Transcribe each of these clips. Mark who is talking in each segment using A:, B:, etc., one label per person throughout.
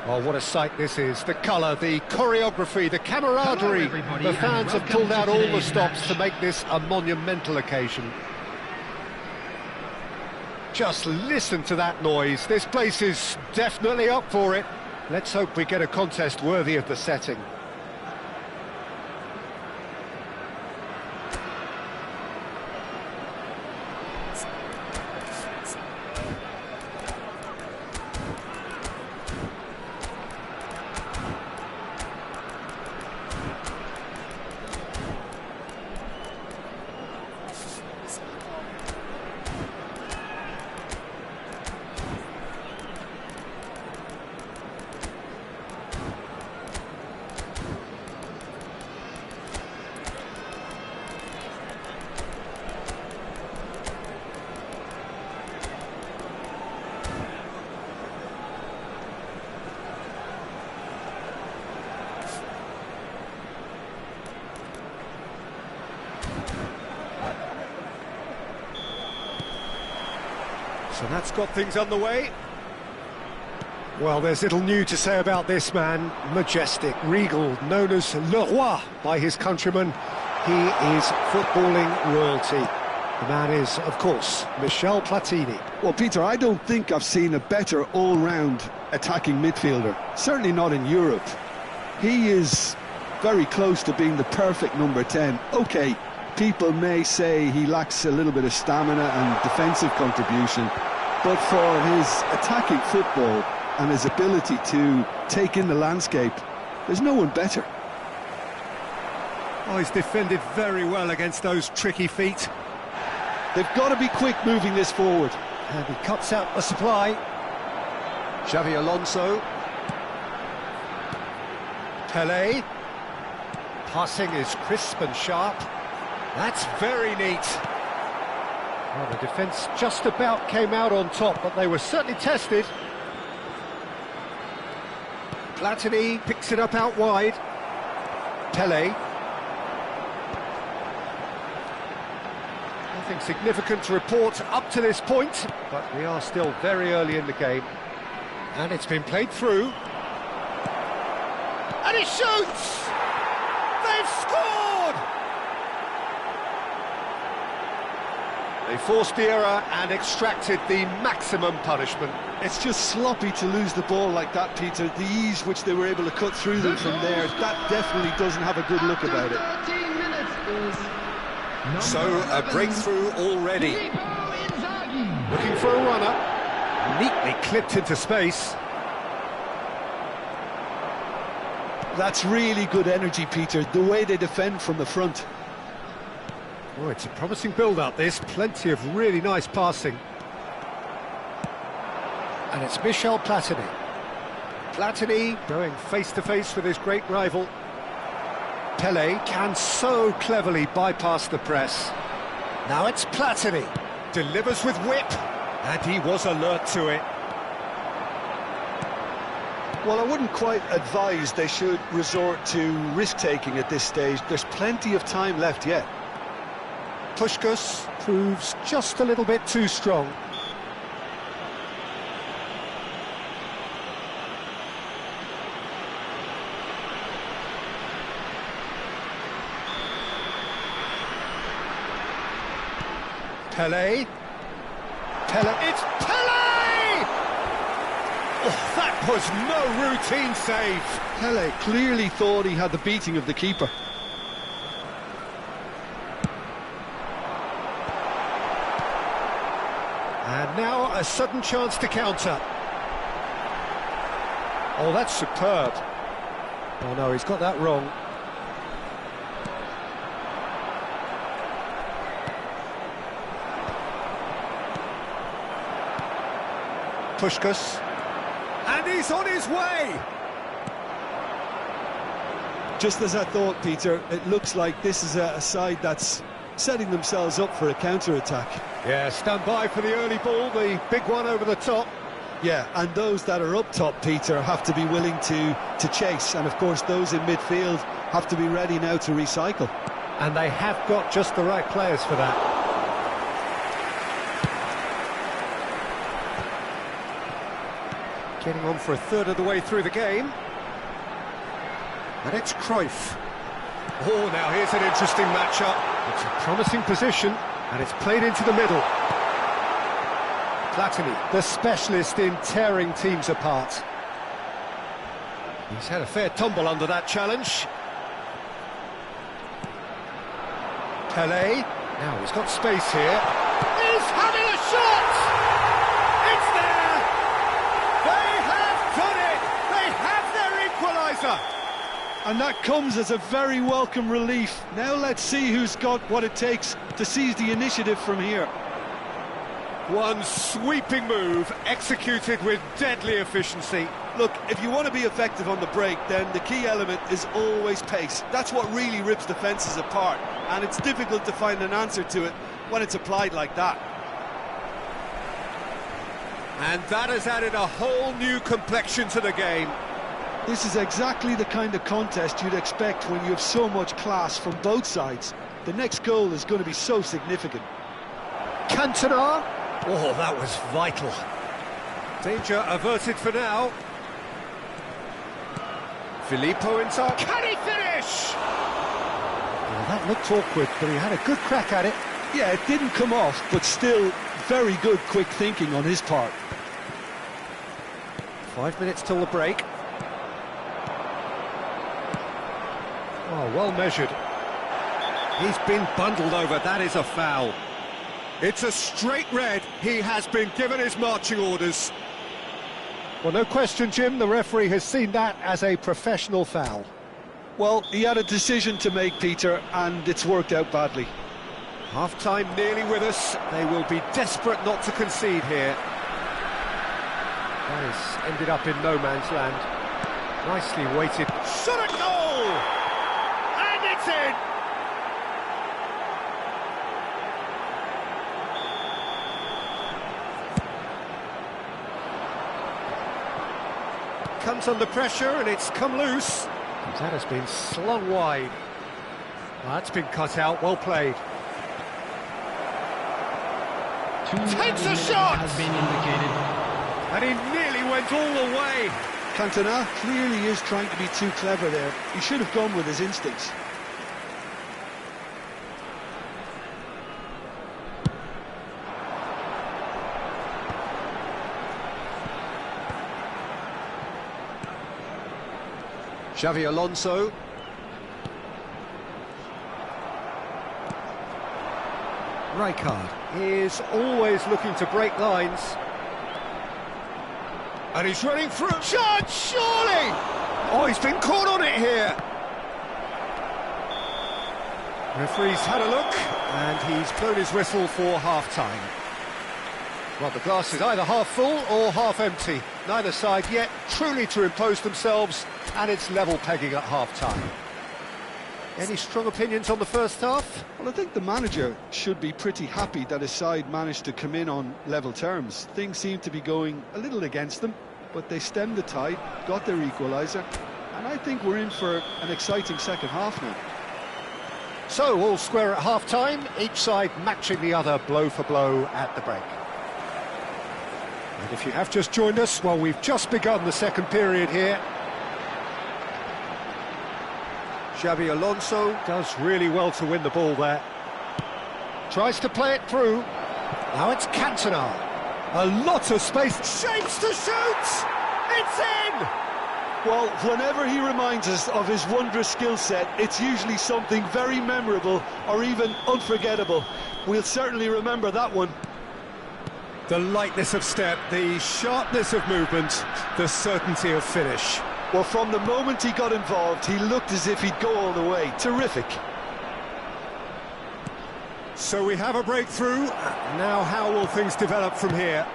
A: Oh, what a sight this is. The colour, the choreography, the camaraderie. The fans have pulled out all the stops to make this a monumental occasion. Just listen to that noise. This place is definitely up for it. Let's hope we get a contest worthy of the setting. So that's got things underway. Well, there's little new to say about this man. Majestic, regal, known as Le Roi by his countrymen. He is footballing royalty. The man is, of course, Michel Platini.
B: Well, Peter, I don't think I've seen a better all-round attacking midfielder. Certainly not in Europe. He is very close to being the perfect number 10. OK, people may say he lacks a little bit of stamina and defensive contribution, but for his attacking football and his ability to take in the landscape, there's no one better.
A: Oh, he's defended very well against those tricky feet.
B: They've got to be quick moving this forward.
A: And he cuts out the supply. Xavi Alonso. Pelé. Passing is crisp and sharp. That's very neat. Well, the defence just about came out on top, but they were certainly tested. Platini picks it up out wide. Pelé. Nothing significant to report up to this point, but we are still very early in the game. And it's been played through. And he shoots! They've scored! They forced the error and extracted the maximum punishment.
B: It's just sloppy to lose the ball like that, Peter. The ease which they were able to cut through them from there, that definitely doesn't have a good look about it.
A: So, a breakthrough already. Looking for a runner. Neatly clipped into space.
B: That's really good energy, Peter, the way they defend from the front.
A: Oh, it's a promising build-up, this. Plenty of really nice passing. And it's Michel Platini. Platini going face-to-face with his great rival. Pelé can so cleverly bypass the press. Now it's Platini. Delivers with whip. And he was alert to it.
B: Well, I wouldn't quite advise they should resort to risk-taking at this stage. There's plenty of time left yet.
A: Puskás proves just a little bit too strong. Pelé. Pelé. It's Pelé! Oh, that was no routine save.
B: Pelé clearly thought he had the beating of the keeper.
A: And now a sudden chance to counter. Oh, that's superb. Oh no, he's got that wrong. Puskás. And he's on his way!
B: Just as I thought, Peter, it looks like this is a side that's setting themselves up for a counter-attack.
A: Yeah, stand by for the early ball, the big one over the top.
B: Yeah, and those that are up top, Peter, have to be willing to chase. And, of course, those in midfield have to be ready now to recycle.
A: And they have got just the right players for that. Getting on for a third of the way through the game. And it's Cruyff. Oh, now here's an interesting matchup. It's a promising position, and it's played into the middle. Platini, the specialist in tearing teams apart. He's had a fair tumble under that challenge. Pelé, now he's got space here. He's having a shot! It's there! They have done it! They have their equaliser!
B: And that comes as a very welcome relief. Now let's see who's got what it takes to seize the initiative from here.
A: One sweeping move, executed with deadly efficiency.
B: Look, if you want to be effective on the break, then the key element is always pace. That's what really rips defences apart, and it's difficult to find an answer to it when it's applied like that.
A: And that has added a whole new complexion to the game.
B: This is exactly the kind of contest you'd expect when you have so much class from both sides. The next goal is going to be so significant.
A: Cantona. Oh, that was vital. Danger averted for now. Filippo inside. Can he finish? Well, that looked awkward, but he had a good crack at it.
B: Yeah, it didn't come off, but still very good quick thinking on his part.
A: 5 minutes till the break. Oh, well measured. He's been bundled over. That is a foul. It's a straight red. He has been given his marching orders. Well, no question, Jim, the referee has seen that as a professional foul.
B: Well, he had a decision to make, Peter, and it's worked out badly.
A: Half-time nearly with us. They will be desperate not to concede here. That has ended up in no man's land. Nicely weighted. Shot at goal! And it's in! Comes under pressure and it's come loose. That has been slung wide. That's been cut out, well played. Takes a shot!
C: Has been indicated.
A: And he nearly went all the way.
B: Cantona clearly is trying to be too clever there. He should have gone with his instincts.
A: Xavi Alonso. Rijkaard is always looking to break lines. And he's running through. Shot, surely! Oh, he's been caught on it here. Referee's had a look, and he's blown his whistle for half-time. Well, the glass is either half full or half empty. Neither side yet truly to impose themselves, and it's level pegging at half-time. Any strong opinions on the first half?
B: Well, I think the manager should be pretty happy that his side managed to come in on level terms. Things seem to be going a little against them, but they stemmed the tide, got their equaliser, and I think we're in for an exciting second half now.
A: So, all square at half-time, each side matching the other blow for blow at the break. And if you have just joined us, well, we've just begun the second period here. Xavi Alonso does really well to win the ball there. Tries to play it through. Now it's Cantona. A lot of space. Shapes to shoot! It's in!
B: Well, whenever he reminds us of his wondrous skill set, it's usually something very memorable or even unforgettable. We'll certainly remember that one.
A: The lightness of step, the sharpness of movement, the certainty of finish.
B: Well, from the moment he got involved, he looked as if he'd go all the way. Terrific.
A: So we have a breakthrough. Now how will things develop from here?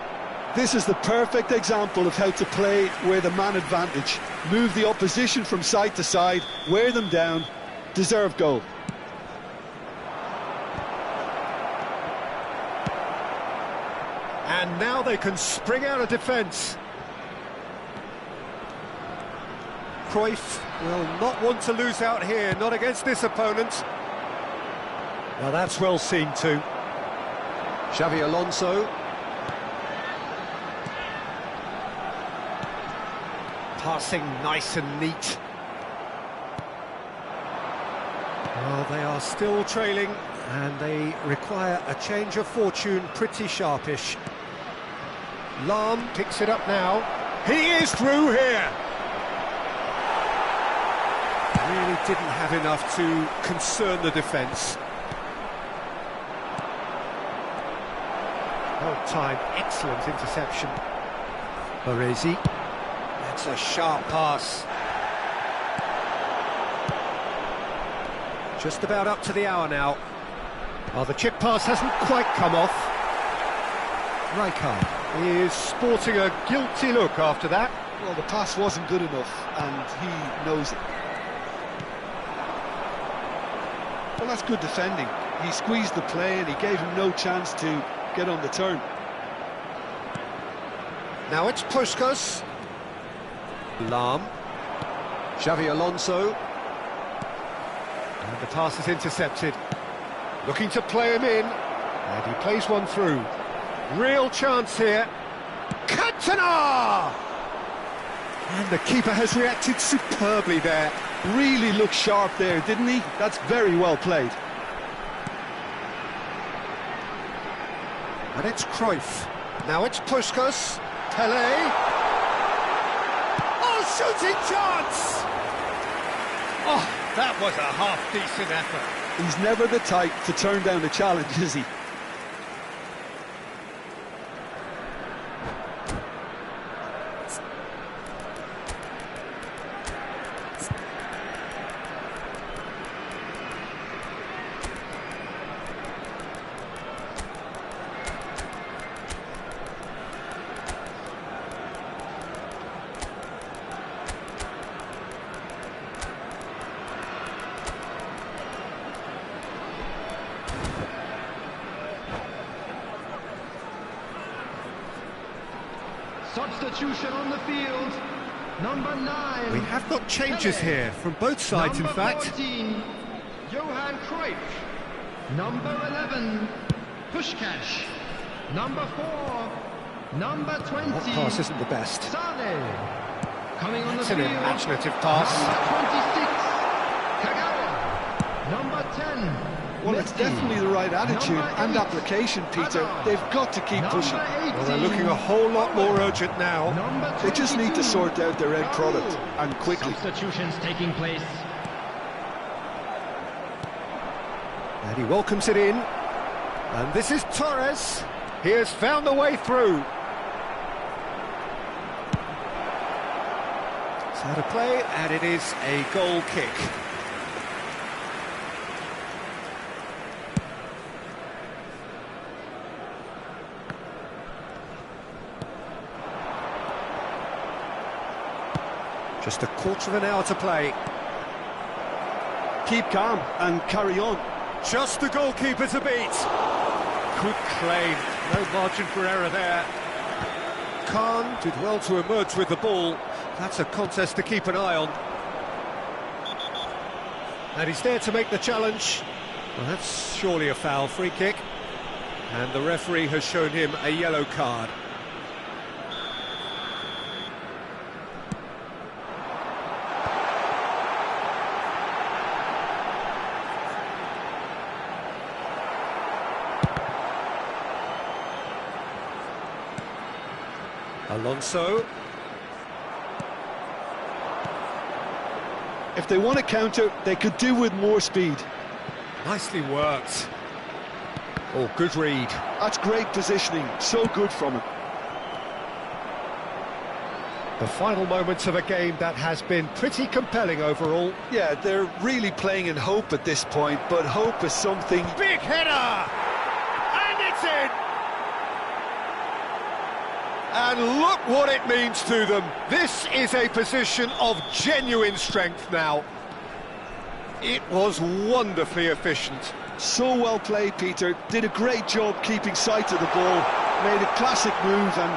B: This is the perfect example of how to play with a man advantage. Move the opposition from side to side, wear them down, deserve goal.
A: And now they can spring out of defence. Cruyff will not want to lose out here, not against this opponent. Now that's well seen too. Xavi Alonso. Passing nice and neat. Well, they are still trailing, and they require a change of fortune pretty sharpish. Lahm picks it up now. He is through here! Really didn't have enough to concern the defence. Well timed, excellent interception. Baresi. That's a sharp pass. Just about up to the hour now. Oh, the chip pass hasn't quite come off. Rijkaard is sporting a guilty look after that.
B: Well, the pass wasn't good enough, and he knows it. Well, that's good defending. He squeezed the play and he gave him no chance to get on the turn.
A: Now it's Puskas. Lahm. Xavi Alonso. And the pass is intercepted. Looking to play him in. And he plays one through. Real chance here. Cantona! And the keeper has reacted superbly there.
B: Really looked sharp there, didn't he? That's very well played.
A: And it's Cruyff. Now it's Puskas. Pelé. Oh, shooting chance! Oh, that was a half-decent effort.
B: He's never the type to turn down a challenge, is he?
C: Substitution on the field, number 9.
A: We have got changes here from both sides, in fact.
C: Number 14, Johan Cruyff. Number 11, Puskás. Number 4, number 20.
A: That pass isn't the best.
C: Sane. Coming on
A: That's
C: the
A: an
C: field,
A: imaginative pass.
C: number 26, Kagawa. Number 10.
B: Well, it's definitely the right attitude and application, Peter. They've got to keep pushing.
A: Well, they're looking a whole lot more urgent now.
B: They just need to sort out their end product, and quickly.
C: Substitutions taking place.
A: And he welcomes it in. And this is Torres. He has found the way through. It's out of play, and it is a goal kick. Just a quarter of an hour to play.
B: Keep calm and carry on.
A: Just the goalkeeper to beat. Good claim. No margin for error there. Khan did well to emerge with the ball. That's a contest to keep an eye on. And he's there to make the challenge. Well, that's surely a foul. Free kick. And the referee has shown him a yellow card. Alonso.
B: If they want to counter, they could do with more speed.
A: Nicely worked. Oh, good read.
B: That's great positioning, so good from him.
A: The final moments of a game that has been pretty compelling overall.
B: Yeah, they're really playing in hope at this point, but hope is something...
A: Big header! And it's in! And look what it means to them. This is a position of genuine strength now. It was wonderfully efficient.
B: So well played, Peter. Did a great job keeping sight of the ball. Made a classic move and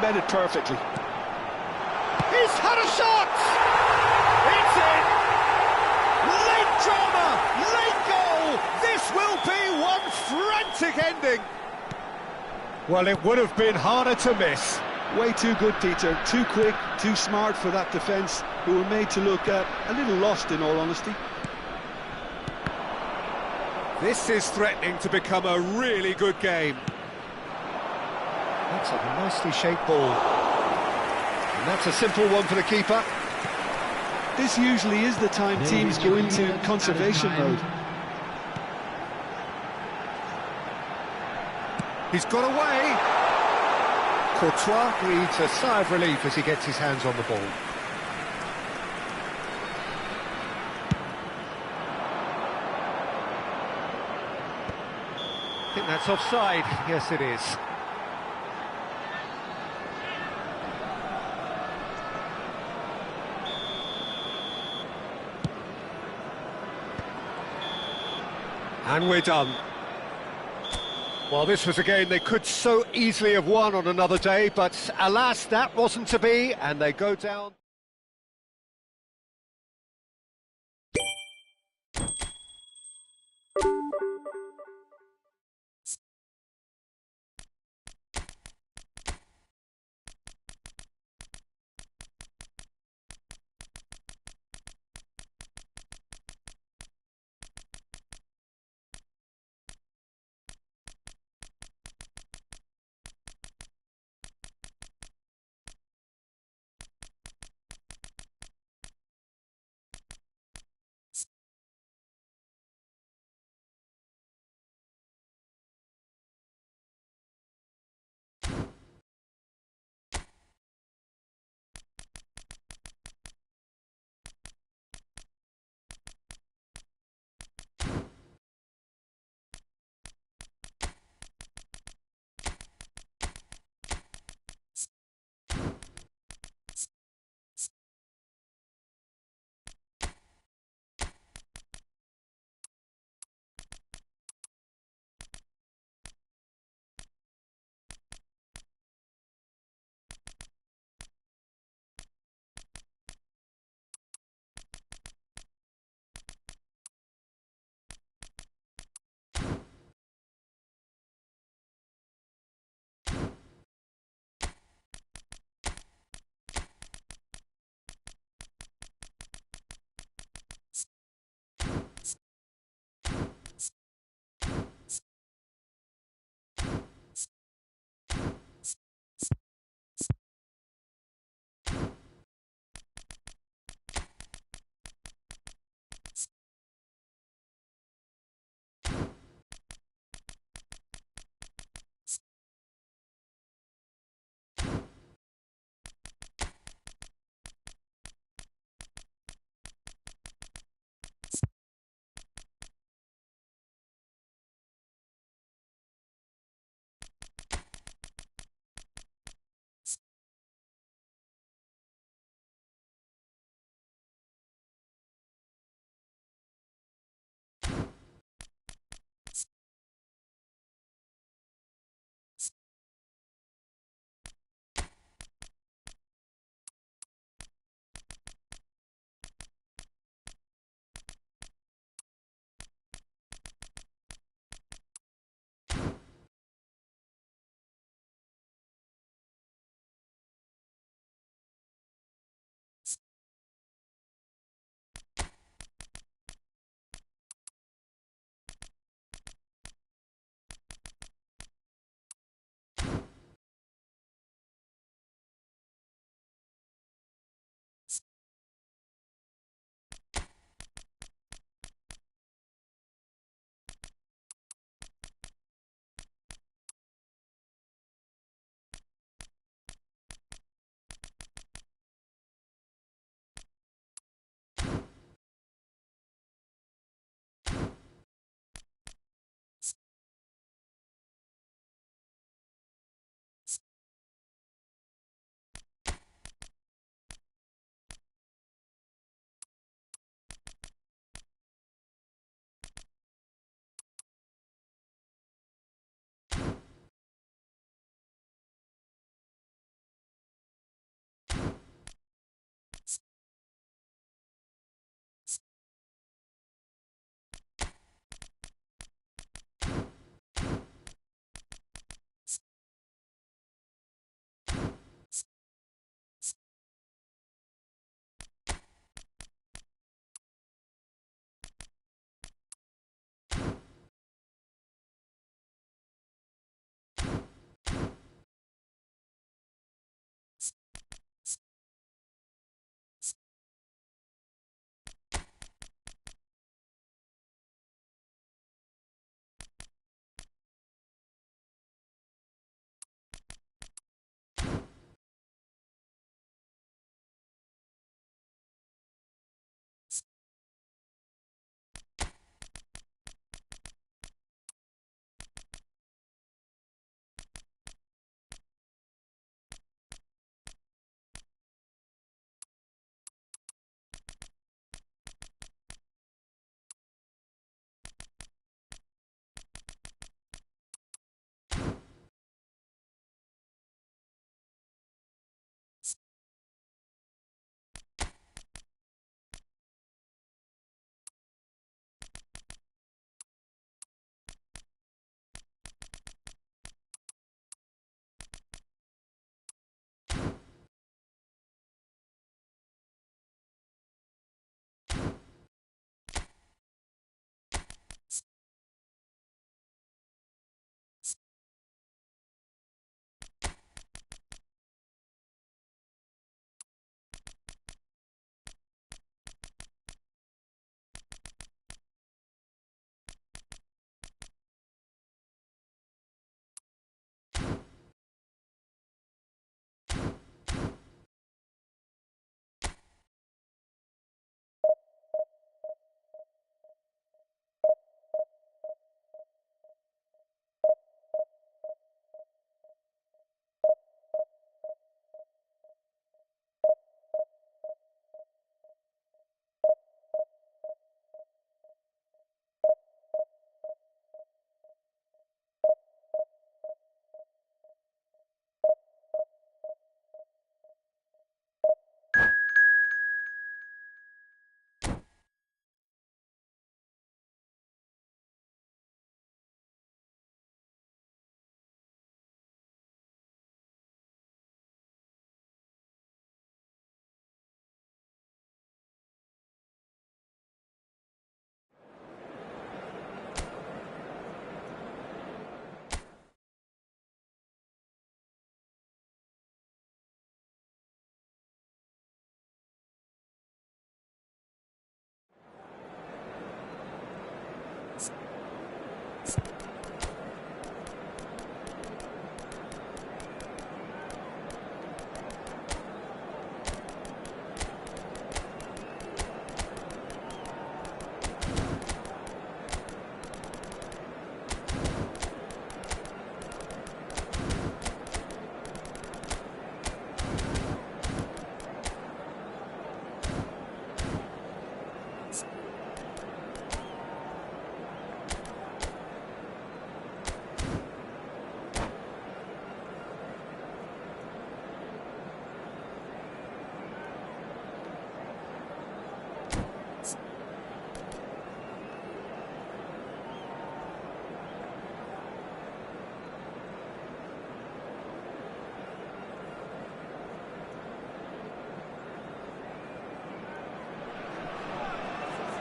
B: made it perfectly.
A: He's had a shot! It's in! Late drama! Late goal! This will be one frantic ending! Well, it would have been harder to miss.
B: Way too good, Peter. Too quick, too smart for that defence, who were made to look a little lost, in all honesty.
A: This is threatening to become a really good game. That's a nicely shaped ball. And that's a simple one for the keeper.
B: This usually is the time teams go into conservation mode.
A: He's got away. Courtois breathes a sigh of relief as he gets his hands on the ball. I think that's offside. Yes, it is. And we're done. Well, this was a game they could so easily have won on another day, but alas, that wasn't to be, and they go down.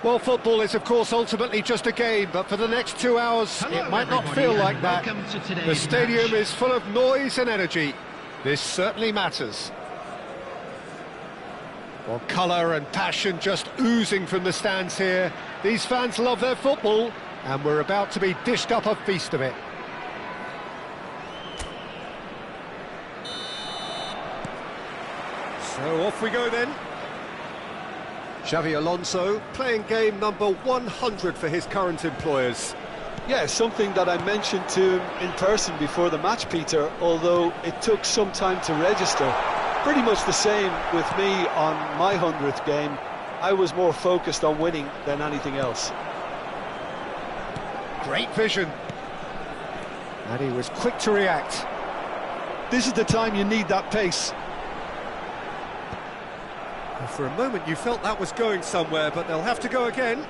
A: Well, football is, of course, ultimately just a game, but for the next 2 hours, it might not feel like that. The stadium is full of noise and energy. This certainly matters. Well, colour and passion just oozing from the stands here. These fans love their football, and we're about to be dished up a feast of it. So off we go then. Xavi Alonso playing game number 100 for his current employers.
B: Yeah, something that I mentioned to him in person before the match, Peter, although it took some time to register. Pretty much the same with me on my 100th game. I was more focused on winning than anything else.
A: Great vision. And he was quick to react.
B: This is the time you need that pace.
A: Well, for a moment you felt that was going somewhere, but they'll have to go again.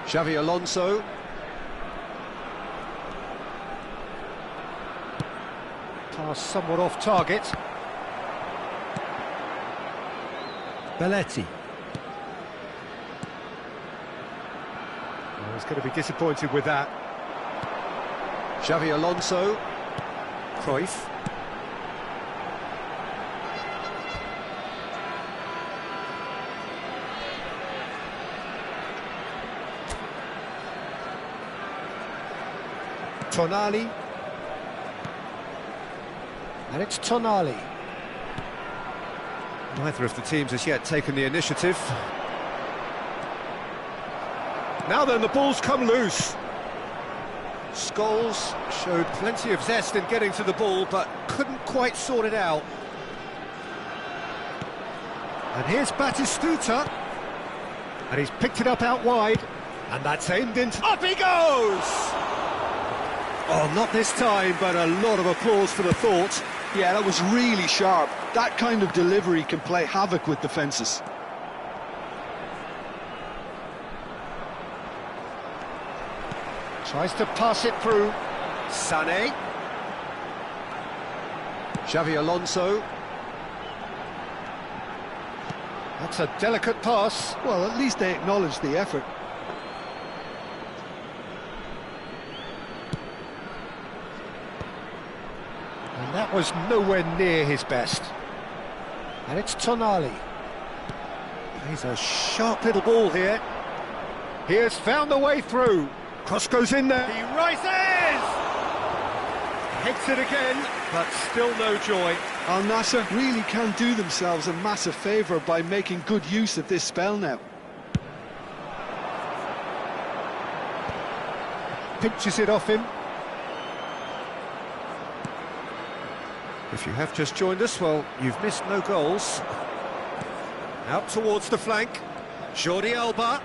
A: Xavi Alonso. Pass somewhat off target. Belletti. Well, he's going to be disappointed with that. Xavi Alonso. Cruyff. Tonali. And it's Tonali. Neither of the teams has yet taken the initiative. Now then, the ball's come loose. Scholes showed plenty of zest in getting to the ball, but couldn't quite sort it out. And here's Batistuta. And he's picked it up out wide. And that's aimed into... Up he goes! Oh, not this time, but a lot of applause for the thought.
B: Yeah, that was really sharp. That kind of delivery can play havoc with defences.
A: Tries to pass it through. Sané. Xavi Alonso. That's a delicate pass.
B: Well, at least they acknowledge the effort.
A: And that was nowhere near his best. And it's Tonali. He's a sharp little ball here. He has found a way through. Cross goes in there. He rises! Hits it again, but still no joy.
B: Al Nassr really can do themselves a massive favour by making good use of this spell now.
A: Pinches it off him. If you have just joined us, well, you've missed no goals. Out towards the flank. Jordi Alba.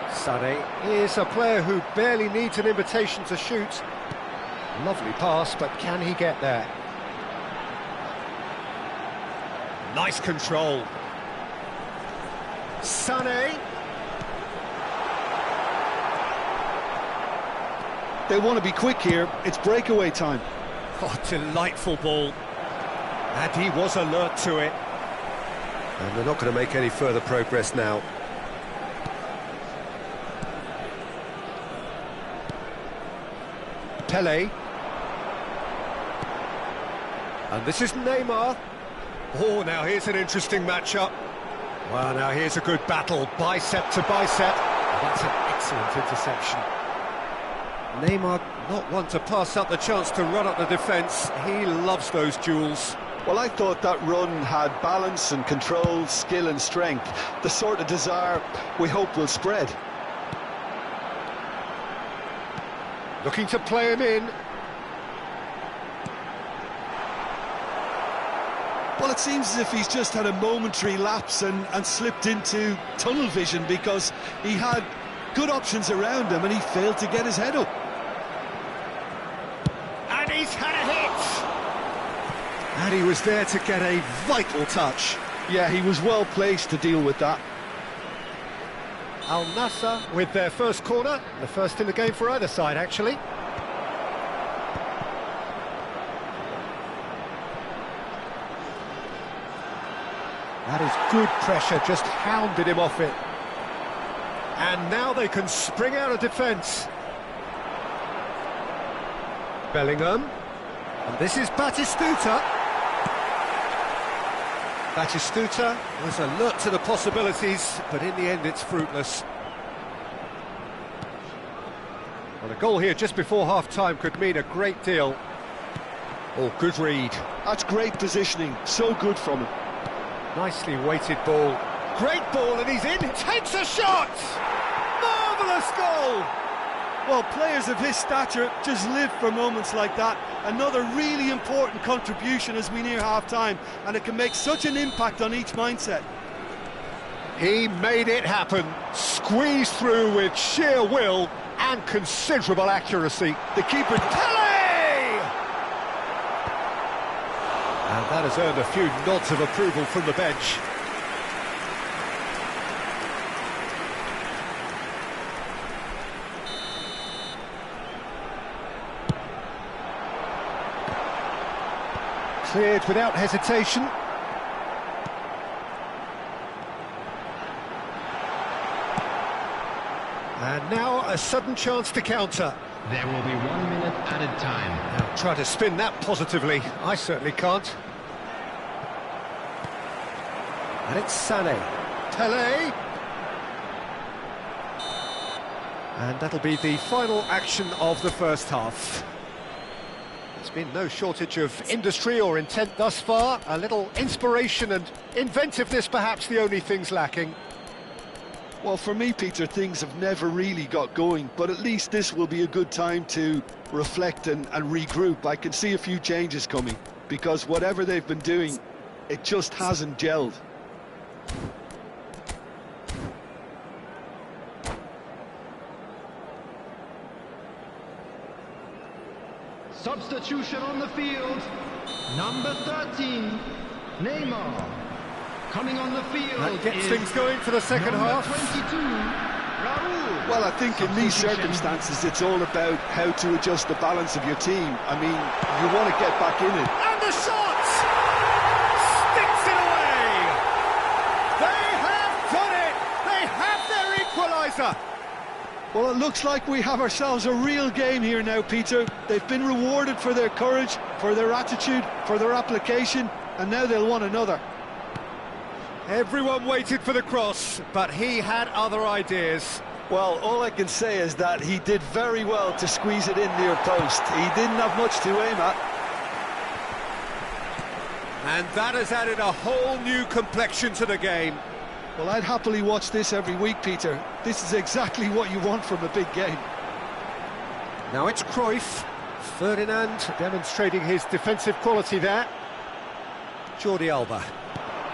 A: Sané is a player who barely needs an invitation to shoot. Lovely pass, but can he get there? Nice control. Sané.
B: They want to be quick here. It's breakaway time.
A: Oh, delightful ball. And he was alert to it. And they're not going to make any further progress now. Pele. And this is Neymar. Oh, now here's an interesting matchup. Well, now here's a good battle, bicep to bicep. That's an excellent interception. Neymar not one to pass up the chance to run up the defence. He loves those duels.
B: Well, I thought that run had balance and control, skill and strength. The sort of desire we hope will spread.
A: Looking to play him in.
B: Well, it seems as if he's just had a momentary lapse and slipped into tunnel vision, because he had good options around him and he failed to get his head up.
A: And he's had a hit! And he was there to get a vital touch.
B: Yeah, he was well placed to deal with that.
A: Al Nassr with their first corner, the first in the game for either side, actually. That is good pressure, just hounded him off it. And now they can spring out of defence. Bellingham. And this is Batistuta. Batistuta was alert to the possibilities, but in the end it's fruitless. Well, a goal here just before half-time could mean a great deal. Oh, good read.
B: That's great positioning, so good from him.
A: Nicely weighted ball. Great ball, and he's in. Takes a shot! Marvellous goal!
B: Well, players of his stature just live for moments like that. Another really important contribution as we near half-time, and it can make such an impact on each mindset.
A: He made it happen. Squeezed through with sheer will and considerable accuracy. The keeper... And that has earned a few nods of approval from the bench. Cleared without hesitation. And now a sudden chance to counter.
C: There will be 1 minute added time.
A: Now try to spin that positively. I certainly can't. And it's Sané. Tele. And that'll be the final action of the first half. There's been no shortage of industry or intent thus far. A little inspiration and inventiveness, perhaps the only things lacking.
B: Well, for me, Peter, things have never really got going, but at least this will be a good time to reflect and regroup. I can see a few changes coming, because whatever they've been doing, it just hasn't gelled.
C: Substitution on the field. Number 13, Neymar. Coming on the field.
A: That gets things going for the second half.
C: 22, Raul.
B: Well, I think in these circumstances, it's all about how to adjust the balance of your team. I mean, you want to get back in it.
A: And the shot! Sticks it away! They have done it! They have their equaliser!
B: Well, it looks like we have ourselves a real game here now, Peter. They've been rewarded for their courage, for their attitude, for their application, and now they'll want another.
A: Everyone waited for the cross, but he had other ideas.
B: Well, all I can say is that he did very well to squeeze it in near post. He didn't have much to aim at.
A: And that has added a whole new complexion to the game.
B: Well, I'd happily watch this every week, Peter. This is exactly what you want from a big game.
A: Now it's Cruyff. Ferdinand demonstrating his defensive quality there. Jordi Alba.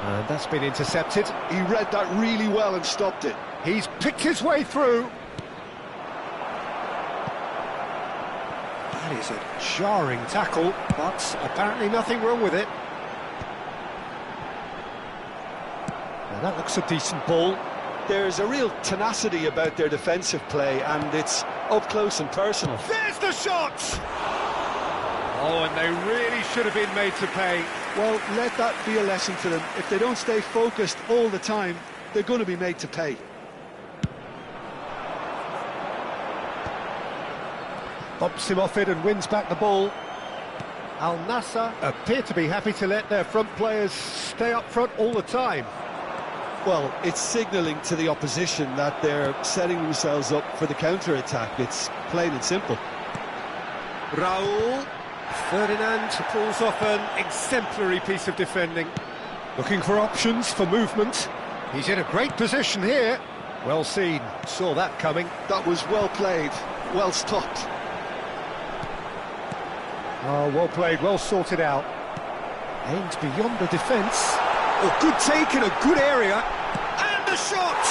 A: And that's been intercepted.
B: He read that really well and stopped it.
A: He's picked his way through. That is a jarring tackle, but apparently nothing wrong with it. Now that looks a decent ball.
B: There's a real tenacity about their defensive play, and it's up close and personal.
A: There's the shot! Oh, and they really should have been made to pay.
B: Well, let that be a lesson to them. If they don't stay focused all the time, they're going to be made to pay.
A: Bumps him off it and wins back the ball. Al Nassr appear to be happy to let their front players stay up front all the time.
B: Well, it's signalling to the opposition that they're setting themselves up for the counter-attack. It's plain and simple.
A: Raul. Ferdinand pulls off an exemplary piece of defending. Looking for options for movement. He's in a great position here. Well seen. Saw that coming.
B: That was well played. Well stopped.
A: Oh, well played, well sorted out. Aimed beyond the defence. Oh, good take in a good area. And the shot!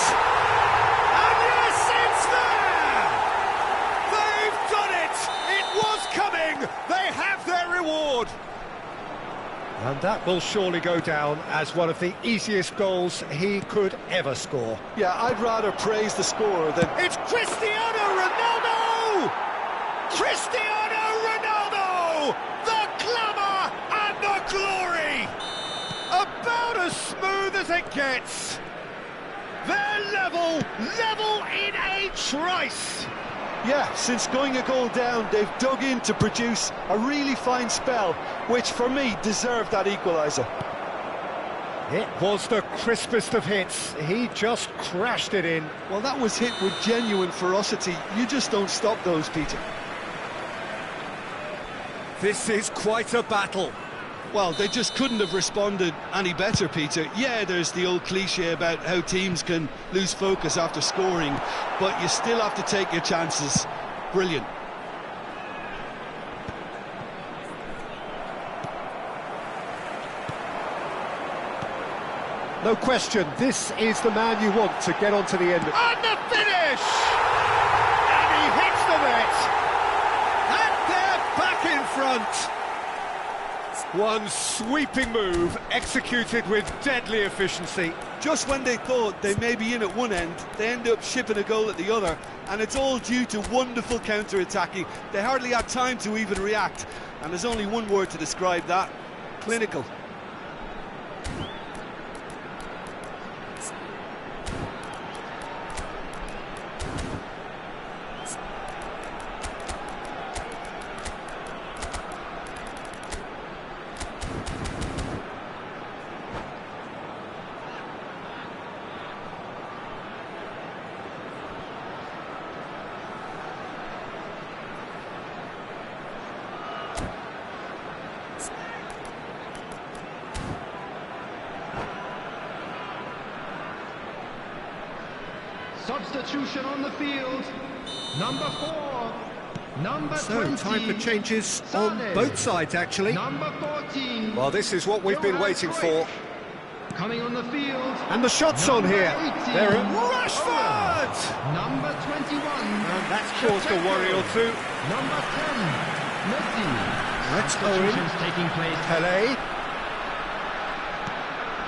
A: And yes, it's there! They've done it! It was coming! They have their reward! And that will surely go down as one of the easiest goals he could ever score.
B: Yeah, I'd rather praise the scorer than...
A: It's Cristiano Ronaldo! Cristiano Ronaldo! The glamour and the glory! About as smooth as it gets. They're level in a trice.
B: Yeah, since going a goal down, they've dug in to produce a really fine spell, which for me deserved that equaliser.
A: It was the crispest of hits. He just crashed it in.
B: Well, that was hit with genuine ferocity. You just don't stop those, Peter.
A: This is quite a battle.
B: Well, they just couldn't have responded any better, Peter. Yeah, there's the old cliche about how teams can lose focus after scoring, but you still have to take your chances. Brilliant.
A: No question, this is the man you want to get onto the end. And the finish! And he hits the net! And they're back in front! One sweeping move, executed with deadly efficiency.
B: Just when they thought they may be in at one end, they end up shipping a goal at the other, and it's all due to wonderful counter-attacking. They hardly had time to even react, and there's only one word to describe that: clinical.
C: Substitution on the field. Number 4. Number 20.
A: So, time for changes on both sides, actually.
C: Number 14.
A: Well, this is what we've been waiting for.
C: Coming on the field.
A: And the shot's on here.
C: 18.
A: They're at Rashford!
C: Number 21.
A: And that's caused a worry or two.
C: Number 10. Messi.
A: That's
C: Substitutions
A: Owen.
C: taking place.
A: Pele.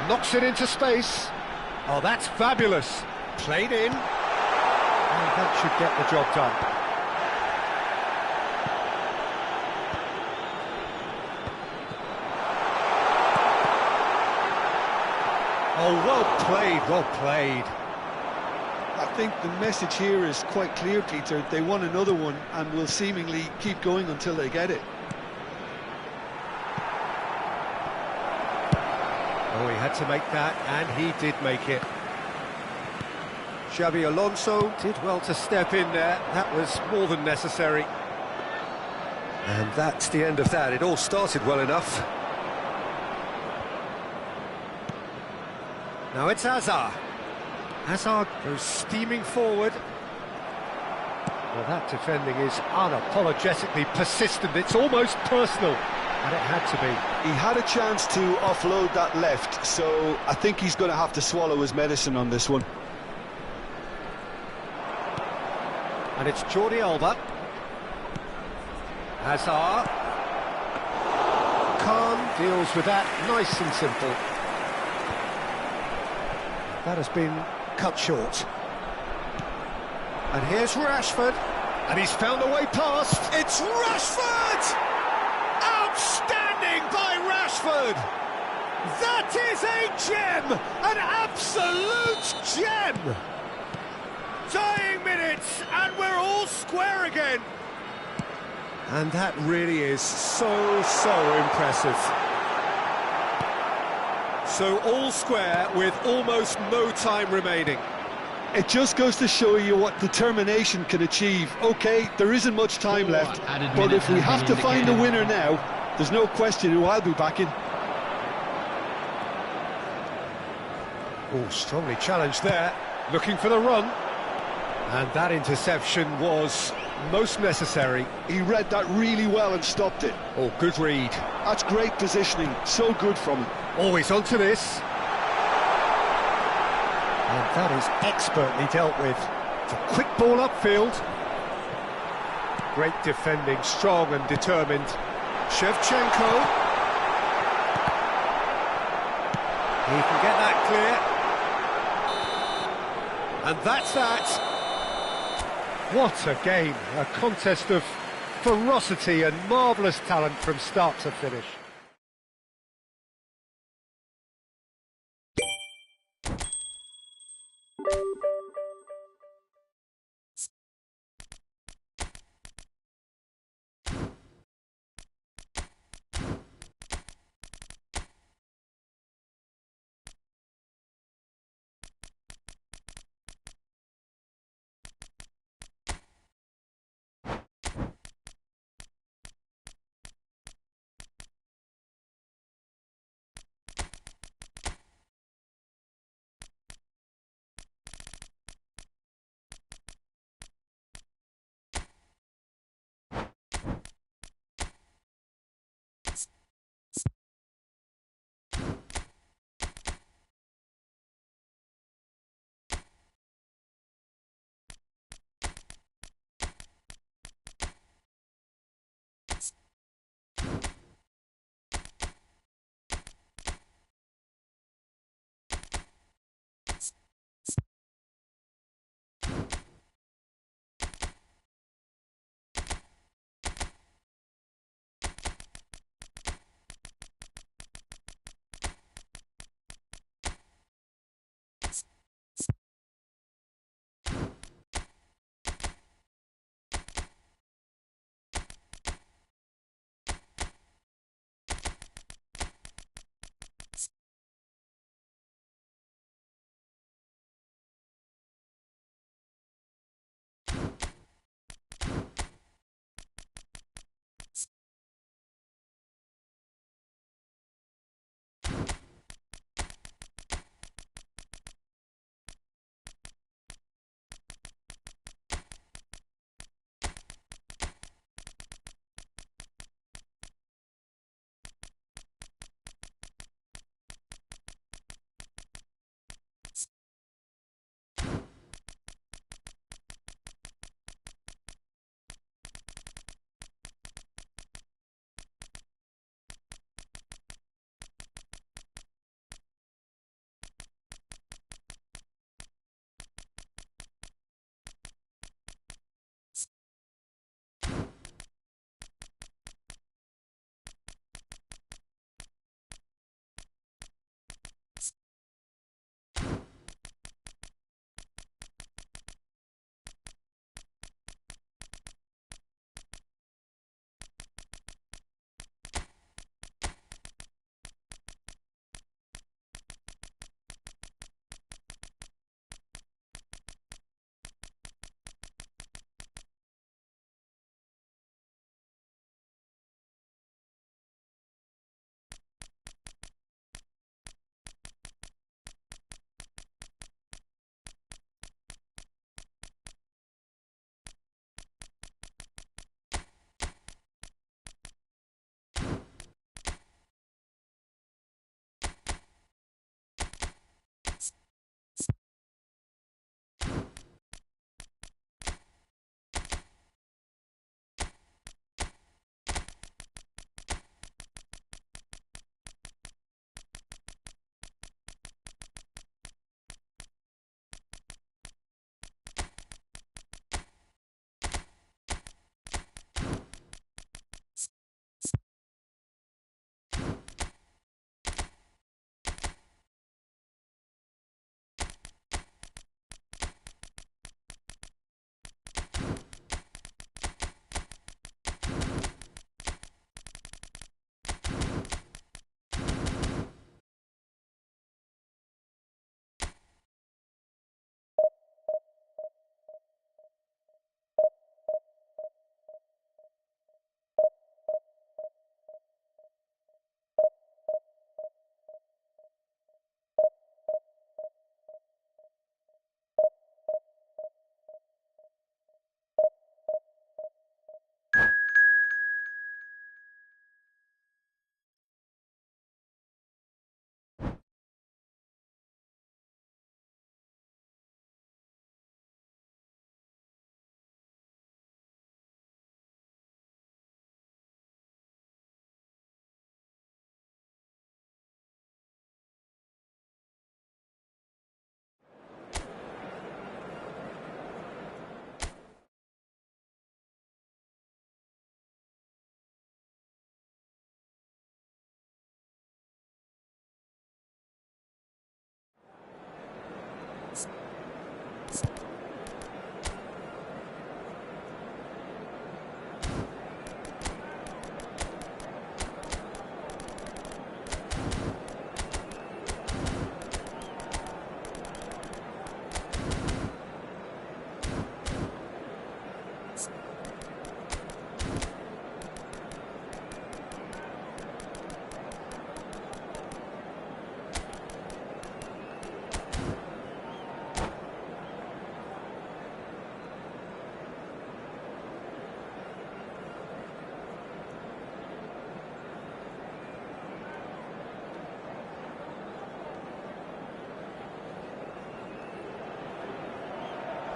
A: Knocks it into space. Oh, that's fabulous. Played in. And that should get the job done. Oh, well played, well played.
B: I think the message here is quite clear, Peter. They want another one and will seemingly keep going until they get it.
A: Oh, he had to make that, and he did make it. Xabi Alonso did well to step in there. That was more than necessary. And that's the end of that. It all started well enough. Now it's Hazard. Hazard goes steaming forward. Well, that defending is unapologetically persistent. It's almost personal, and it had to be.
B: He had a chance to offload that left, so I think he's going to have to swallow his medicine on this one.
A: And it's Jordi Alba. Hazard. Khan deals with that, nice and simple. That has been cut short. And here's Rashford. And he's found a way past. It's Rashford! Outstanding by Rashford! That is a gem! An absolute gem! Dying minutes, and we're all square again. And that really is so impressive. So all square with almost no time remaining.
B: It just goes to show you what determination can achieve. OK, there isn't much time left, but if we have to find a winner now, there's no question who I'll be backing.
A: Oh, strongly challenged there, looking for the run. And that interception was most necessary.
B: He read that really well and stopped it.
A: Oh, good read.
B: That's great positioning, so good from him.
A: Always onto this. And that is expertly dealt with. It's a quick ball upfield. Great defending, strong and determined. Shevchenko. He can get that clear. And that's that. What a game, a contest of ferocity and marvellous talent from start to finish.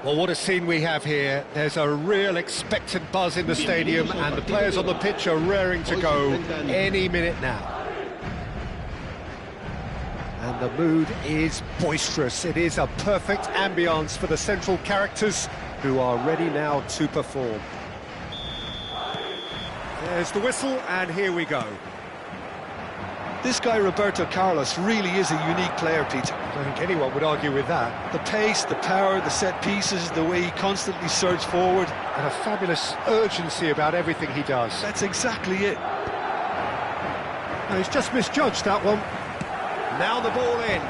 A: Well, what a scene we have here. There's a real expectant buzz in the stadium, and the players on the pitch are raring to go any minute now. And the mood is boisterous. It is a perfect ambience for the central characters who are ready now to perform. There's the whistle, and here we go.
B: This guy, Roberto Carlos, really is a unique player, Peter.
A: I don't think anyone would argue with that.
B: The pace, the power, the set pieces, the way he constantly surges forward.
A: And a fabulous urgency about everything he does.
B: That's exactly it.
A: No, he's just misjudged that one. Now the ball in.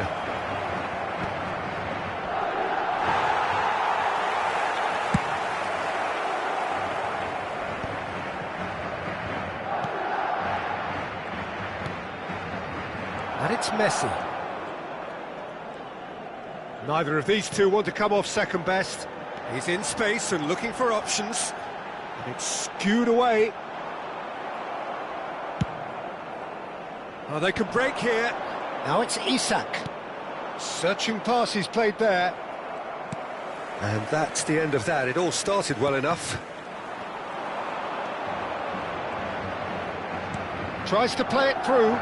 A: And it's Messi. Neither of these two want to come off second best. He's in space and looking for options. And it's skewed away. Oh, they can break here. Now it's Isak. Searching pass he's played there. And that's the end of that. It all started well enough. Tries to play it through.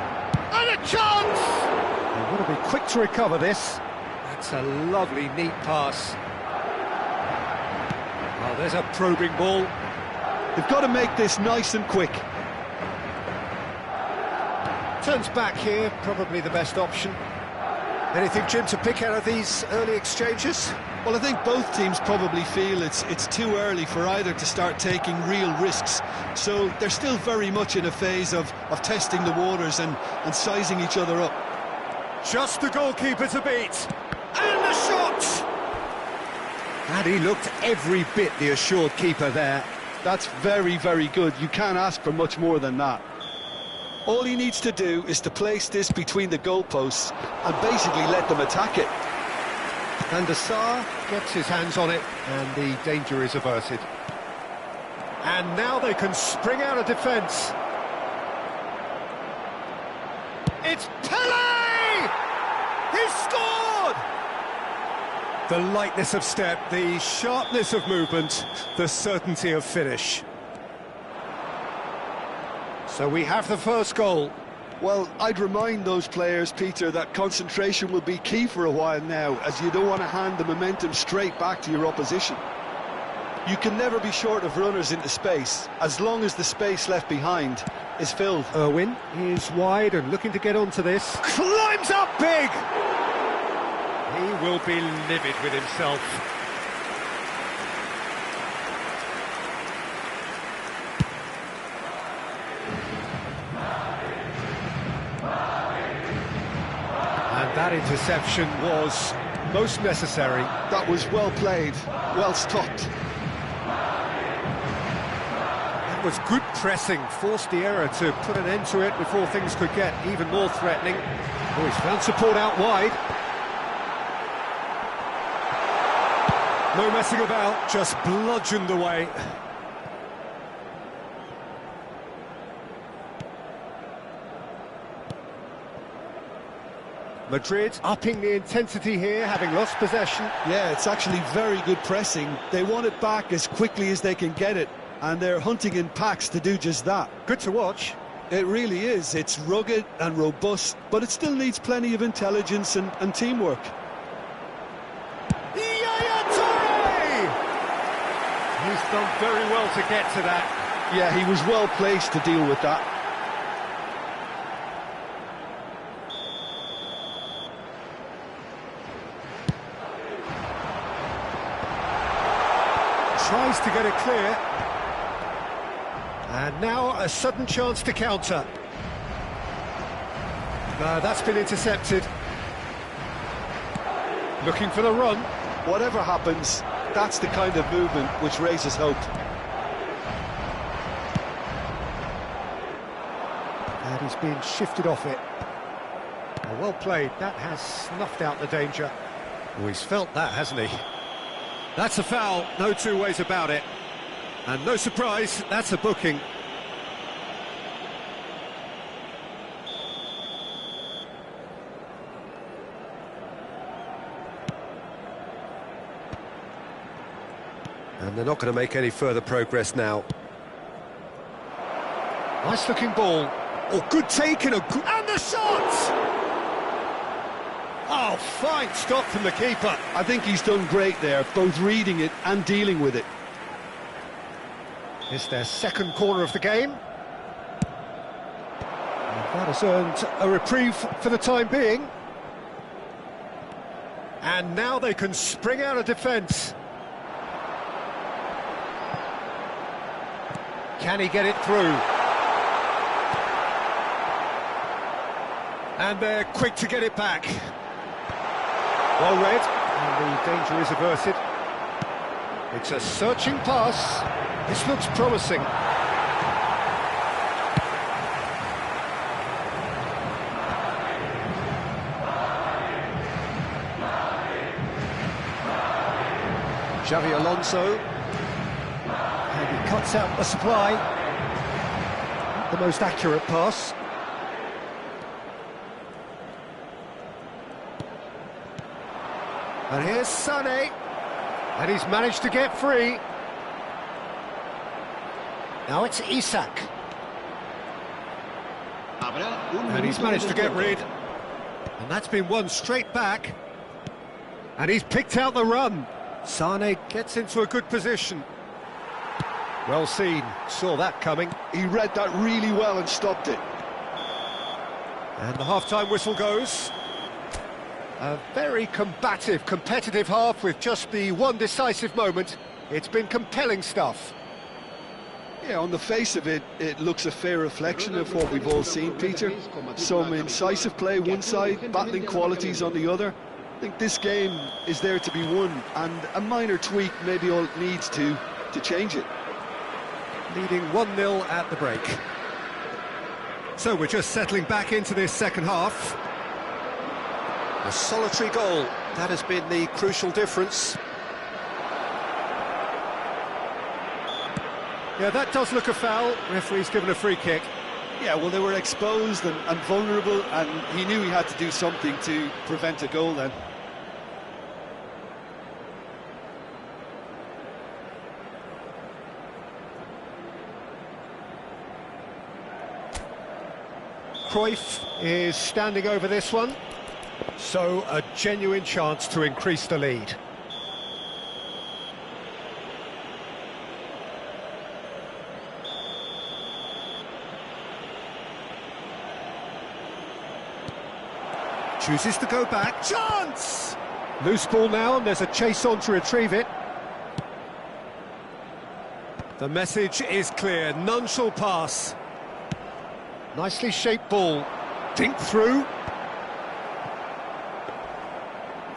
A: And a chance! They've got to be quick to recover this. That's a lovely, neat pass. Oh, there's a probing ball.
B: They've got to make this nice and quick.
A: Turns back here, probably the best option. Anything, Jim, to pick out of these early exchanges?
B: Well, I think both teams probably feel it's too early for either to start taking real risks. So they're still very much in a phase of testing the waters and sizing each other up.
A: Just the goalkeeper to beat. And the shot! And he looked every bit the assured keeper there.
B: That's very, very good. You can't ask for much more than that. All he needs to do is to place this between the goalposts and basically let them attack it.
A: And the Saar gets his hands on it, and the danger is averted. And now they can spring out of defence. It's Pele! He's scored! The lightness of step, the sharpness of movement, the certainty of finish. So we have the first goal.
B: Well, I'd remind those players, Peter, that concentration will be key for a while now, as you don't want to hand the momentum straight back to your opposition. You can never be short of runners into space, as long as the space left behind is filled.
A: Irwin is wide and looking to get onto this. Climbs up big! He will be livid with himself. That interception was most necessary.
B: That was well played, well stopped.
A: That was good pressing, forced the error to put an end to it before things could get even more threatening. Oh, he's found support out wide. No messing about, just bludgeoned away. Madrid upping the intensity here, having lost possession.
B: Yeah, it's actually very good pressing. They want it back as quickly as they can get it, and they're hunting in packs to do just that.
A: Good to watch.
B: It really is. It's rugged and robust, but it still needs plenty of intelligence and teamwork.
A: Yaya Toure! He's done very well to get to that.
B: Yeah, he was well placed to deal with that.
A: Tries to get it clear. And now a sudden chance to counter. No, that's been intercepted. Looking for the run.
B: Whatever happens, that's the kind of movement which raises hope.
A: And he's being shifted off it. Oh, well played. That has snuffed out the danger. Oh, he's felt that, hasn't he? That's a foul, no two ways about it. And no surprise, that's a booking. And they're not going to make any further progress now. Nice looking ball. Oh, good take and the shot! Oh, fine stop from the keeper.
B: I think he's done great there, both reading it and dealing with it.
A: It's their second corner of the game. And that has earned a reprieve for the time being. And now they can spring out of defence. Can he get it through? And they're quick to get it back. Well read, and the danger is averted. It's a searching pass. This looks promising. Xavi Alonso. And he cuts out the supply. Not the most accurate pass. And here's Sané, and he's managed to get free. Now it's Isak. And he's managed to get rid. And that's been won straight back. And he's picked out the run. Sané gets into a good position. Well seen, saw that coming.
B: He read that really well and stopped it.
A: And the half-time whistle goes. A very combative, competitive half with just the one decisive moment. It's been compelling stuff.
B: Yeah, on the face of it, it looks a fair reflection of what we've all seen, Peter. Some incisive play one side, battling qualities on the other. I think this game is there to be won, and a minor tweak may be all it needs to change it.
A: Leading 1-0 at the break. So we're just settling back into this second half. A solitary goal, that has been the crucial difference. Yeah, that does look a foul. Referee's given a free kick.
B: Yeah, well, they were exposed and vulnerable, and he knew he had to do something to prevent a goal then.
A: Cruyff is standing over this one. So, a genuine chance to increase the lead. Chooses to go back. Chance! Loose ball now, and there's a chase on to retrieve it. The message is clear. None shall pass. Nicely shaped ball. Dink through.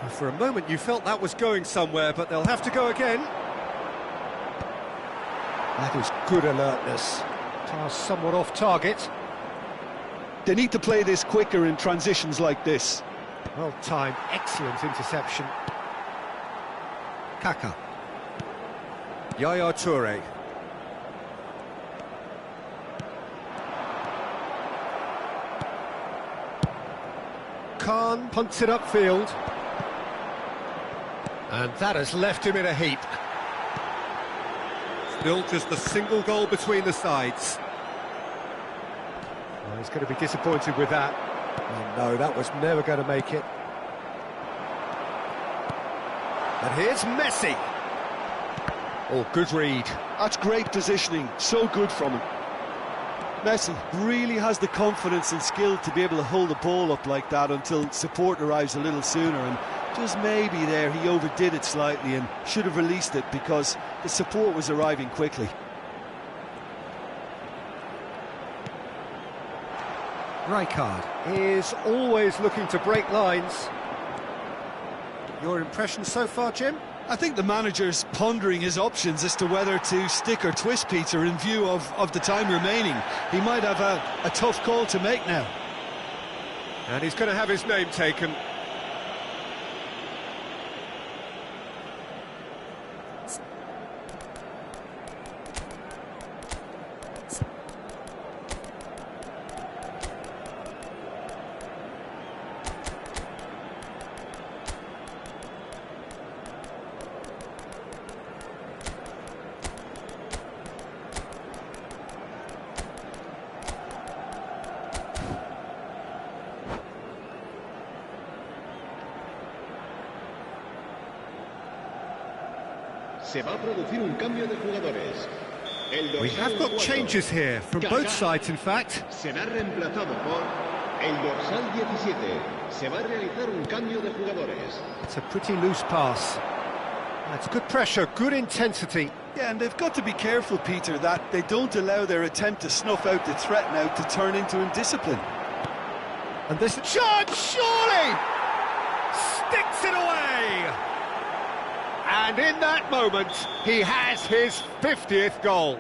A: For a moment you felt that was going somewhere, but they'll have to go again. That is good alertness. Pass somewhat off target.
B: They need to play this quicker in transitions like this.
A: Well timed, excellent interception. Kaka. Yaya Toure. Khan punts it upfield. And that has left him in a heap. Still just a single goal between the sides. Well, he's going to be disappointed with that. Oh no, that was never going to make it. And here's Messi. Oh, good read.
B: That's great positioning, so good from him. Messi really has the confidence and skill to be able to hold the ball up like that until support arrives a little sooner, and just maybe there he overdid it slightly and should have released it because the support was arriving quickly.
A: Rijkaard is always looking to break lines. Your impression so far, Jim?
B: I think the manager's pondering his options as to whether to stick or twist Peter in view of the time remaining. He might have a tough call to make now.
A: And he's going to have his name taken.
D: Se va a producir un cambio de jugadores. El
A: We have got
D: 4,
A: changes here, from both sides in fact.
D: será reemplazado por el dorsal 17. Se va a realizar un cambio de jugadores.
A: It's a pretty loose pass. That's good pressure, good intensity.
B: Yeah, and they've got to be careful, Peter, that they don't allow their attempt to snuff out the threat now to turn into indiscipline.
A: And this shot, surely! Sticks it away! And in that moment, he has his 50th goal.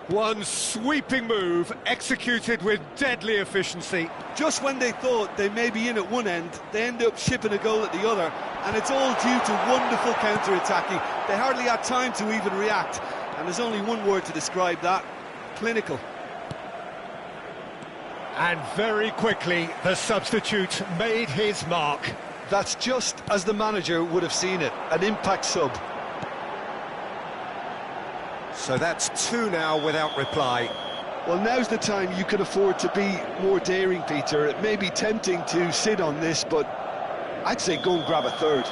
A: One sweeping move, executed with deadly efficiency.
B: Just when they thought they may be in at one end, they end up shipping a goal at the other, and it's all due to wonderful counter-attacking. They hardly had time to even react, and there's only one word to describe that: clinical.
A: And very quickly, the substitute made his mark.
B: That's just as the manager would have seen it, an impact sub.
A: So that's 2 now without reply.
B: Well, now's the time you can afford to be more daring, Peter. It may be tempting to sit on this, but I'd say go and grab a third.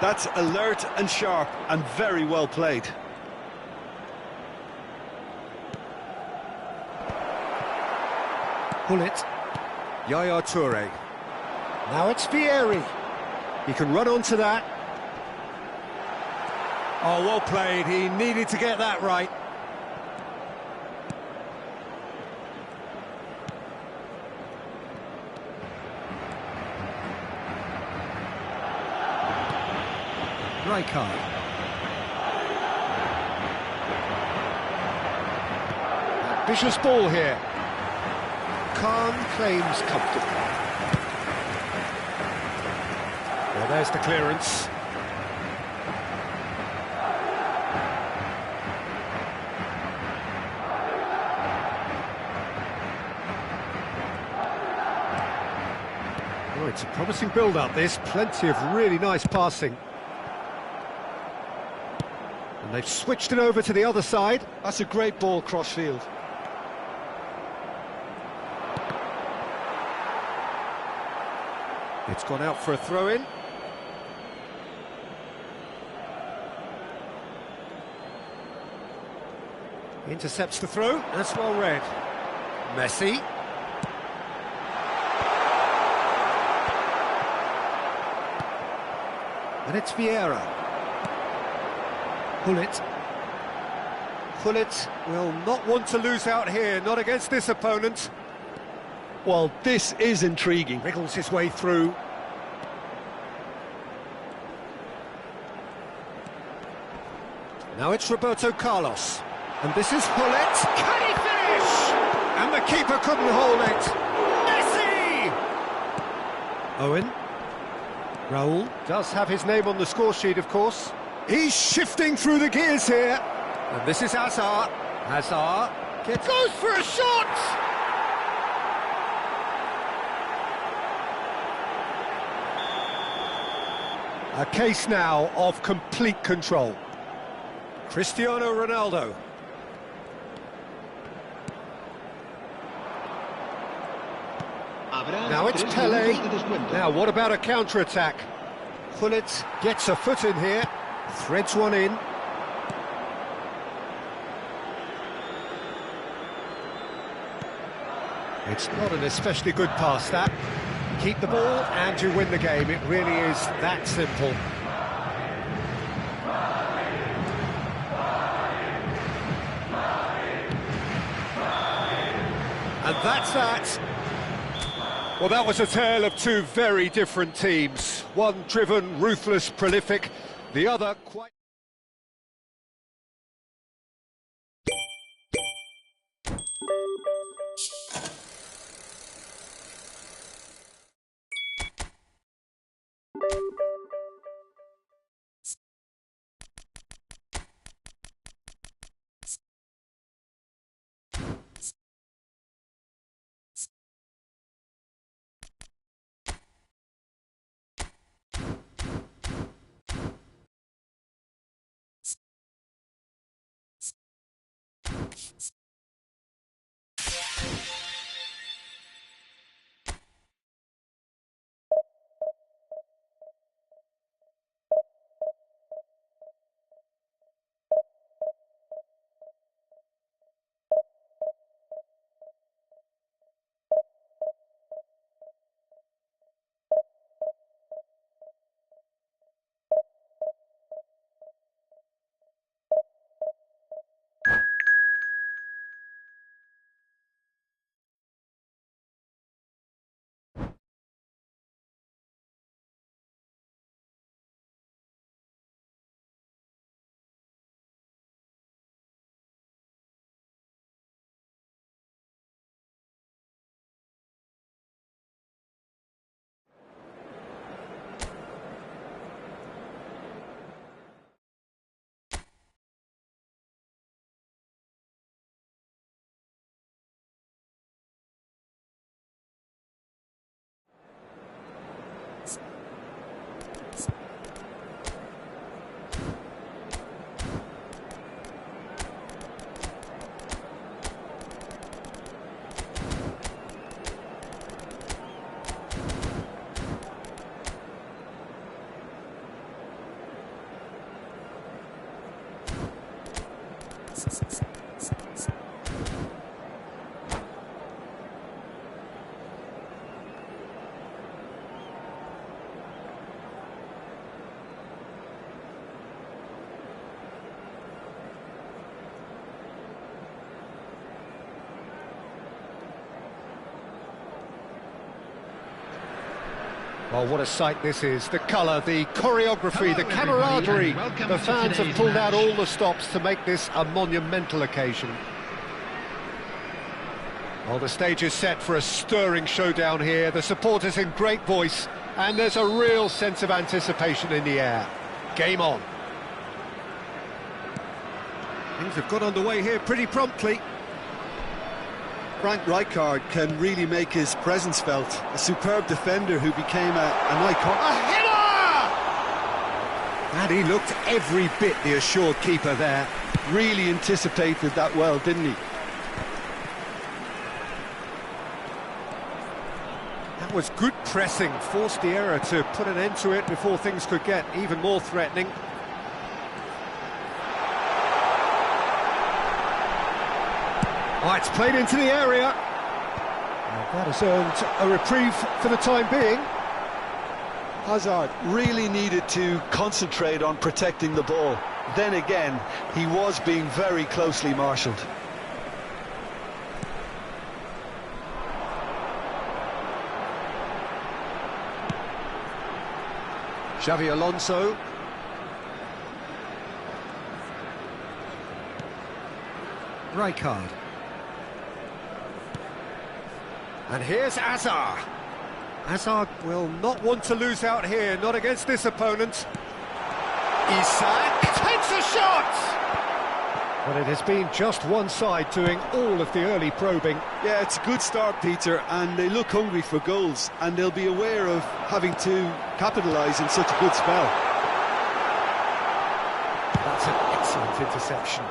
B: That's alert and sharp and very well played.
A: Pull it. Yaya Toure. Now it's Vieri. He can run onto that. Oh, well played. He needed to get that right. Rijkaard. Ambitious ball here. Khan claims comfortably. Well, there's the clearance. Oh, it's a promising build-up, this. Plenty of really nice passing. And they've switched it over to the other side.
B: That's a great ball cross-field.
A: It's gone out for a throw-in. Intercepts the throw. That's well read. Messi. And it's Vieira. Hullet. Hullet will not want to lose out here, not against this opponent.
B: Well, this is intriguing.
A: Wriggles his way through. Now it's Roberto Carlos. And this is Hullet. Can he finish? And the keeper couldn't hold it. Messi! Owen. Raul does have his name on the score sheet, of course. He's shifting through the gears here. And this is Hazard. Hazard goes for a shot! A case now of complete control. Cristiano Ronaldo. Now it's Pele. Now what about a counter-attack? Hullet gets a foot in here, threads one in. It's not an especially good pass, that. Keep the ball and you win the game. It really is that simple. And that's that. Well, that was a tale of two very different teams. One driven, ruthless, prolific. The other quite... Well, what a sight this is. The colour, the choreography, the camaraderie. The fans have pulled out all the stops to make this a monumental occasion. Well, the stage is set for a stirring showdown here. The supporters in great voice, and there's a real sense of anticipation in the air. Game on. Things have got underway here pretty promptly.
B: Frank Rijkaard can really make his presence felt. A superb defender who became an icon.
A: A header! And he looked every bit the assured keeper there.
B: Really anticipated that well, didn't he?
A: That was good pressing, forced the error to put an end to it before things could get even more threatening. Oh, it's played into the area. Well, that has earned a reprieve for the time being.
B: Hazard really needed to concentrate on protecting the ball. Then again, he was being very closely marshalled.
A: Xavi Alonso. Rijkaard. And here's Azar. Azar will not want to lose out here, not against this opponent. Isak takes a shot! But it has been just one side doing all of the early probing.
B: Yeah, it's a good start, Peter, and they look hungry for goals, and they'll be aware of having to capitalise in such a good spell.
A: That's an excellent interception.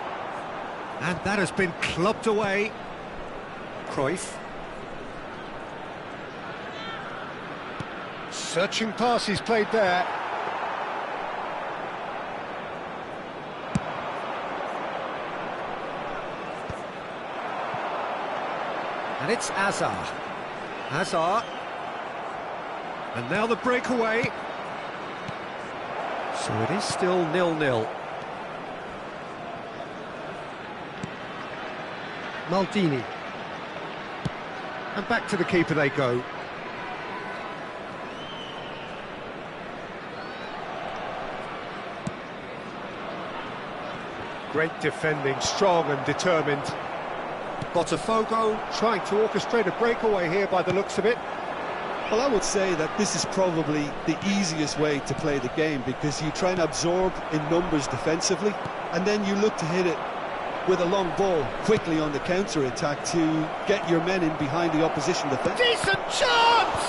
A: And that has been clubbed away. Cruyff. Searching pass he's played there. And it's Azar. Azar. And now the breakaway. So it is still 0-0. Maldini. And back to the keeper they go. Great defending, strong and determined. Botafogo trying to orchestrate a breakaway here by the looks of it.
B: Well, I would say that this is probably the easiest way to play the game, because you try and absorb in numbers defensively, and then you look to hit it with a long ball quickly on the counter-attack to get your men in behind the opposition defence.
A: Decent chance!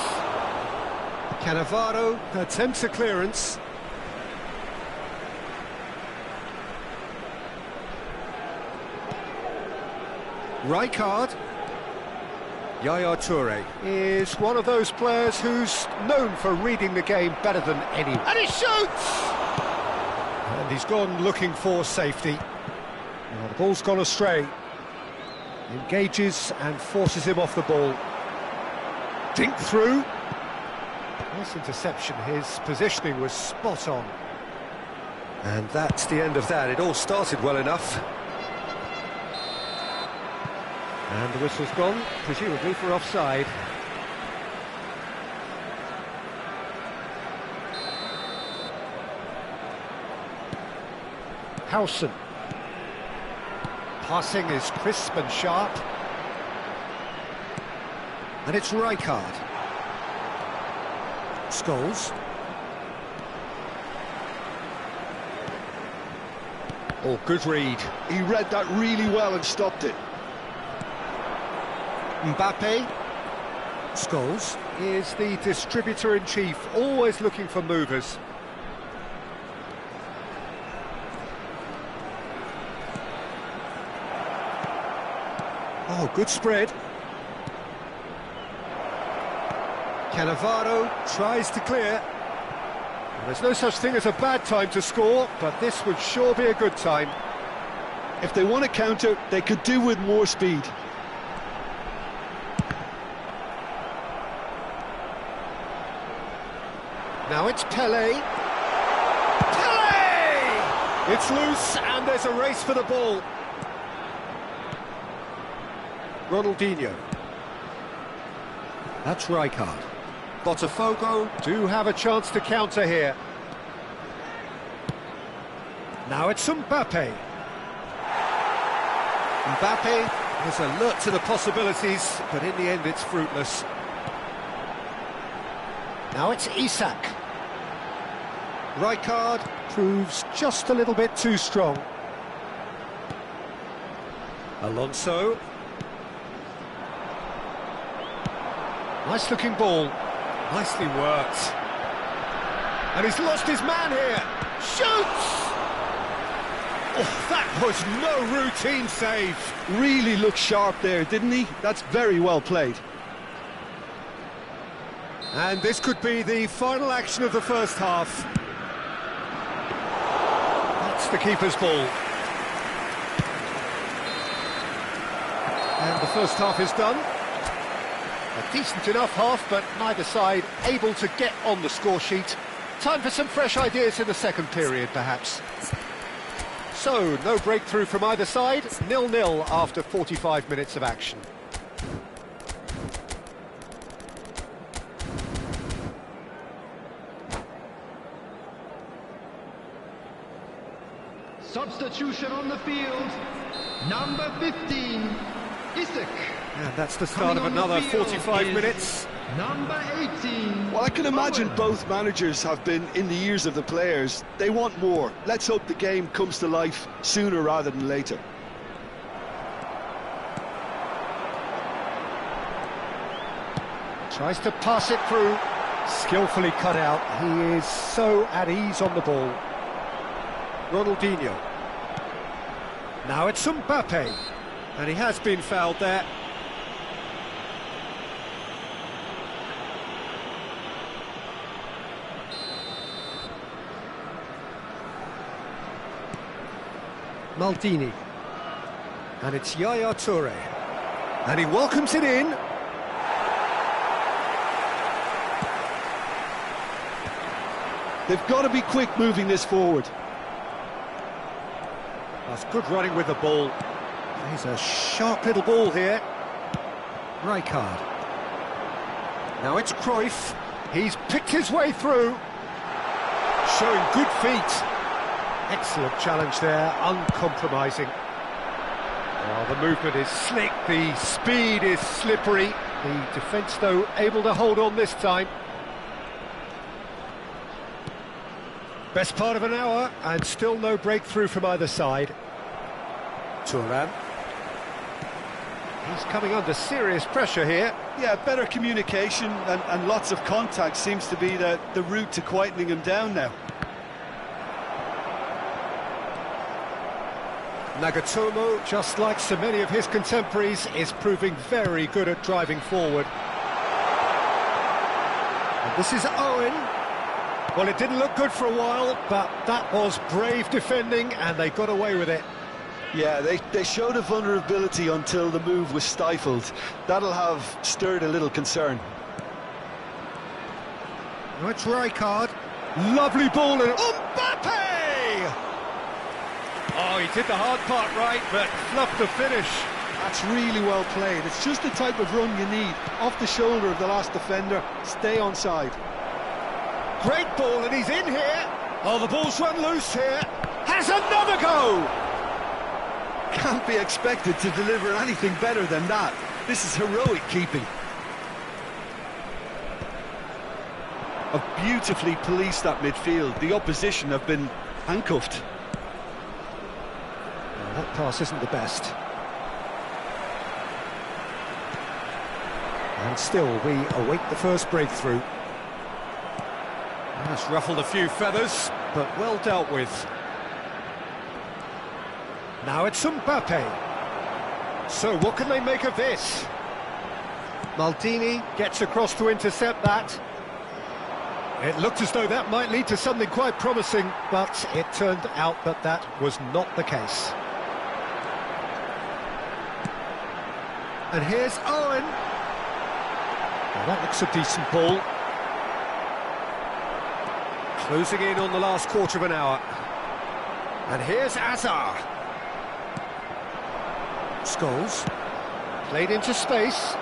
A: Cannavaro attempts a clearance. Rijkaard. Yaya Toure is one of those players who's known for reading the game better than anyone. And he shoots! And he's gone looking for safety. Now the ball's gone astray. Engages and forces him off the ball. Dink through. Nice interception. His positioning was spot on. And that's the end of that. It all started well enough. And the whistle's gone, presumably for offside. Howson. Passing is crisp and sharp. And it's Rijkaard. Scholes. Oh, good read.
B: He read that really well and stopped it.
A: Mbappe. Scholes is the distributor-in-chief, always looking for movers. Oh, good spread. Cannavaro tries to clear. Well, there's no such thing as a bad time to score, but this would sure be a good time.
B: If they want to counter, they could do with more speed.
A: Now it's Pele. Pele! It's loose and there's a race for the ball. Ronaldinho. That's Rijkaard. Botafogo do have a chance to counter here. Now it's Mbappe. Mbappe is alert to the possibilities, but in the end it's fruitless. Now it's Isak. Rijkaard proves just a little bit too strong. Alonso. Nice looking ball. Nicely worked. And he's lost his man here. Shoots! Oh, that was no routine save.
B: Really looked sharp there, didn't he? That's very well played.
A: And this could be the final action of the first half. That's the keeper's ball. And the first half is done. A decent enough half, but neither side able to get on the score sheet. Time for some fresh ideas in the second period, perhaps. So, no breakthrough from either side, 0-0 after 45 minutes of action.
C: Substitution on the field, number 15, Isak.
A: And that's the start of another 45 minutes.
C: Number 18.
B: Well, I can imagine both managers have been in the ears of the players. They want more. Let's hope the game comes to life sooner rather than later.
A: Tries to pass it through. Skillfully cut out. He is so at ease on the ball. Ronaldinho. Now it's Mbappe. And he has been fouled there. Maldini. And it's Yaya Toure. And he welcomes it in.
B: They've got to be quick moving this forward.
A: That's good running with the ball. He's a sharp little ball here. Rijkaard. Now it's Cruyff. He's picked his way through. Showing good feet. Excellent challenge there, uncompromising. Oh, the movement is slick, the speed is slippery. The defence, though, able to hold on this time. Best part of an hour, and still no breakthrough from either side. Siaran. He's coming under serious pressure here.
B: Yeah, better communication and lots of contact seems to be the route to quietening him down now.
A: Nagatomo, just like so many of his contemporaries, is proving very good at driving forward. And this is Owen. Well, it didn't look good for a while, but that was brave defending, and they got away with it.
B: Yeah, they showed a vulnerability until the move was stifled. That'll have stirred a little concern.
A: Now it's Rijkaard. Lovely ball and Mbappe! Oh, he did the hard part right, but fluffed the finish.
B: That's really well played. It's just the type of run you need. Off the shoulder of the last defender, stay onside.
A: Great ball, and he's in here. Oh, the ball's run loose here. Has another go!
B: Can't be expected to deliver anything better than that. This is heroic keeping. Have beautifully policed that midfield. The opposition have been handcuffed.
A: Well, that pass isn't the best. And still, we await the first breakthrough. That's ruffled a few feathers, but well dealt with. Now it's Mbappe. So what can they make of this? Maldini gets across to intercept that. It looked as though that might lead to something quite promising, but it turned out that that was not the case. And here's Owen. Well, that looks a decent ball. Closing in on the last quarter of an hour. And here's Azar. Scholes. Played into space.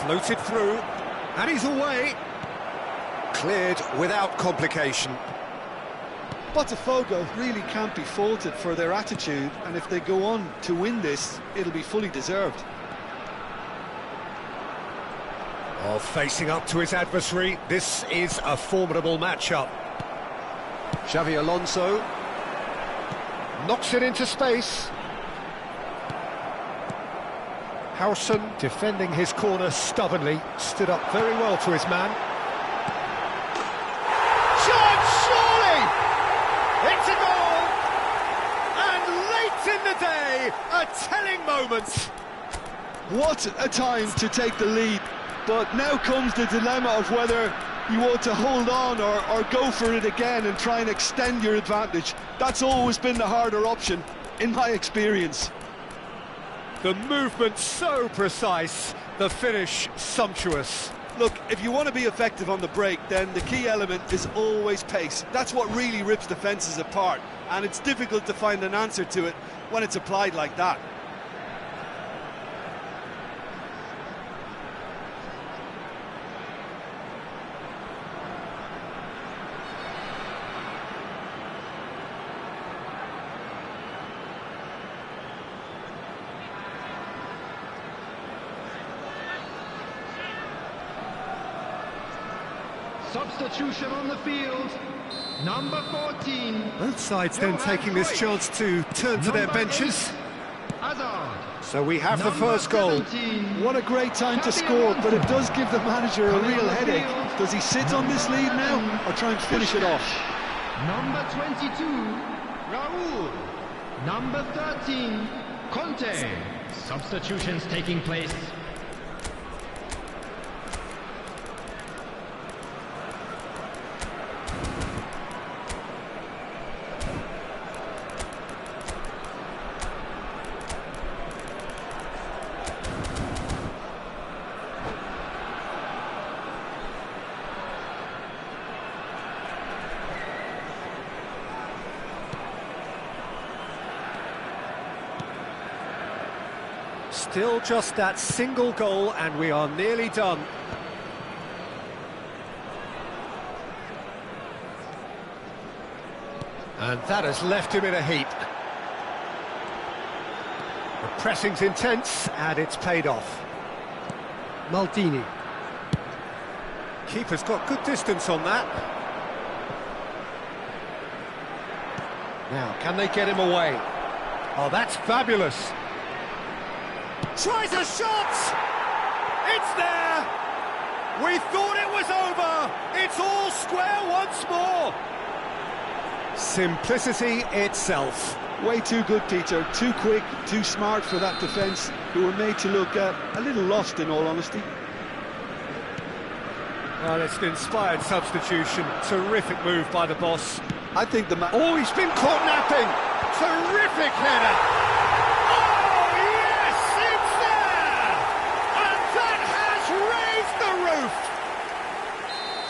A: Floated through. And he's away. Cleared without complication.
B: Botafogo really can't be faulted for their attitude, and if they go on to win this, it'll be fully deserved.
A: Oh, facing up to his adversary, this is a formidable matchup. Xavi Alonso knocks it into space. Howson, defending his corner stubbornly, stood up very well to his man. It's a goal! And late in the day, a telling moment.
B: What a time to take the lead. But now comes the dilemma of whether you want to hold on or go for it again and try and extend your advantage. That's always been the harder option, in my experience.
A: The movement so precise, the finish sumptuous.
B: Look, if you want to be effective on the break, then the key element is always pace. That's what really rips defences apart, and it's difficult to find an answer to it when it's applied like that.
C: Substitution on the field, number 14.
A: Both sides then taking this chance to turn to their benches.
C: Hazard.
A: So we have the first goal.
B: What a great time to score, but it does give the manager a real headache. Does he sit on this lead now, or try and finish it off?
C: Number 22, Raul. Number 13, Conte. Substitutions taking place.
A: Still just that single goal and we are nearly done. And that has left him in a heap. The pressing's intense and it's paid off. Maldini. Keeper's got good distance on that. Now, can they get him away? Oh, that's fabulous. Tries a shot! It's there! We thought it was over! It's all square once more! Simplicity itself.
B: Way too good, Peter. Too quick, too smart for that defence, who were made to look a little lost, in all honesty.
A: Well, it's an inspired substitution. Terrific move by the boss.
B: I think
A: Oh, he's been caught napping! Terrific header!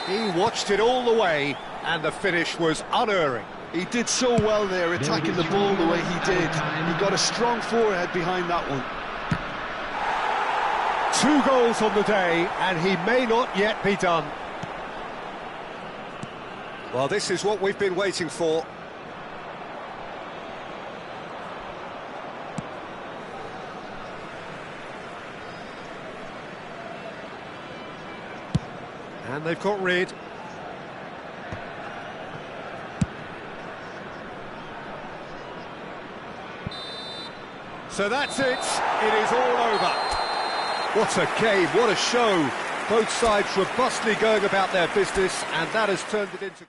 A: He watched it all the way, and the finish was unerring.
B: He did so well there, attacking the ball the way he did. He got a strong forehead behind that one.
A: 2 goals on the day, and he may not yet be done. Well, this is what we've been waiting for. And they've got rid. So that's it. It is all over. What a game, what a show. Both sides robustly going about their business, and that has turned it into...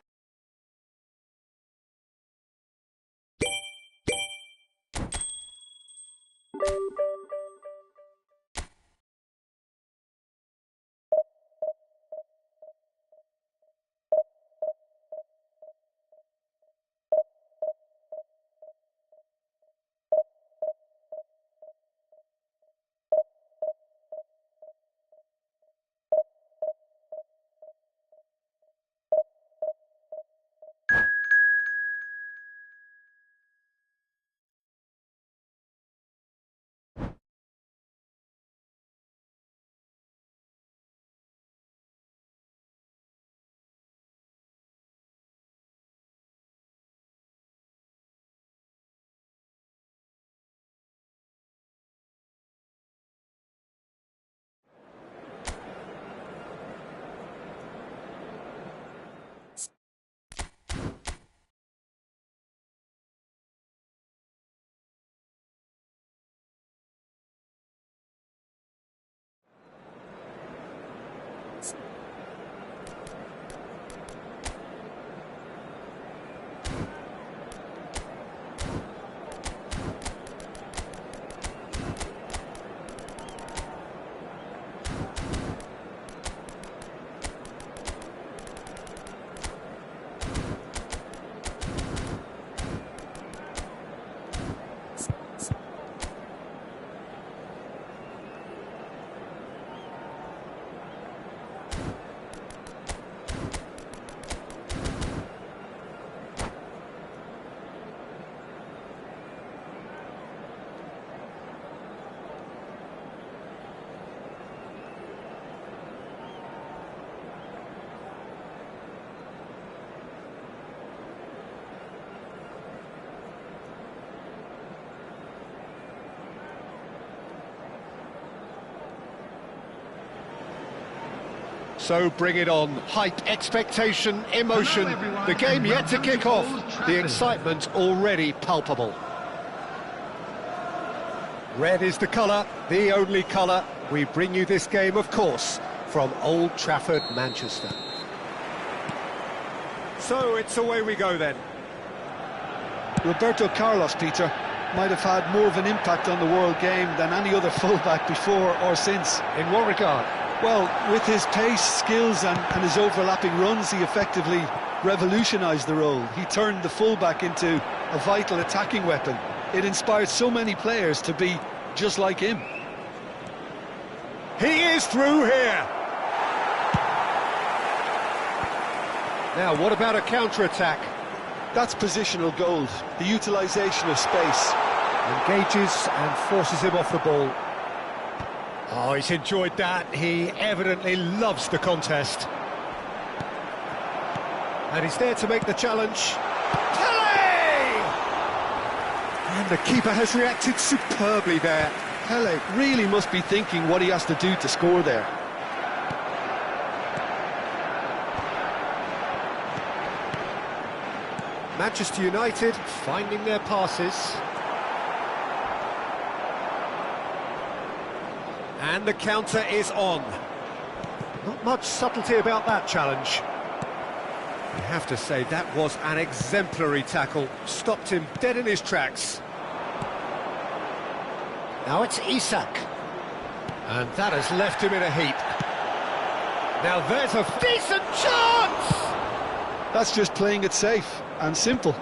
A: So bring it on. Hype, expectation, emotion. The game yet to kick off. The excitement already palpable. Red is the colour, the only colour. We bring you this game, of course, from Old Trafford, Manchester. So it's away we go then.
B: Roberto Carlos, Peter, might have had more of an impact on the world game than any other fullback before or since.
A: In what regard?
B: Well, with his pace, skills and his overlapping runs, he effectively revolutionised the role. He turned the fullback into a vital attacking weapon. It inspired so many players to be just like him.
A: He is through here. Now, what about a counter-attack?
B: That's positional gold, the utilisation of space.
A: Engages and forces him off the ball. Oh, he's enjoyed that. He evidently loves the contest. And he's there to make the challenge. And the keeper has reacted superbly there.
B: Pele really must be thinking what he has to do to score there.
A: Manchester United finding their passes. And the counter is on. Not much subtlety about that challenge. I have to say, that was an exemplary tackle. Stopped him dead in his tracks. Now it's Isak. And that has left him in a heap. Now there's a decent chance!
B: That's just playing it safe and simple.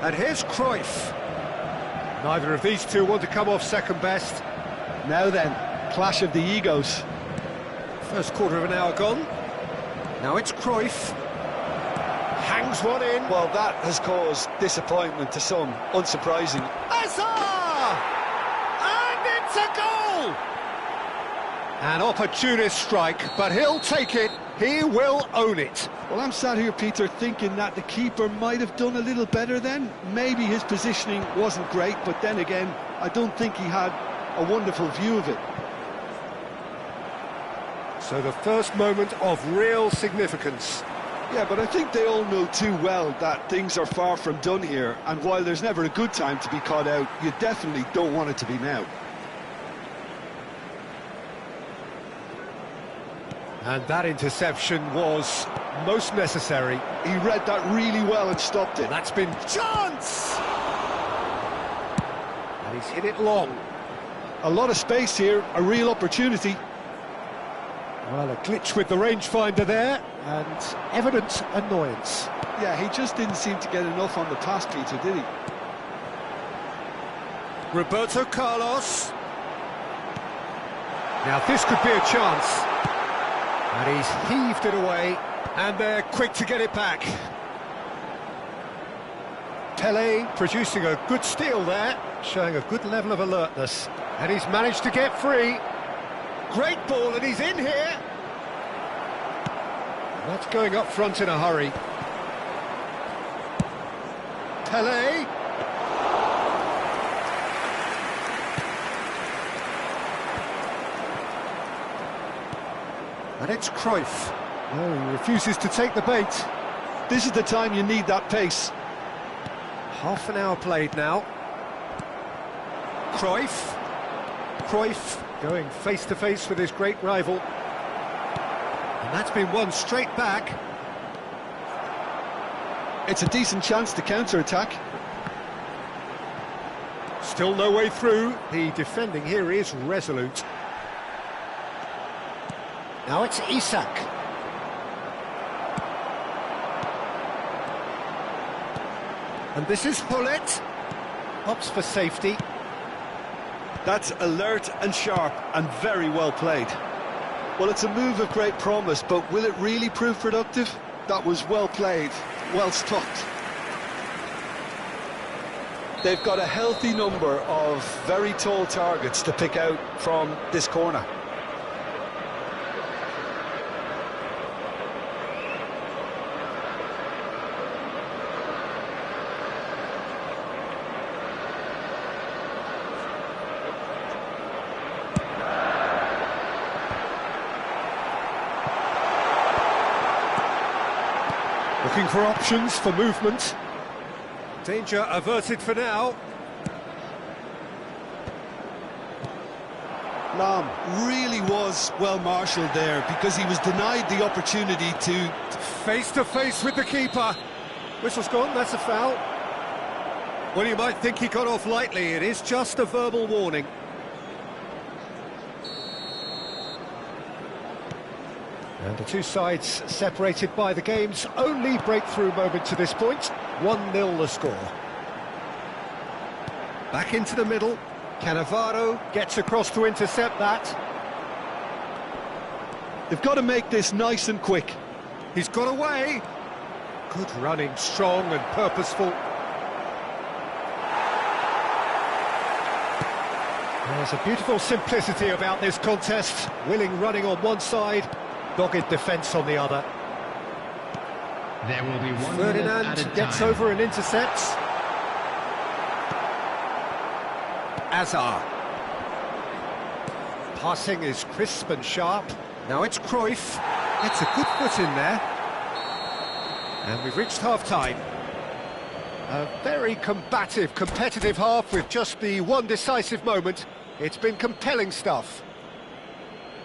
A: And here's Cruyff. Neither of these two want to come off second best.
B: Now then, clash of the egos.
A: First quarter of an hour gone. Now it's Cruyff. Hangs one in.
B: Well, that has caused disappointment to some, unsurprising.
A: Hazard! And it's a goal! An opportunist strike, but he'll take it. He will own it.
B: Well, I'm sat here, Peter, thinking that the keeper might have done a little better then. Maybe his positioning wasn't great, but then again, I don't think he had a wonderful view of it.
A: So the first moment of real significance.
B: Yeah, but I think they all know too well that things are far from done here, and while there's never a good time to be caught out, you definitely don't want it to be now.
A: And that interception was most necessary.
B: He read that really well and stopped it.
A: That's been chance! And he's hit it long.
B: A lot of space here, a real opportunity.
A: Well, a glitch with the rangefinder there, and evident annoyance.
B: Yeah, he just didn't seem to get enough on the pass, Peter, did he?
A: Roberto Carlos. Now this could be a chance. And he's heaved it away, and they're quick to get it back. Pele producing a good steal there, showing a good level of alertness. And he's managed to get free. Great ball, and he's in here. That's going up front in a hurry. Pele. And it's Cruyff. Oh, he refuses to take the bait.
B: This is the time you need that pace.
A: Half an hour played now. Cruyff. Cruyff going face-to-face with his great rival. And that's been won straight back.
B: It's a decent chance to counter-attack.
A: Still no way through. The defending here is resolute. Now it's Isak. And this is Hullet. Opts for safety.
B: That's alert and sharp and very well played. Well, it's a move of great promise, but will it really prove productive? That was well played, well stopped. They've got a healthy number of very tall targets to pick out from this corner.
A: Looking for options for movement. Danger averted for now.
B: Lam really was well marshalled there because he was denied the opportunity to...
A: Face to face with the keeper. Whistle's gone, that's a foul. Well, you might think he got off lightly. It is just a verbal warning. And the two sides separated by the game's only breakthrough moment to this point. 1-0 the score. Back into the middle. Cannavaro gets across to intercept that.
B: They've got to make this nice and quick.
A: He's got away. Good running, strong and purposeful. There's a beautiful simplicity about this contest. Willing running on one side, dogged defence on the other.
C: There will be 1 minute at a
A: Ferdinand
C: time.
A: gets over and intercepts. Azar. Passing is crisp and sharp. Now it's Cruyff. Gets a good foot in there. And we've reached half-time. A very combative, competitive half with just the one decisive moment. It's been compelling stuff.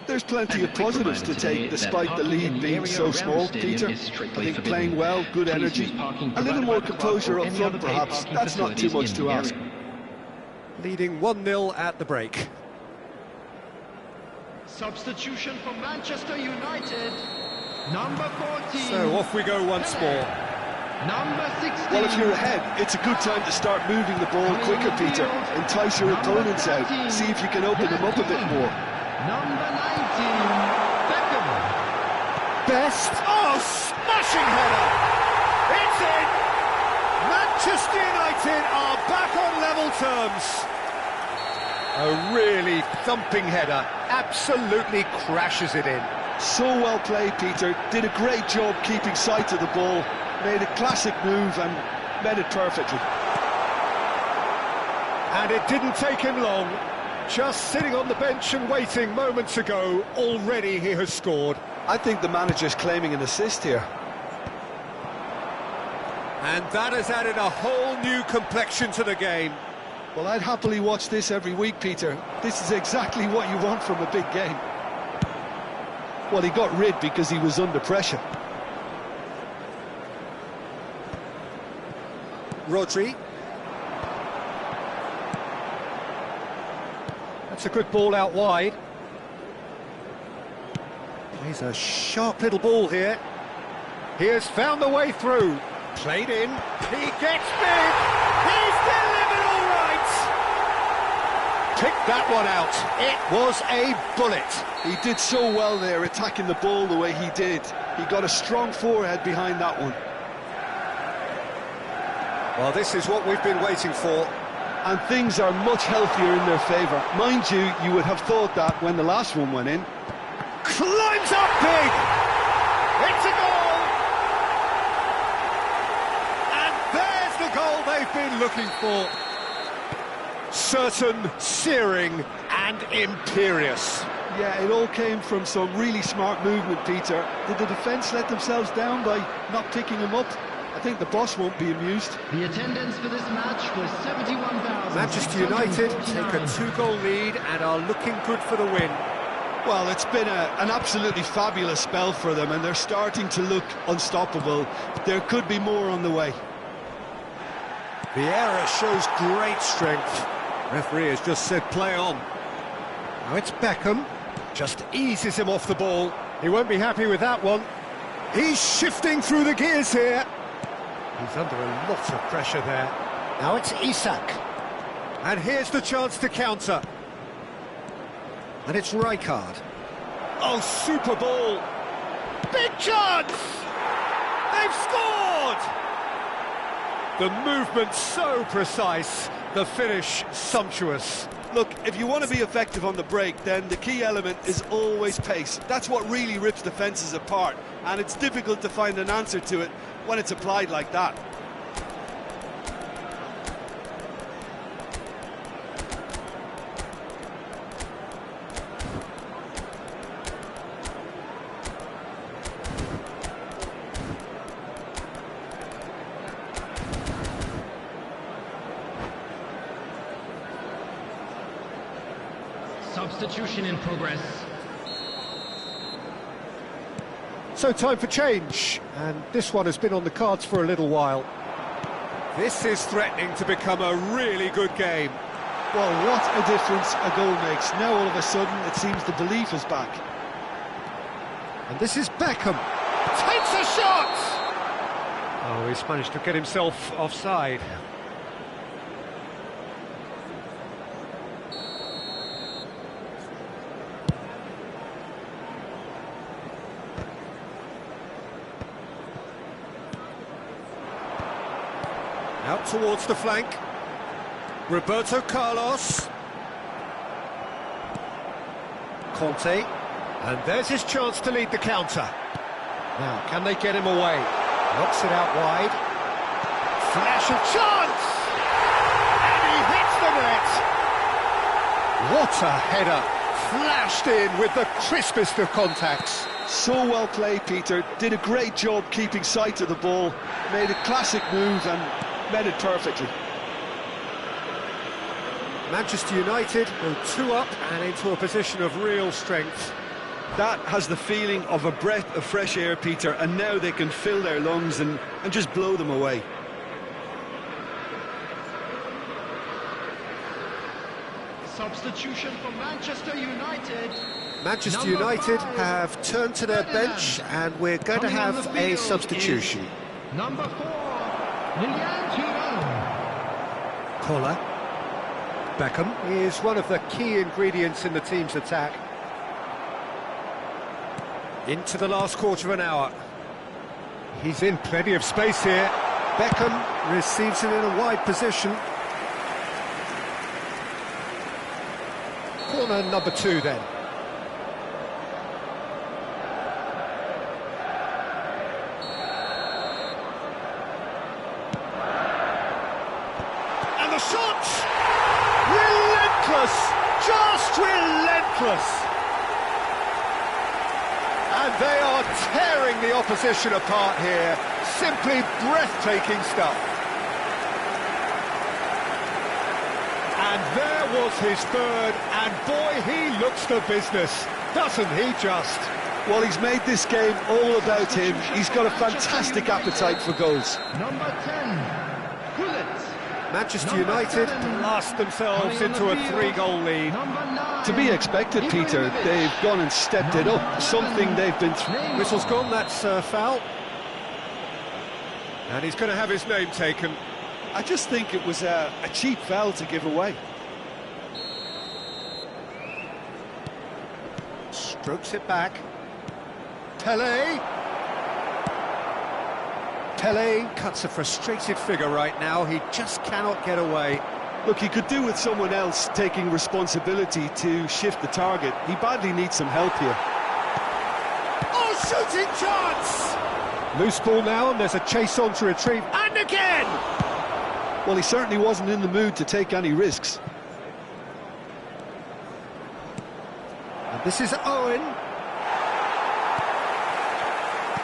B: There's plenty of positives to take despite the lead being so small, Peter. I think playing well, good energy, a little more composure up front perhaps, that's not too much to ask.
A: Leading 1-0 at the break.
C: Substitution for Manchester United. Number 14.
A: So off we go once more.
C: Number 16.
B: Well, if you're ahead, it's a good time to start moving the ball quicker, Peter. Entice your opponents out, see if you can open them up a bit more.
C: Number 19. Beckham.
A: Best. Oh, smashing header! It's in! Manchester United are back on level terms. A really thumping header, absolutely crashes it in.
B: So well played, Peter. Did a great job keeping sight of the ball. Made a classic move and met it perfectly.
A: And it didn't take him long. Just sitting on the bench and waiting moments ago, already he has scored.
B: I think the manager's claiming an assist here.
A: And that has added a whole new complexion to the game.
B: Well, I'd happily watch this every week, Peter. This is exactly what you want from a big game. Well, he got rid because he was under pressure.
A: Rodri. That's a good ball out wide. Plays a sharp little ball here. He has found the way through. Played in. He gets big. He's delivered all right. Picked that one out. It was a bullet.
B: He did so well there, attacking the ball the way he did. He got a strong forehead behind that one.
A: Well, this is what we've been waiting for.
B: And things are much healthier in their favour. Mind you, you would have thought that when the last one went in.
A: Climbs up big. It's a goal. And there's the goal they've been looking for. Certain, searing and imperious.
B: Yeah, it all came from some really smart movement, Peter. Did the defence let themselves down by not picking him up? I think the boss won't be amused.
C: The attendance for this match was 71,000.
A: Manchester United take a 2-goal lead and are looking good for the win.
B: Well, it's been an absolutely fabulous spell for them, and they're starting to look unstoppable. There could be more on the way.
A: Vieira shows great strength. Referee has just said play on. Now it's Beckham. Just eases him off the ball. He won't be happy with that one. He's shifting through the gears here. He's under a lot of pressure there. Now it's Isak. And here's the chance to counter. And it's Rijkaard. Oh, super ball. Big chance! They've scored! The movement so precise, the finish sumptuous.
B: Look, if you want to be effective on the break, then the key element is always pace. That's what really rips defences apart, and it's difficult to find an answer to it when it's applied like that.
C: Substitution in progress.
A: So time for change, and this one has been on the cards for a little while. This is threatening to become a really good game.
B: Well, what a difference a goal makes. Now all of a sudden it seems the belief is back.
A: And this is Beckham. Takes a shot! Oh, he's managed to get himself offside. Out towards the flank. Roberto Carlos. Conte. And there's his chance to lead the counter. Now, can they get him away? Knocks it out wide. Flash of chance! And he hits the net! What a header! Flashed in with the crispest of contacts.
B: So well played, Peter. Did a great job keeping sight of the ball. Made a classic move and met it perfectly.
A: Manchester United go 2 up and into a position of real strength.
B: That has the feeling of a breath of fresh air, Peter, and now they can fill their lungs and just blow them away.
C: Substitution for Manchester United.
A: Manchester United have turned to their bench, and we're going to have a substitution.
C: Number 4, Siaran.
A: Collar. Beckham is one of the key ingredients in the team's attack. Into the last quarter of an hour. He's in plenty of space here. Beckham receives it in a wide position. Corner number 2 then. And the shot! Relentless! Just relentless! And they are tearing the opposition apart here. Simply breathtaking stuff. And there was his third, and boy, he looks the business, doesn't he just?
B: Well, he's made this game all about him. He's got a fantastic appetite for goals.
C: Number 10, Gullit.
A: Manchester United blast themselves into a 3-goal lead.
B: To be expected, Peter. They've gone and stepped it up, something they've been through.
A: Whistle's gone, that's a foul. And he's going to have his name taken.
B: I just think it was a cheap foul to give away.
A: Strokes it back. Pele. Pele cuts a frustrated figure right now. He just cannot get away.
B: Look, he could do with someone else taking responsibility to shift the target. He badly needs some help here.
A: Oh, shooting chance! Loose ball now, and there's a chase on to retrieve. And again!
B: Well, he certainly wasn't in the mood to take any risks.
A: And this is Owen.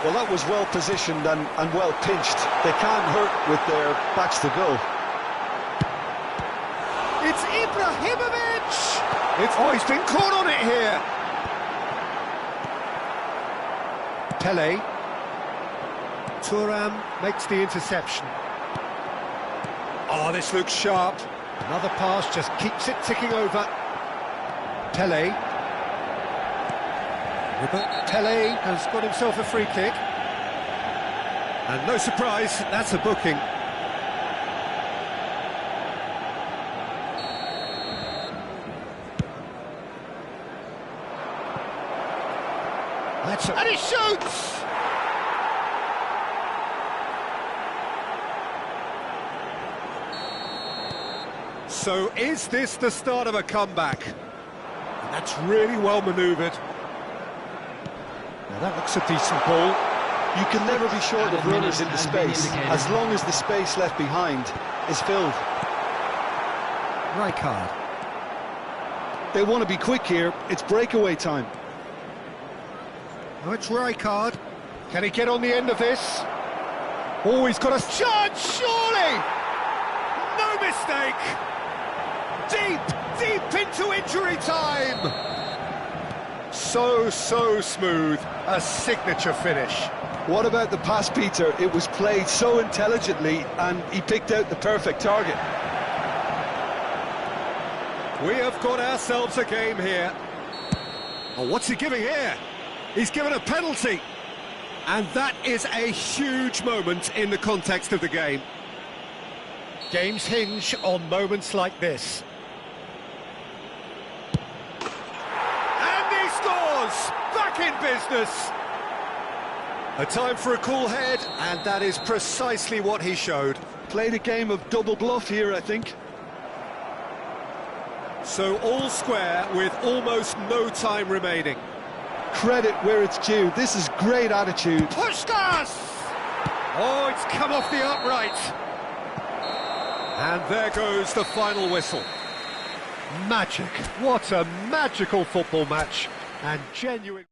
B: Well, that was well positioned and well pinched. They can't hurt with their backs to goal.
A: It's Ibrahimovic! He's been caught on it here. Pele. Thuram makes the interception. Oh, this looks sharp. Another pass just keeps it ticking over. Pele. Pele has got himself a free kick. And no surprise, that's a booking. And he shoots! So is this the start of a comeback? And that's really well manoeuvred. Now that looks a decent ball.
B: You can never be short of runners into space, as long as the space left behind is filled.
A: Right card.
B: They want to be quick here. It's breakaway time.
A: Oh, it's Rijkaard. Can he get on the end of this? Oh, he's got a chance, surely! No mistake! Deep, deep into injury time! So smooth, a signature finish.
B: What about the pass, Peter? It was played so intelligently and he picked out the perfect target.
A: We have got ourselves a game here. Oh, what's he giving here? He's given a penalty. And that is a huge moment in the context of the game. Games hinge on moments like this. And he scores! Back in business! A time for a cool head, and that is precisely what he showed.
B: Played a game of double bluff here, I think.
A: So all square with almost no time remaining.
B: Credit where it's due. This is great attitude.
A: Puskas! Oh, it's come off the upright. And there goes the final whistle. Magic. What a magical football match. And genuine...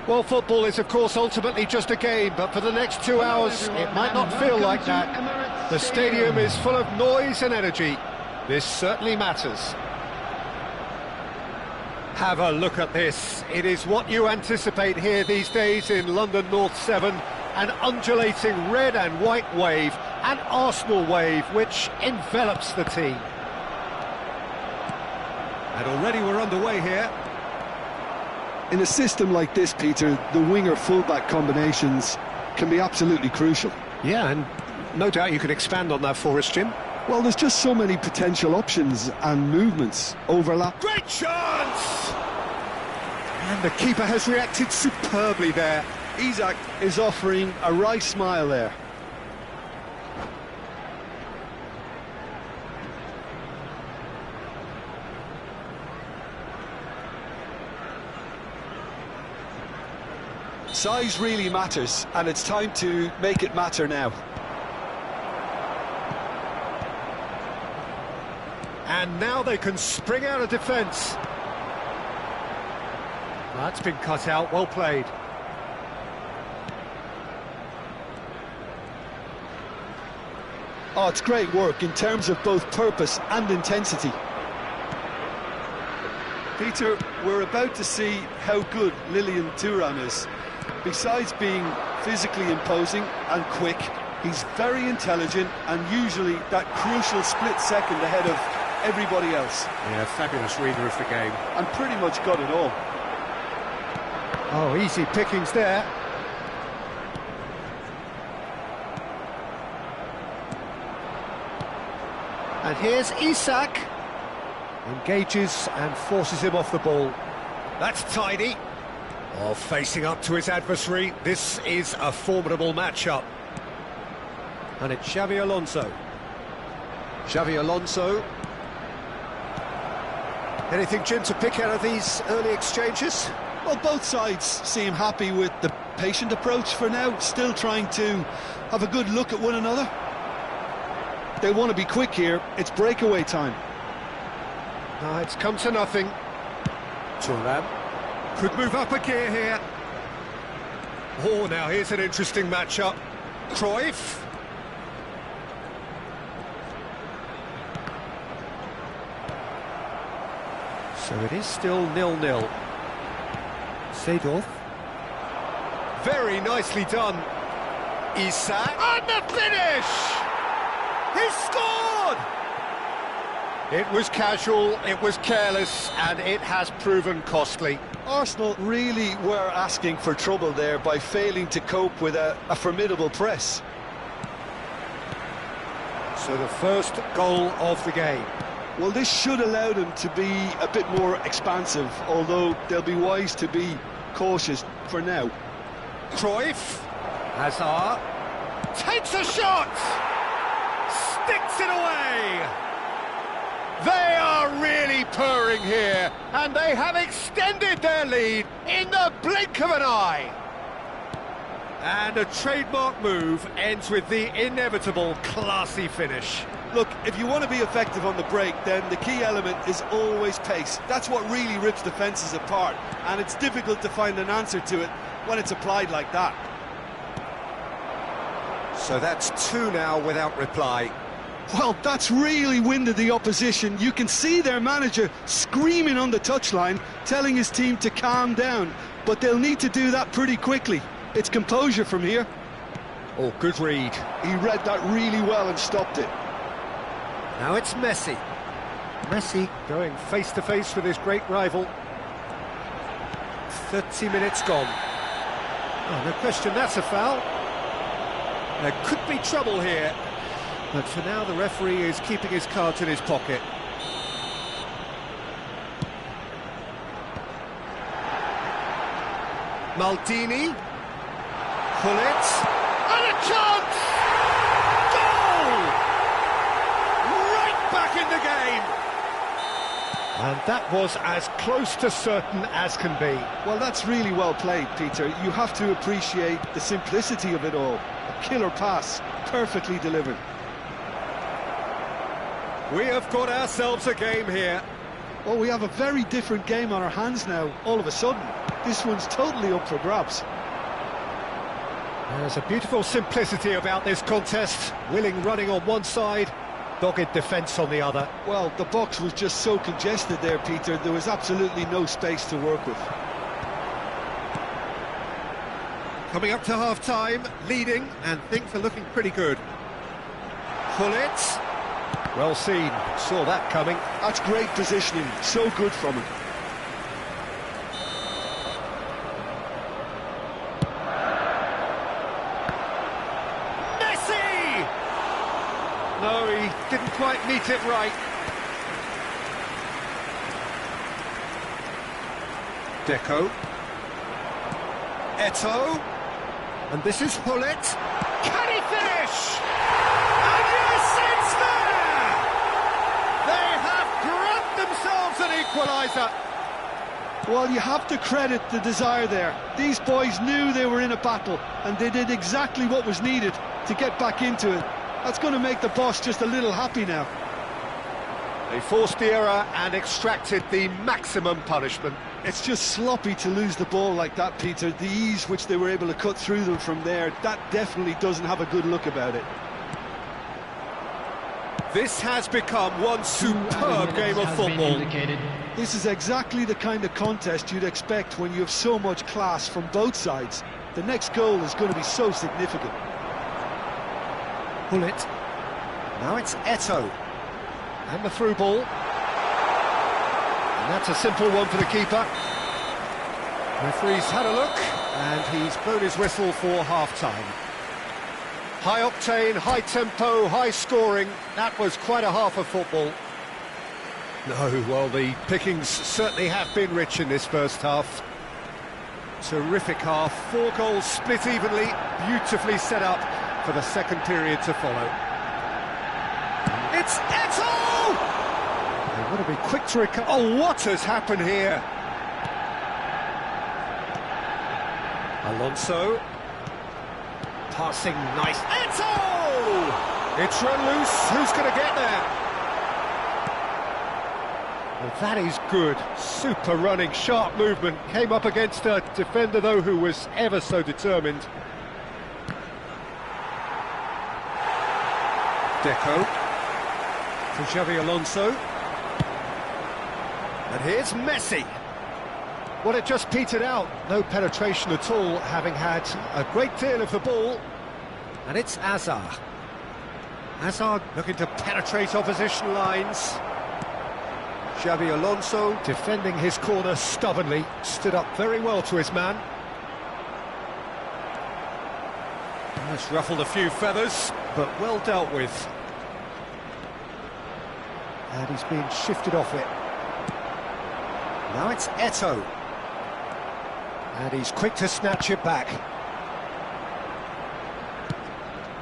A: Well, football is, of course, ultimately just a game, but for the next 2 hours, it might not feel like that. The stadium is full of noise and energy. This certainly matters. Have a look at this. It is what you anticipate here these days in London North 7. An undulating red and white wave, an Arsenal wave, which envelops the team. And already we're underway here.
B: In a system like this, Peter, the winger-fullback combinations can be absolutely crucial.
A: Yeah, and no doubt you could expand on that for us, Jim.
B: Well, there's just so many potential options and movements, overlap.
A: Great chance! And the keeper has reacted superbly there.
B: Isak is offering a wry smile there. Size really matters, and it's time to make it matter now.
A: And now they can spring out of defence. That's been cut out, well played.
B: Oh, it's great work in terms of both purpose and intensity. Peter, we're about to see how good Lilian Thuram is. Besides being physically imposing and quick, he's very intelligent and usually that crucial split second ahead of everybody else.
A: Yeah, fabulous reader of the game.
B: And pretty much got it all.
A: Oh, easy pickings there. And here's Isak. Engages and forces him off the ball. That's tidy. Oh, facing up to his adversary. This is a formidable matchup. And it's Xavi Alonso. Xavi Alonso. Anything, Jim, to pick out of these early exchanges?
B: Well, both sides seem happy with the patient approach for now, still trying to have a good look at one another. They want to be quick here. It's breakaway time.
A: No, it's come to nothing. Thuram could move up a gear here. Oh, now here's an interesting matchup. Cruyff. So it is still 0-0. Seedorf. Very nicely done. Isak. And the finish! He scored! It was casual, it was careless, and it has proven costly.
B: Arsenal really were asking for trouble there by failing to cope with a formidable press.
A: So the first goal of the game.
B: Well, this should allow them to be a bit more expansive, although they'll be wise to be cautious for now.
A: Cruyff. Hazard. Takes a shot! Sticks it away! They are really purring here, and they have extended their lead in the blink of an eye. And a trademark move ends with the inevitable classy finish.
B: Look, if you want to be effective on the break, then the key element is always pace. That's what really rips defences apart, and it's difficult to find an answer to it when it's applied like that.
A: So that's two now without reply.
B: Well, that's really winded the opposition. You can see their manager screaming on the touchline, telling his team to calm down, but they'll need to do that pretty quickly. It's composure from here.
A: Oh, good read.
B: He read that really well and stopped it.
A: Now it's Messi. Messi going face-to-face with his great rival. 30 minutes gone. Oh, no question, that's a foul. There could be trouble here. But for now, the referee is keeping his cards in his pocket. Maldini. Pullet. And a chance! Goal! Right back in the game! And that was as close to certain as can be.
B: Well, that's really well played, Peter. You have to appreciate the simplicity of it all. A killer pass, perfectly delivered.
A: We have got ourselves a game here.
B: Well, we have a very different game on our hands now, all of a sudden. This one's totally up for grabs.
A: There's a beautiful simplicity about this contest. Willing running on one side, dogged defence on the other.
B: Well, the box was just so congested there, Peter. There was absolutely no space to work with.
A: Coming up to half-time, leading, and things are looking pretty good. Pullet. Well seen, saw that coming.
B: That's great positioning, so good from him.
A: Messi! No, he didn't quite meet it right. Deco. Eto'o. And this is Pullet. Can he finish? And yes, it's there! They have grabbed themselves an equaliser.
B: Well, you have to credit the desire there. These boys knew they were in a battle, and they did exactly what was needed to get back into it. That's going to make the boss just a little happy now.
A: They forced the error and extracted the maximum punishment.
B: It's just sloppy to lose the ball like that, Peter. The ease which they were able to cut through them from there, that definitely doesn't have a good look about it.
A: This has become one superb game of football.
B: This is exactly the kind of contest you'd expect when you have so much class from both sides. The next goal is going to be so significant.
A: Pull it. Now it's Eto'o. And the through ball. And that's a simple one for the keeper. Referee's had a look, and he's blown his whistle for half-time. High octane, high tempo, high scoring. That was quite a half of football. No, well, the pickings certainly have been rich in this first half. Terrific half, 4 goals split evenly, beautifully set up for the second period to follow. It's Eto'o! They want to be quick to recover. Oh, what has happened here? Alonso. Passing nice. Eto'o! It's run loose. Who's going to get there? Well, that is good. Super running, sharp movement. Came up against a defender, though, who was ever so determined. Deco. To Xavi Alonso. And here's Messi. Well, it just petered out. No penetration at all, having had a great deal of the ball. And it's Hazard. Hazard looking to penetrate opposition lines. Xavi Alonso defending his corner stubbornly. Stood up very well to his man. That's ruffled a few feathers, but well dealt with. And he's being shifted off it. Now it's Eto'o. And he's quick to snatch it back.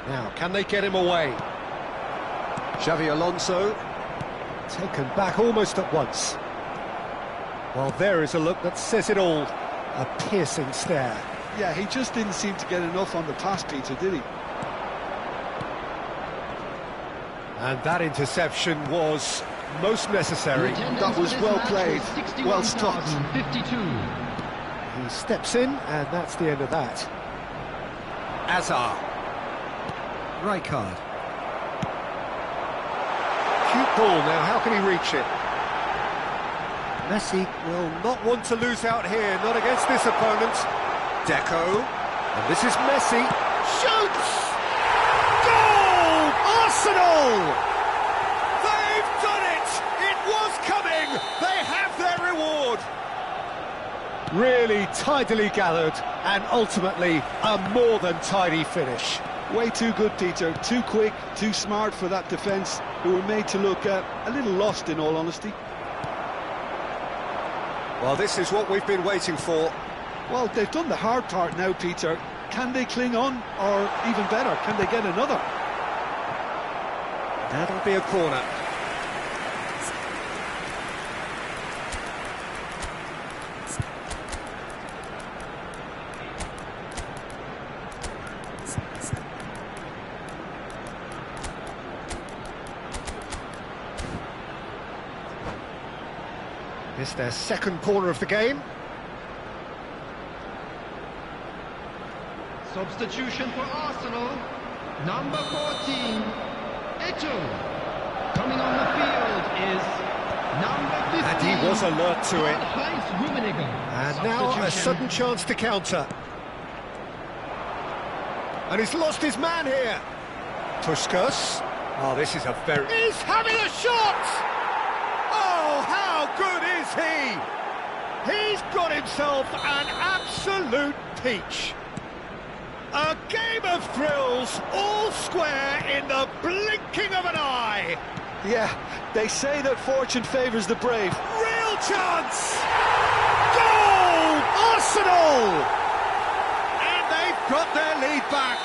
A: Now, can they get him away? Xavi Alonso, taken back almost at once. Well, there is a look that says it all. A piercing stare.
B: Yeah, he just didn't seem to get enough on the pass, Peter, did he?
A: And that interception was most necessary.
B: That was well played, well stopped.
C: 52.
A: He steps in, and that's the end of that. Hazard. Rijkaard. Cute ball now, how can he reach it? Messi will not want to lose out here, not against this opponent. Deco, and this is Messi. Shoots! Goal! Arsenal! They've done it! It was coming! They have their reward! Really tidily gathered, and ultimately a more than tidy finish.
B: Way too good, Peter. Too quick, too smart for that defence, who were made to look a little lost, in all honesty.
A: Well, this is what we've been waiting for.
B: Well, they've done the hard part now, Peter. Can they cling on, or even better, can they get another?
A: That'll be a corner. It's their second corner of the game.
C: Substitution for Arsenal, number 14, Eto'o. Coming on the field is number 15.
A: And he was alert to it. And now a
C: Substitution.
A: sudden chance to counter. And he's lost his man here. Puskas. Oh, this is a very... He's having a shot! Oh, how good is he? He's got himself an absolute peach. A game of thrills, all square in the blinking of an eye.
B: Yeah, they say that fortune favours the brave.
A: Real chance! Goal! Arsenal! And they've got their lead back.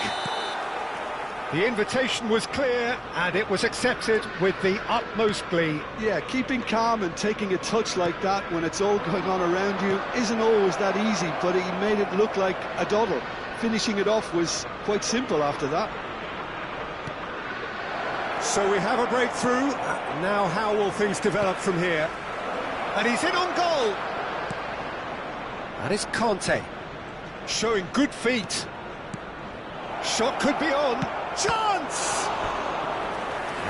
A: The invitation was clear, and it was accepted with the utmost glee.
B: Yeah, keeping calm and taking a touch like that when it's all going on around you isn't always that easy, but he made it look like a doddle. Finishing it off was quite simple after that.
A: So we have a breakthrough. Now how will things develop from here? And he's in on goal. That is Conte, showing good feet. Shot could be on. Chance!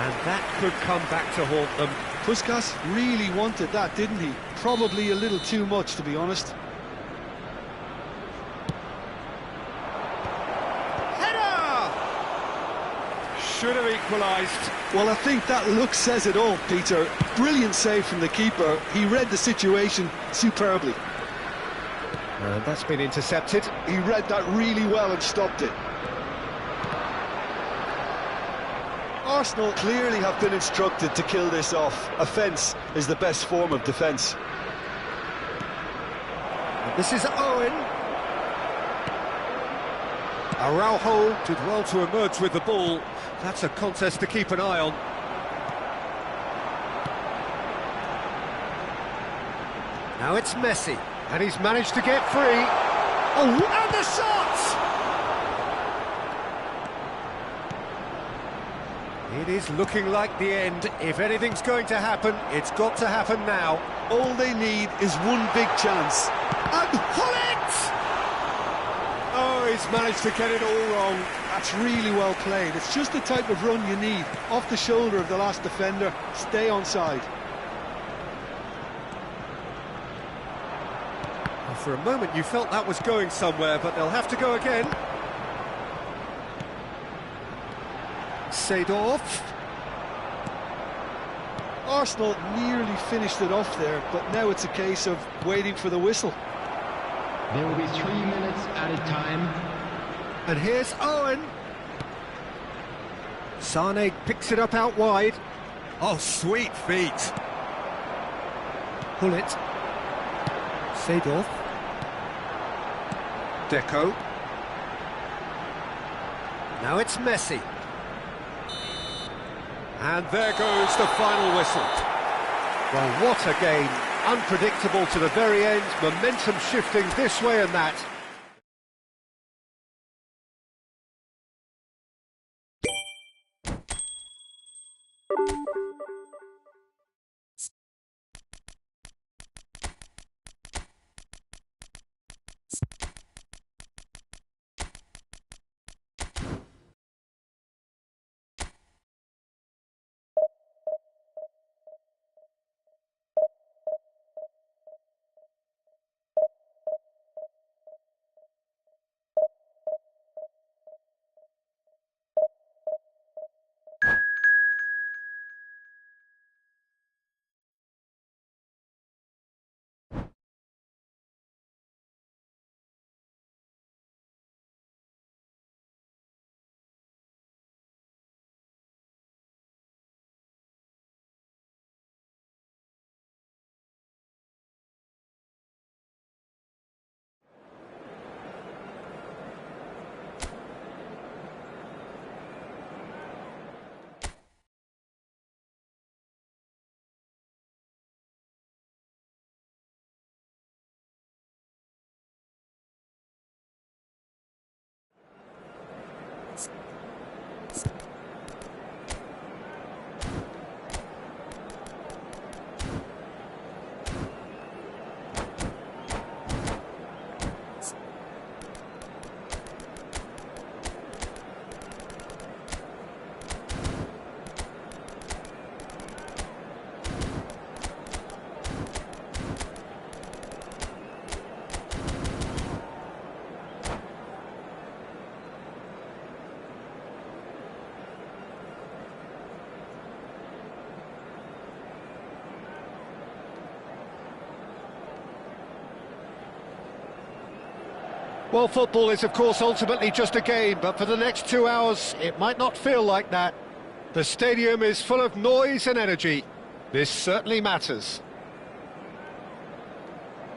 A: And that could come back to haunt them.
B: Puskas really wanted that, didn't he? Probably a little too much, to be honest.
A: Header! Should have equalised.
B: Well, I think that look says it all, Peter. Brilliant save from the keeper. He read the situation superbly.
A: And that's been intercepted.
B: He read that really well and stopped it. Arsenal clearly have been instructed to kill this off. Offence is the best form of defence.
A: This is Owen. Araujo did well to emerge with the ball. That's a contest to keep an eye on. Now it's Messi, and he's managed to get free. Oh, and the shot! It is looking like the end. If anything's going to happen, it's got to happen now.
B: All they need is one big chance.
A: And pull it! Oh, he's managed to get it all wrong.
B: That's really well played. It's just the type of run you need. Off the shoulder of the last defender, stay onside.
A: Well, for a moment you felt that was going somewhere, but they'll have to go again. Seedorf.
B: Arsenal nearly finished it off there, but now it's a case of waiting for the whistle.
C: There will be 3 minutes added time.
A: And here's Owen. Sane picks it up out wide. Oh, sweet feet. Pull it. Seedorf. Deco. Now it's Messi. And there goes the final whistle. Well, what a game. Unpredictable to the very end, momentum shifting this way and that. Well, football is, of course, ultimately just a game, but for the next 2 hours, it might not feel like that. The stadium is full of noise and energy. This certainly matters.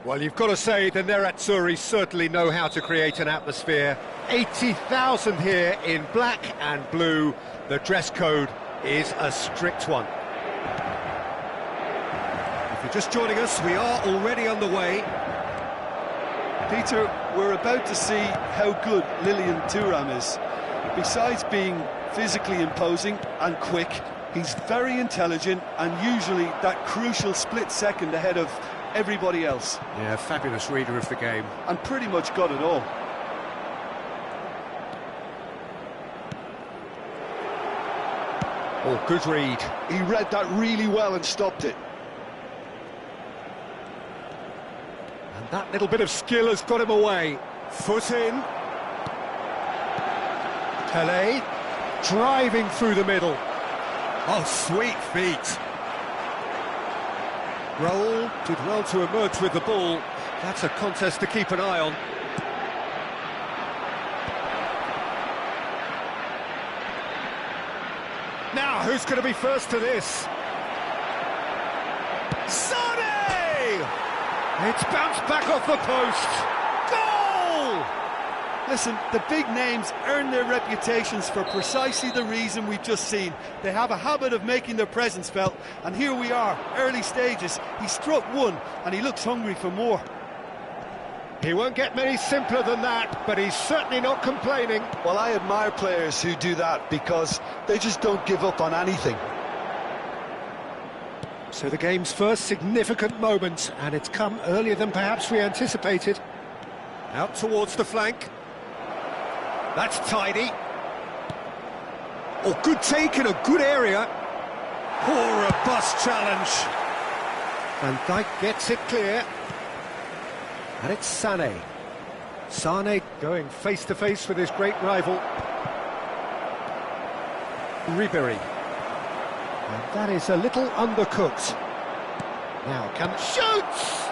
A: Well, you've got to say the Nerazzurri certainly know how to create an atmosphere. 80,000 here in black and blue. The dress code is a strict one. If you're just joining us, we are already underway.
B: Peter, we're about to see how good Lilian Thuram is. Besides being physically imposing and quick, he's very intelligent and usually that crucial split second ahead of everybody else.
A: Yeah, fabulous reader of the game.
B: And pretty much got it all.
A: Oh, good read.
B: He read that really well and stopped it.
A: And that little bit of skill has got him away. Foot in. Pelé driving through the middle. Oh, sweet feet. Raul did well to emerge with the ball. That's a contest to keep an eye on. Now, who's going to be first to this? Sane! It's bounced back off the post. Goal!
B: Listen, the big names earn their reputations for precisely the reason we've just seen. They have a habit of making their presence felt, and here we are, early stages. He struck one, and he looks hungry for more.
A: He won't get many simpler than that, but he's certainly not complaining.
B: Well, I admire players who do that because they just don't give up on anything.
A: So the game's first significant moment, and it's come earlier than perhaps we anticipated. Out towards the flank. That's tidy. Oh, good take in a good area. Oh, robust challenge. Van Dijk gets it clear. And it's Sané. Sané going face-to-face with his great rival. Ribery. And that is a little undercooked. Now, can... Shoots!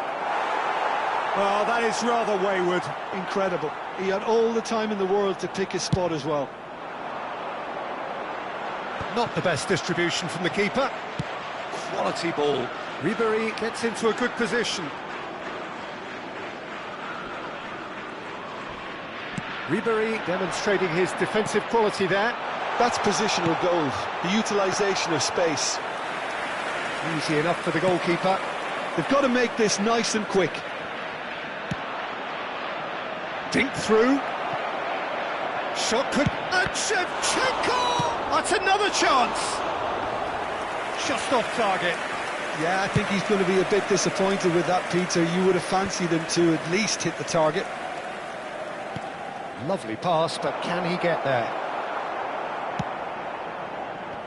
A: Oh, that is rather wayward.
B: Incredible. He had all the time in the world to pick his spot as well.
A: Not the best distribution from the keeper. Quality ball. Ribery gets into a good position. Ribery demonstrating his defensive quality there.
B: That's positional goal, the utilisation of space.
A: Easy enough for the goalkeeper.
B: They've got to make this nice and quick.
A: Dink through. Shot could... And Shevchenko! That's another chance! Just off target.
B: Yeah, I think he's going to be a bit disappointed with that, Peter. You would have fancied him to at least hit the target.
A: Lovely pass, but can he get there?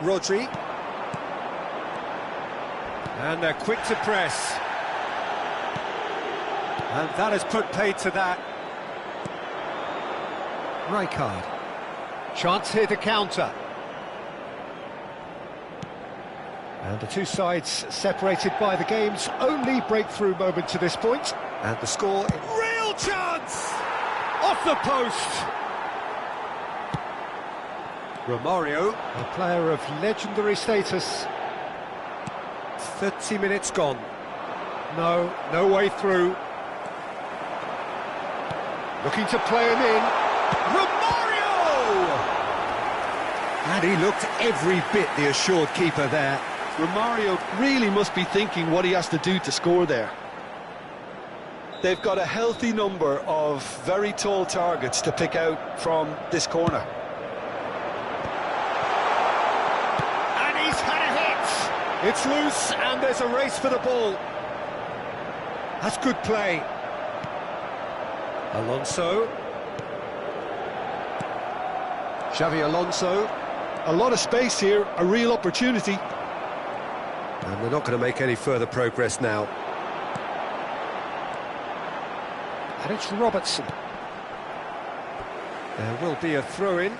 A: Rodri. And they're quick to press. And that has put paid to that. Rijkaard. Chance here to counter. And the two sides separated by the game's only breakthrough moment to this point. And the score... Real chance! Off the post! Romario, a player of legendary status. 30 minutes gone. No way through. Looking to play him in. Romario! And he looked every bit the assured keeper there.
B: Romario really must be thinking what he has to do to score there. They've got a healthy number of very tall targets to pick out from this corner.
A: And he's had a hit! It's loose and there's a race for the ball. That's good play. Alonso. Xavi Alonso.
B: A lot of space here, a real opportunity.
A: And they're not going to make any further progress now. And it's Robertson. There will be a throw-in.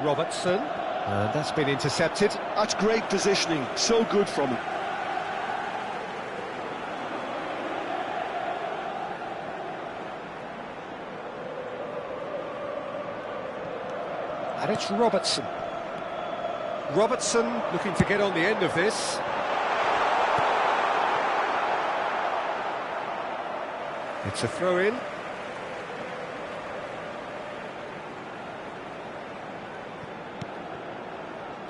A: Robertson. And that's been intercepted.
B: That's great positioning, so good from him.
A: And it's Robertson. Robertson looking to get on the end of this. It's a throw-in.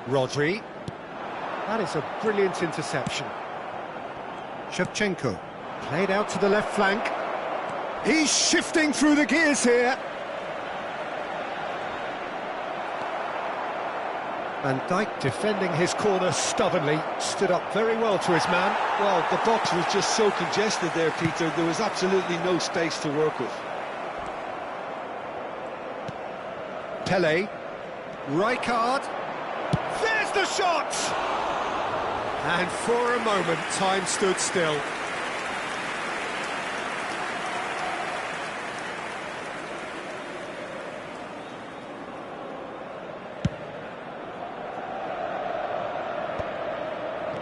A: Rodri. That is a brilliant interception. Shevchenko. Played out to the left flank. He's shifting through the gears here. Van Dijk defending his corner stubbornly, stood up very well to his man.
B: Well, the box was just so congested there, Peter, there was absolutely no space to work with.
A: Pele. Rijkaard. There's the shot! And for a moment, time stood still.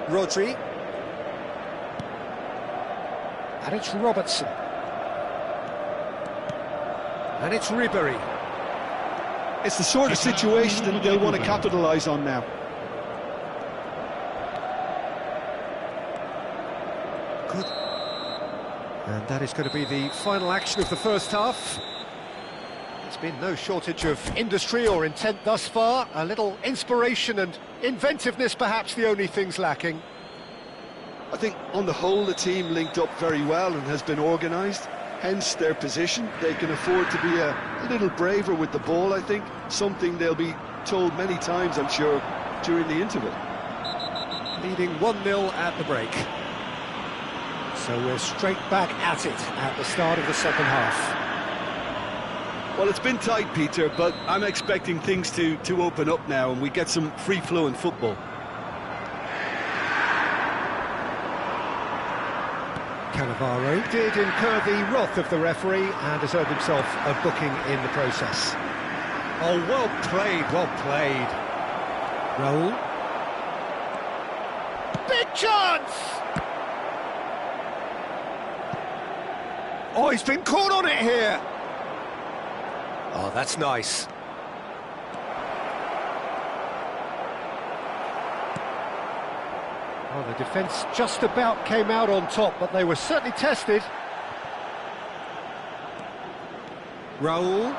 A: Rodri. And it's Robertson. And it's Ribery.
B: It's the sort of situation that they'll want to capitalise on now.
A: Good. And that is going to be the final action of the first half. There's been no shortage of industry or intent thus far. A little inspiration and inventiveness, perhaps the only things lacking.
B: I think on the whole the team linked up very well and has been organised, hence their position. They can afford to be a little braver with the ball, I think, something they'll be told many times, I'm sure, during the interval.
A: Leading 1-0 at the break. So we're straight back at it at the start of the second half.
B: Well, it's been tight, Peter, but I'm expecting things to open up now and we get some free-flowing football.
A: Cannavaro did incur the wrath of the referee and has earned himself a booking in the process. Oh, well played, well played. Raul. Big chance! Oh, he's been caught on it here. Oh, that's nice. Well, the defence just about came out on top, but they were certainly tested. Raul,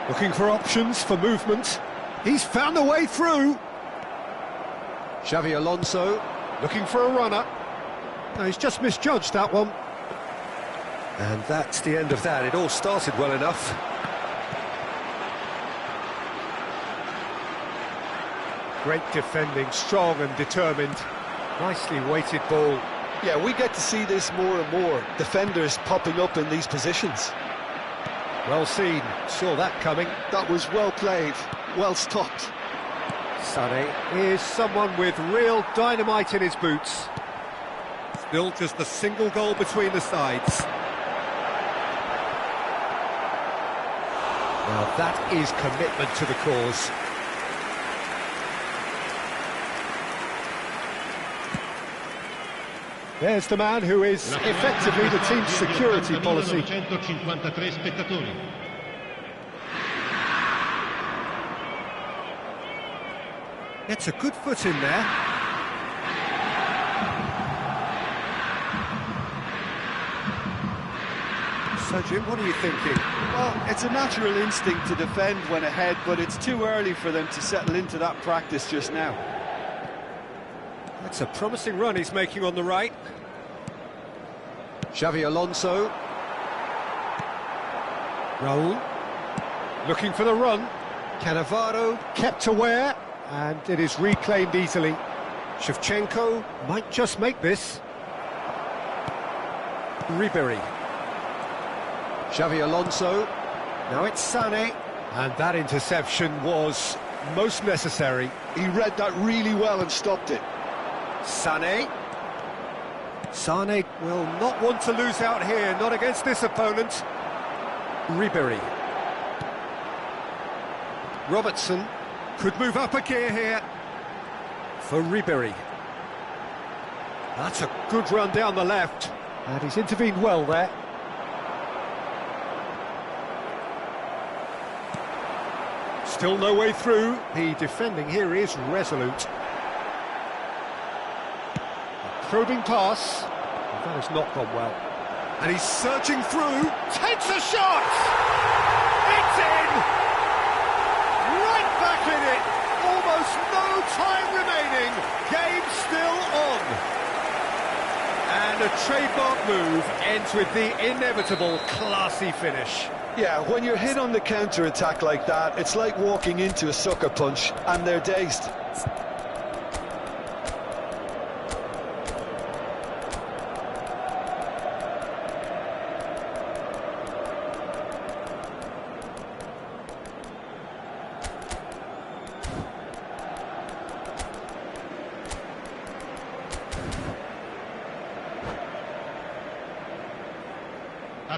A: looking for options for movement. He's found a way through. Xavi Alonso, looking for a runner. No, he's just misjudged that one. And that's the end of that. It all started well enough. Great defending, strong and determined. Nicely weighted ball.
B: Yeah, we get to see this more and more. Defenders popping up in these positions.
A: Well seen, saw that coming.
B: That was well played, well stopped.
A: Sané is someone with real dynamite in his boots. Still just a single goal between the sides. Now that is commitment to the cause. There's the man who is effectively the team's security policy. Gets a good foot in there. So Jim, what are you thinking?
B: Well, it's a natural instinct to defend when ahead, but it's too early for them to settle into that practice just now.
A: That's a promising run he's making on the right. Xavi Alonso. Raul. Looking for the run. Cannavaro kept aware, and it is reclaimed easily. Shevchenko might just make this. Ribery. Xavi Alonso. Now it's Sané. And that interception was most necessary.
B: He read that really well and stopped it.
A: Sané. Sané will not want to lose out here, not against this opponent. Ribery. Robertson could move up a gear here for Ribery. That's a good run down the left, and he's intervened well there. Still no way through. The defending here is resolute. Probing pass. That has not gone well. And he's searching through. Takes a shot! It's in! Right back in it! Almost no time remaining. Game still on. And a trademark move ends with the inevitable classy finish.
B: Yeah, when you're hit on the counter-attack like that, it's like walking into a sucker punch, and they're dazed.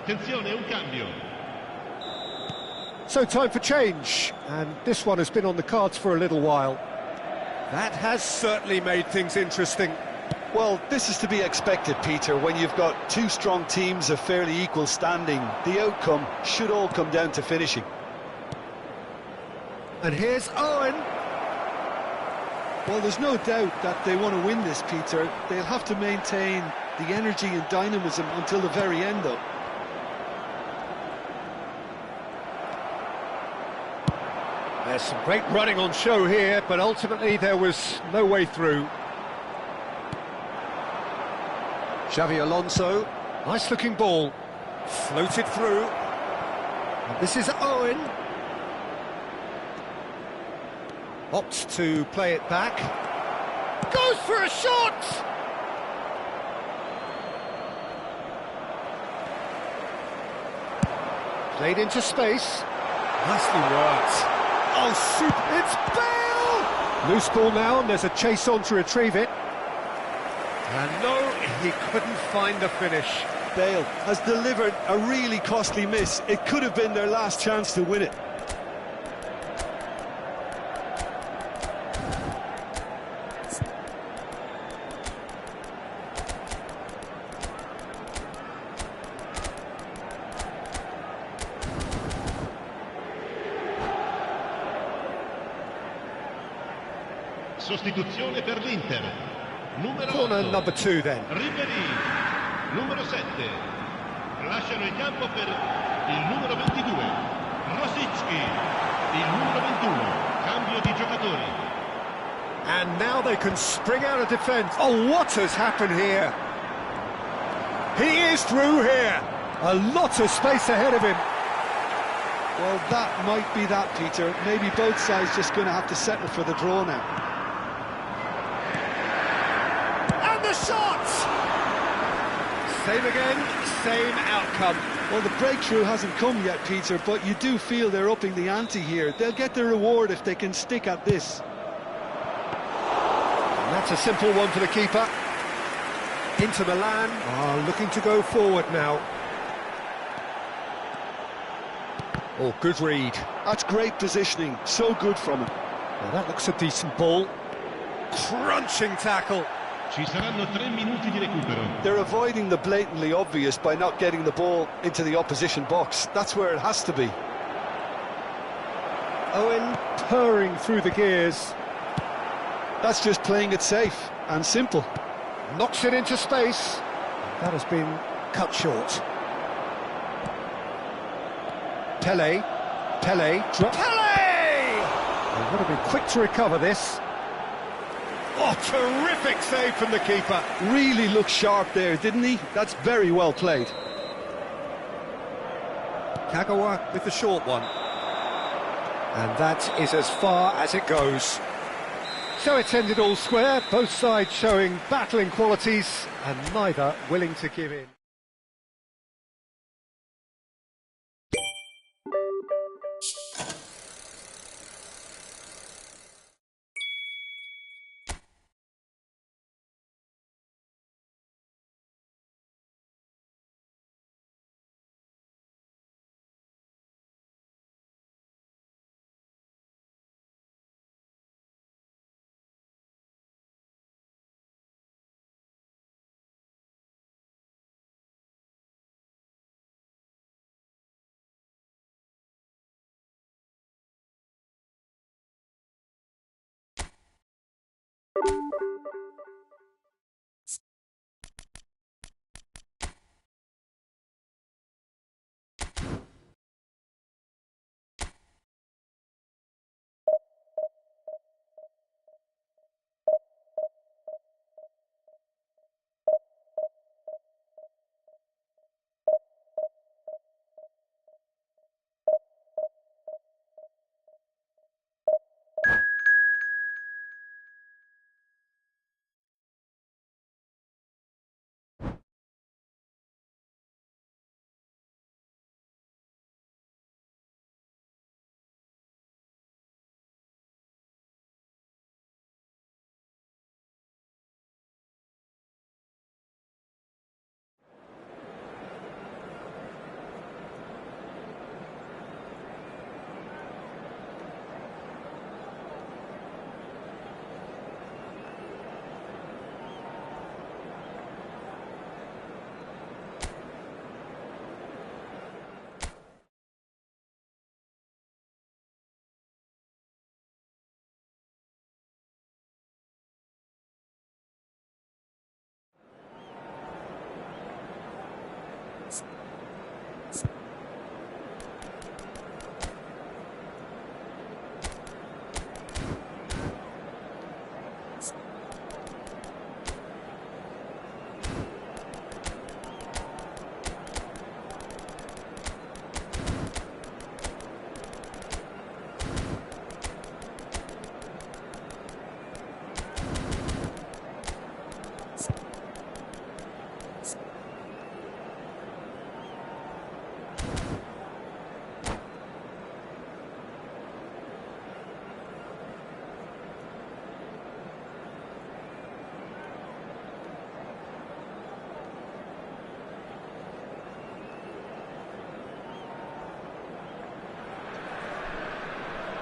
C: Attenzione, un cambio.
A: So time for change, and this one has been on the cards for a little while. That has certainly made things interesting.
B: Well, this is to be expected, Peter. When you've got two strong teams of fairly equal standing, the outcome should all come down to finishing.
A: And here's Owen.
B: Well, there's no doubt that they want to win this, Peter. They'll have to maintain the energy and dynamism until the very end, though.
A: There's some great running on show here, but ultimately there was no way through. Xavi Alonso, nice looking ball, floated through. And this is Owen. Opts to play it back. Goes for a shot! Played into space. Nicely worked. Oh, super! It's Bale! Loose ball now, and there's a chase on to retrieve it. And no, he couldn't find the finish.
B: Bale has delivered a really costly miss. It could have been their last chance to win it.
C: Sostituzione per l'Inter. Numero
A: Corner
C: 8.
A: number 2 then.
C: Ribery. Numero 7. Lasciano il campo per il numero 22. Rosicki. Il numero 21. Cambio di giocatori.
A: And now they can spring out of defence. Oh, what has happened here? He is through here. A lot of space ahead of him.
B: Well, that might be that, Peter. Maybe both sides just going to have to settle for the draw now.
A: And the shot! Same again, same outcome.
B: Well, the breakthrough hasn't come yet, Peter, but you do feel they're upping the ante here. They'll get their reward if they can stick at this.
A: And that's a simple one for the keeper. Inter Milan are looking to go forward now. Oh, good read.
B: That's great positioning, so good from him.
A: Well, that looks a decent ball. Crunching tackle.
C: Ci saranno 3 minuti di recupero.
B: They're avoiding the blatantly obvious by not getting the ball into the opposition box. That's where it has to be.
A: Owen purring through the gears.
B: That's just playing it safe and simple.
A: Knocks it into space. That has been cut short. Pele. Pele. They've got to be quick to recover this. Oh, terrific save from the keeper.
B: Really looked sharp there, didn't he? That's very well played.
A: Kagawa with the short one. And that is as far as it goes. So it's ended all square, both sides showing battling qualities and neither willing to give in.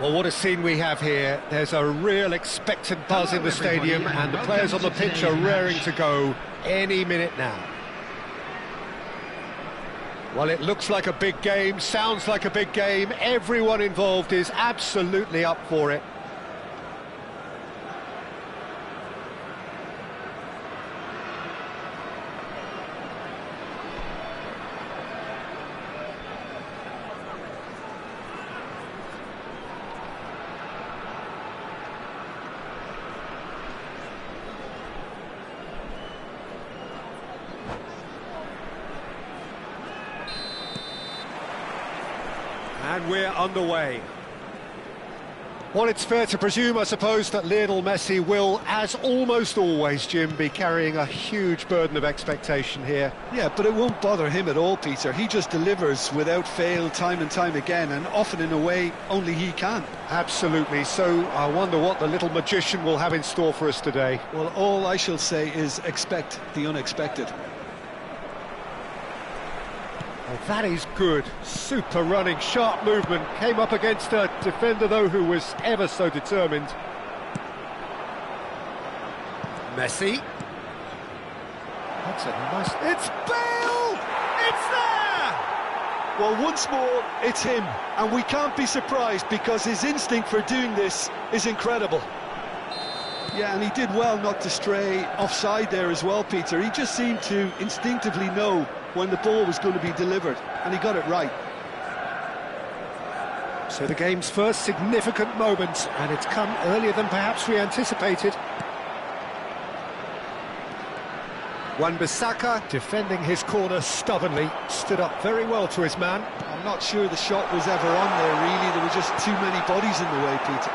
A: Well, what a scene we have here. There's a real expectant buzz in the stadium, and the players on the pitch are raring to go any minute now. Well, it looks like a big game, sounds like a big game. Everyone involved is absolutely up for it. And we're underway. Well, it's fair to presume, I suppose, that Lionel Messi will, as almost always, Jim, be carrying a huge burden of expectation here.
B: Yeah, but it won't bother him at all, Peter. He just delivers without fail time and time again, and often in a way only he can.
A: Absolutely. So I wonder what the little magician will have in store for us today.
B: Well, all I shall say is expect the unexpected.
A: Oh, that is good. Super running, sharp movement. Came up against a defender, though, who was ever so determined. Messi. That's a nice... It's Bale! It's there!
B: Well, once more, it's him. And we can't be surprised because his instinct for doing this is incredible. Yeah, and he did well not to stray offside there as well, Peter. He just seemed to instinctively know when the ball was going to be delivered, and he got it right.
A: So the game's first significant moment, and it's come earlier than perhaps we anticipated. Wan-Bissaka, defending his corner stubbornly, stood up very well to his man.
B: I'm not sure the shot was ever on there, really. There were just too many bodies in the way, Peter.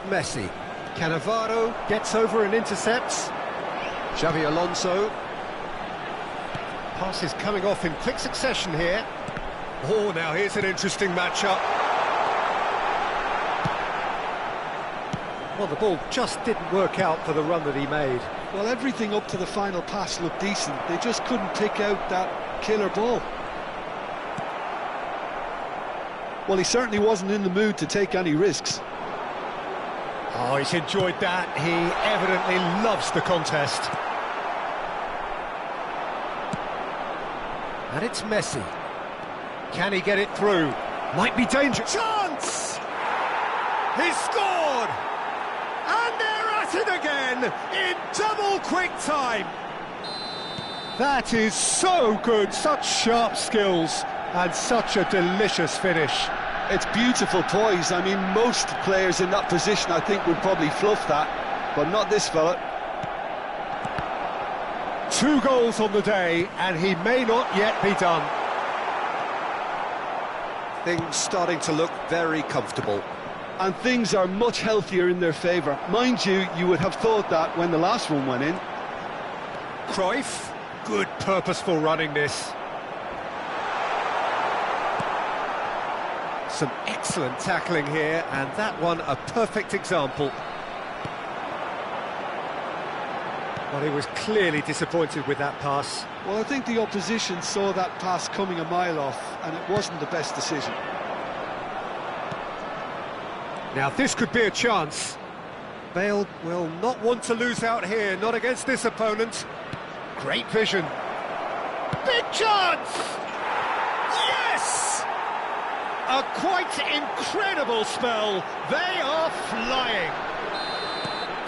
A: Messi. Cannavaro gets over and intercepts. Xavi Alonso. Passes coming off in quick succession here. Oh, now here's an interesting matchup. Well, the ball just didn't work out for the run that he made.
B: Well, everything up to the final pass looked decent. They just couldn't pick out that killer ball. Well, he certainly wasn't in the mood to take any risks.
A: Oh, he's enjoyed that. He evidently loves the contest. And it's Messi. Can he get it through? Might be dangerous. Chance! He's scored! And they're at it again in double quick time. That is so good. Such sharp skills and such a delicious finish.
B: It's beautiful poise. I mean, most players in that position, I think, would probably fluff that, but not this fella.
A: 2 goals on the day, and he may not yet be done. Things starting to look very comfortable.
B: And things are much healthier in their favour. Mind you, you would have thought that when the last one went in.
A: Cruyff, good purposeful running this. Some excellent tackling here, and that one a perfect example. Well, he was clearly disappointed with that pass.
B: Well, I think the opposition saw that pass coming a mile off, and it wasn't the best decision.
A: Now, this could be a chance. Bale will not want to lose out here, not against this opponent. Great vision. Big chance! Yes! A quite incredible spell. They are flying.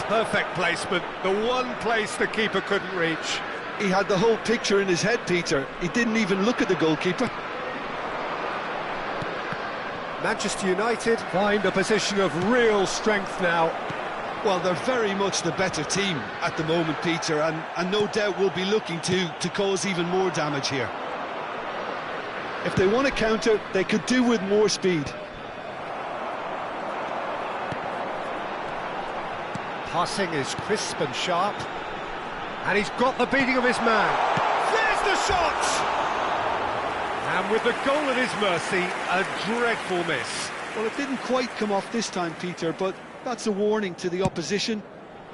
A: Perfect placement, the one place the keeper couldn't reach.
B: He had the whole picture in his head, Peter. He didn't even look at the goalkeeper.
A: Manchester United find a position of real strength now.
B: Well, they're very much the better team at the moment, Peter, and no doubt will be looking to cause even more damage here. If they want to counter, they could do with more speed.
A: Passing is crisp and sharp. And he's got the beating of his man. There's the shot! And with the goal at his mercy, a dreadful miss.
B: Well, it didn't quite come off this time, Peter, but that's a warning to the opposition.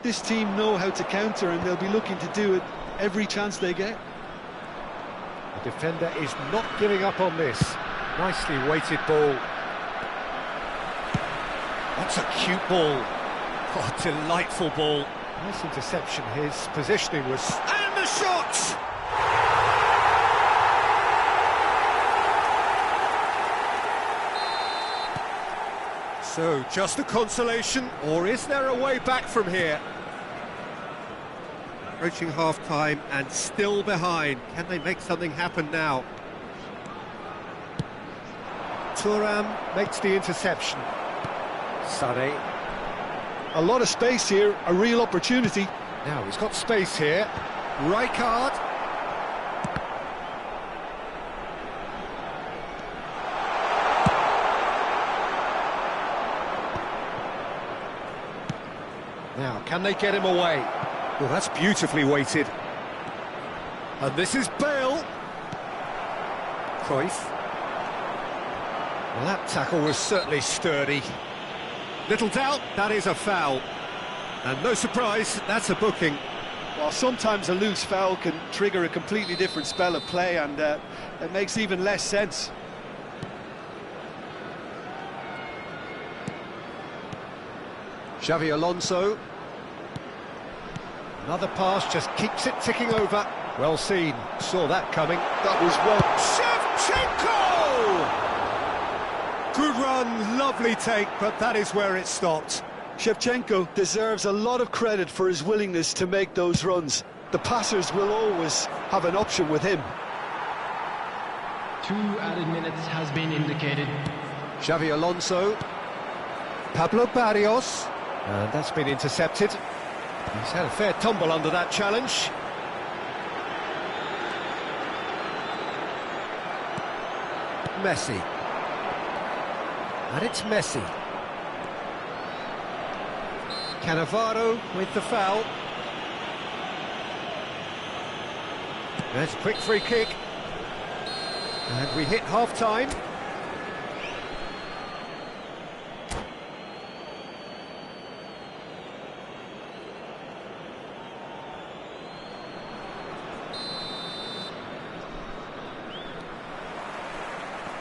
B: This team know how to counter, and they'll be looking to do it every chance they get.
A: The defender is not giving up on this. Nicely weighted ball. That's a cute ball. Oh, delightful ball. Nice interception. His positioning was... And the shot! So, just a consolation, or is there a way back from here? Approaching half-time and still behind. Can they make something happen now? Siaran makes the interception. Sane.
B: A lot of space here, a real opportunity.
A: Now he's got space here. Rijkaard. Now, can they get him away? Well, that's beautifully weighted. And this is Bale. Cruyff. Well, that tackle was certainly sturdy. Little doubt, that is a foul. And no surprise, that's a booking.
B: Well, sometimes a loose foul can trigger a completely different spell of play, and it makes even less sense.
A: Xavi Alonso. Another pass, just keeps it ticking over. Well seen, saw that coming.
B: That was well...
A: Shevchenko! Good run, lovely take, but that is where it stopped.
B: Shevchenko deserves a lot of credit for his willingness to make those runs. The passers will always have an option with him.
E: 2 added minutes has been indicated.
A: Xavi Alonso. Pablo Barrios. And that's been intercepted. He's had a fair tumble under that challenge. Messi. And it's Messi. Cannavaro with the foul. There's a quick free kick. And we hit half-time.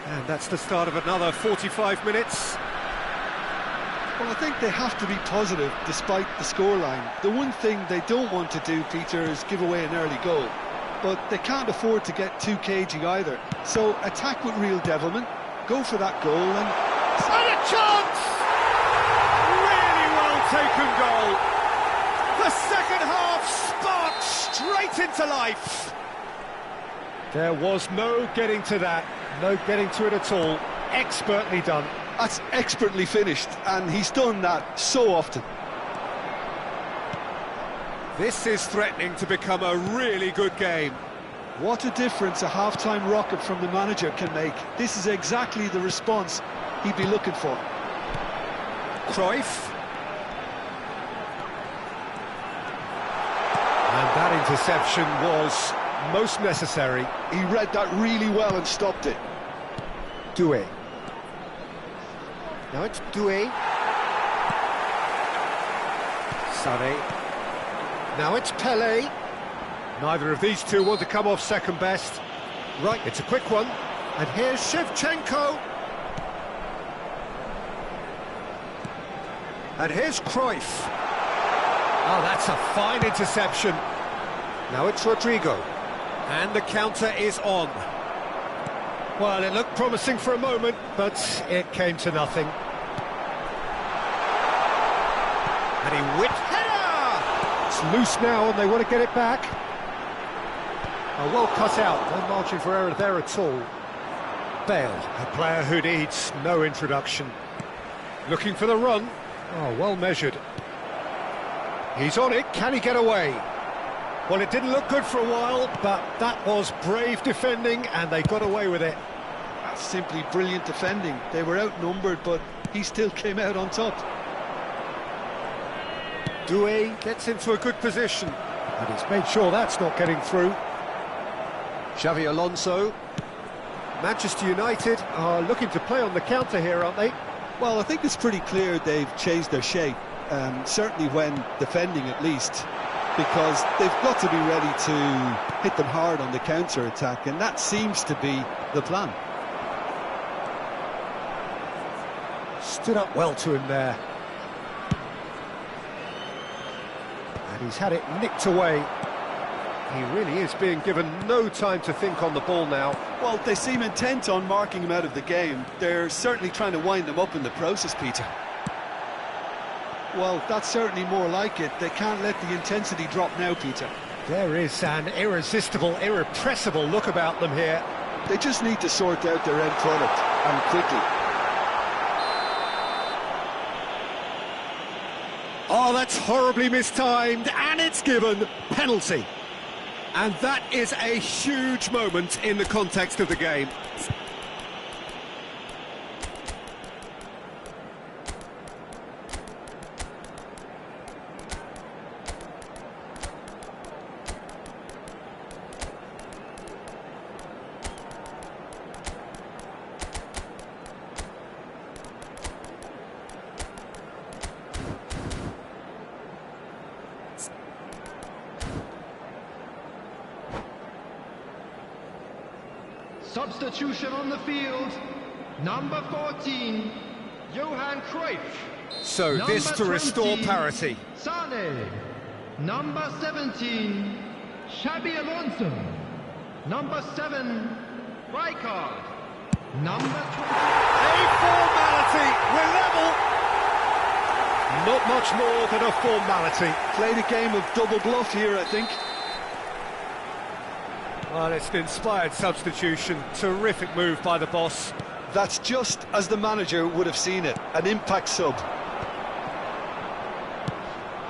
A: And that's the start of another 45 minutes.
B: Well, I think they have to be positive despite the scoreline. The one thing they don't want to do, Peter, is give away an early goal. But they can't afford to get too cagey either. So attack with real devilment, go for that goal and
A: a chance! Really well taken goal. The second half sparked straight into life. There was no getting to that, no getting to it at all. Expertly done.
B: That's expertly finished, and he's done that so often.
A: This is threatening to become a really good game.
B: What a difference a half-time rocket from the manager can make. This is exactly the response he'd be looking for.
A: Cruyff. And that interception was most necessary.
B: He read that really well and stopped it.
A: Doué. Now it's Doué. Sane. Now it's Pelé. Neither of these two want to come off second best. Right, it's a quick one. And here's Shevchenko. And here's Cruyff. Oh, that's a fine interception. Now it's Rodrigo. And the counter is on. Well, it looked promising for a moment, but it came to nothing. And he whipped header! It's loose now and they want to get it back. Oh, well cut out, no margin for error there at all. Bale, a player who needs no introduction. Looking for the run. Oh, well measured. He's on it, can he get away? Well, it didn't look good for a while, but that was brave defending and they got away with it.
B: That's simply brilliant defending. They were outnumbered, but he still came out on top.
A: Doué gets into a good position, and he's made sure that's not getting through. Xavi Alonso. Manchester United are looking to play on the counter here, aren't they?
B: Well, I think it's pretty clear they've changed their shape, certainly when defending at least, because they've got to be ready to hit them hard on the counter-attack, and that seems to be the plan.
A: Stood up well to him there. And he's had it nicked away. He really is being given no time to think on the ball now.
B: Well, they seem intent on marking him out of the game. They're certainly trying to wind him up in the process, Peter. Well, that's certainly more like it. They can't let the intensity drop now, Peter.
A: There is an irresistible, irrepressible look about them here.
B: They just need to sort out their end product, and quickly.
A: Oh, that's horribly mistimed, and it's given penalty. And that is a huge moment in the context of the game.
E: Substitution on the field, number 14, Johan Cruyff.
A: So
E: Number
A: this to restore
E: 20,
A: parity.
E: Sane. Number 17, Xabi Alonso. Number 7, Rijkaard. Number 20.
A: A formality, we're level. Not much more than a formality.
B: Played a game of double bluff here, I think.
A: Well, it's an inspired substitution. Terrific move by the boss.
B: That's just as the manager would have seen it, an impact sub.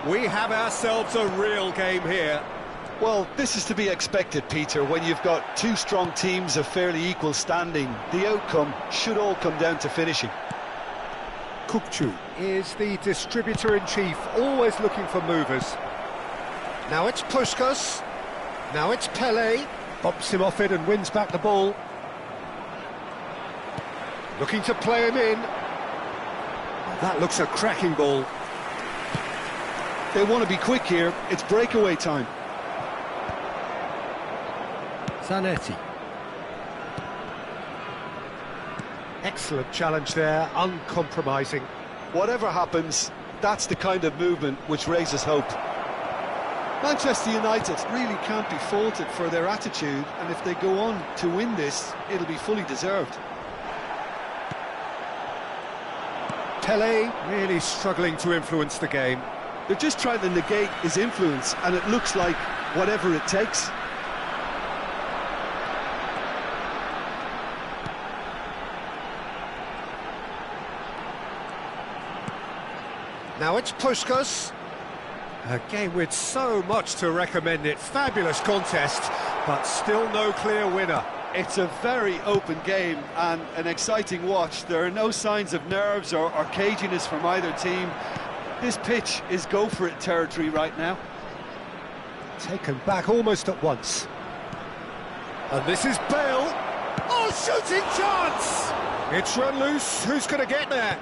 A: We have ourselves a real game here.
B: Well, this is to be expected, Peter, when you've got two strong teams of fairly equal standing. The outcome should all come down to finishing.
A: Kukçu is the distributor-in-chief, always looking for movers. Now it's Puskas. Now it's Pelé. Bumps him off it and wins back the ball. Looking to play him in. That looks a cracking ball.
B: They want to be quick here. It's breakaway time.
A: Zanetti. Excellent challenge there, uncompromising.
B: Whatever happens, that's the kind of movement which raises hope. Manchester United really can't be faulted for their attitude, and if they go on to win this, it'll be fully deserved.
A: Pelé really struggling to influence the game.
B: They're just trying to negate his influence, and it looks like whatever it takes.
A: Now it's Puskas. A game with so much to recommend it. Fabulous contest, but still no clear winner.
B: It's a very open game and an exciting watch. There are no signs of nerves or caginess from either team. This pitch is go-for-it territory right now.
A: Taken back almost at once. And this is Bale. Oh, shooting chance! It's run loose. Who's going to get there?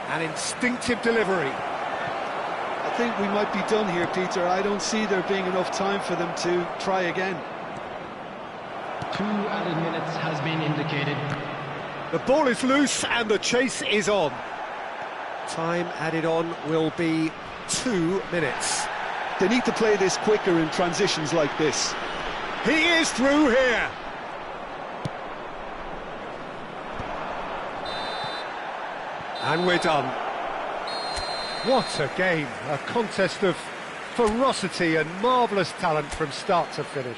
A: An instinctive delivery.
B: I think we might be done here, Peter. I don't see there being enough time for them to try again.
E: 2 added minutes has been indicated.
A: The ball is loose and the chase is on. Time added on will be 2 minutes.
B: They need to play this quicker in transitions like this.
A: He is through here. And we're done. What a game, a contest of ferocity and marvellous talent from start to finish.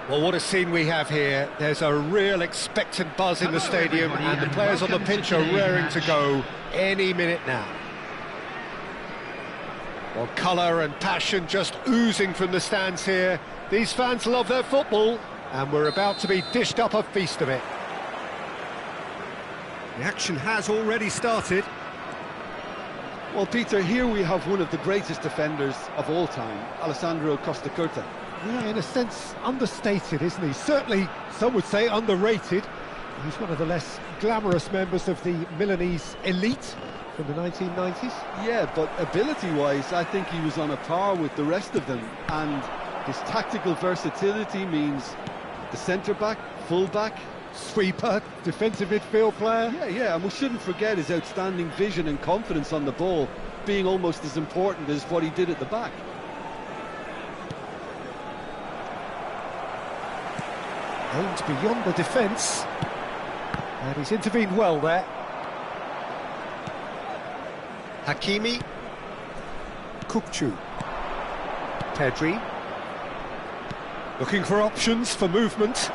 A: Well, what a scene we have here. There's a real expectant buzz in the stadium, and the players on the pitch are raring to go any minute now. Well, colour and passion just oozing from the stands here. These fans love their football, and we're about to be dished up a feast of it. The action has already started.
B: Well, Peter, here we have one of the greatest defenders of all time, Alessandro Costacurta.
A: Yeah, in a sense, understated, isn't he? Certainly, some would say underrated. He's one of the less glamorous members of the Milanese elite from the 1990s.
B: Yeah, but ability-wise, I think he was on a par with the rest of them. And his tactical versatility means the centre-back, full-back,
A: Sweeper, defensive midfield player.
B: Yeah, and we shouldn't forget his outstanding vision and confidence on the ball, being almost as important as what he did at the back.
A: Aimed beyond the defence, and he's intervened well there. Hakimi, Kukçu, Pedri, looking for options for movement.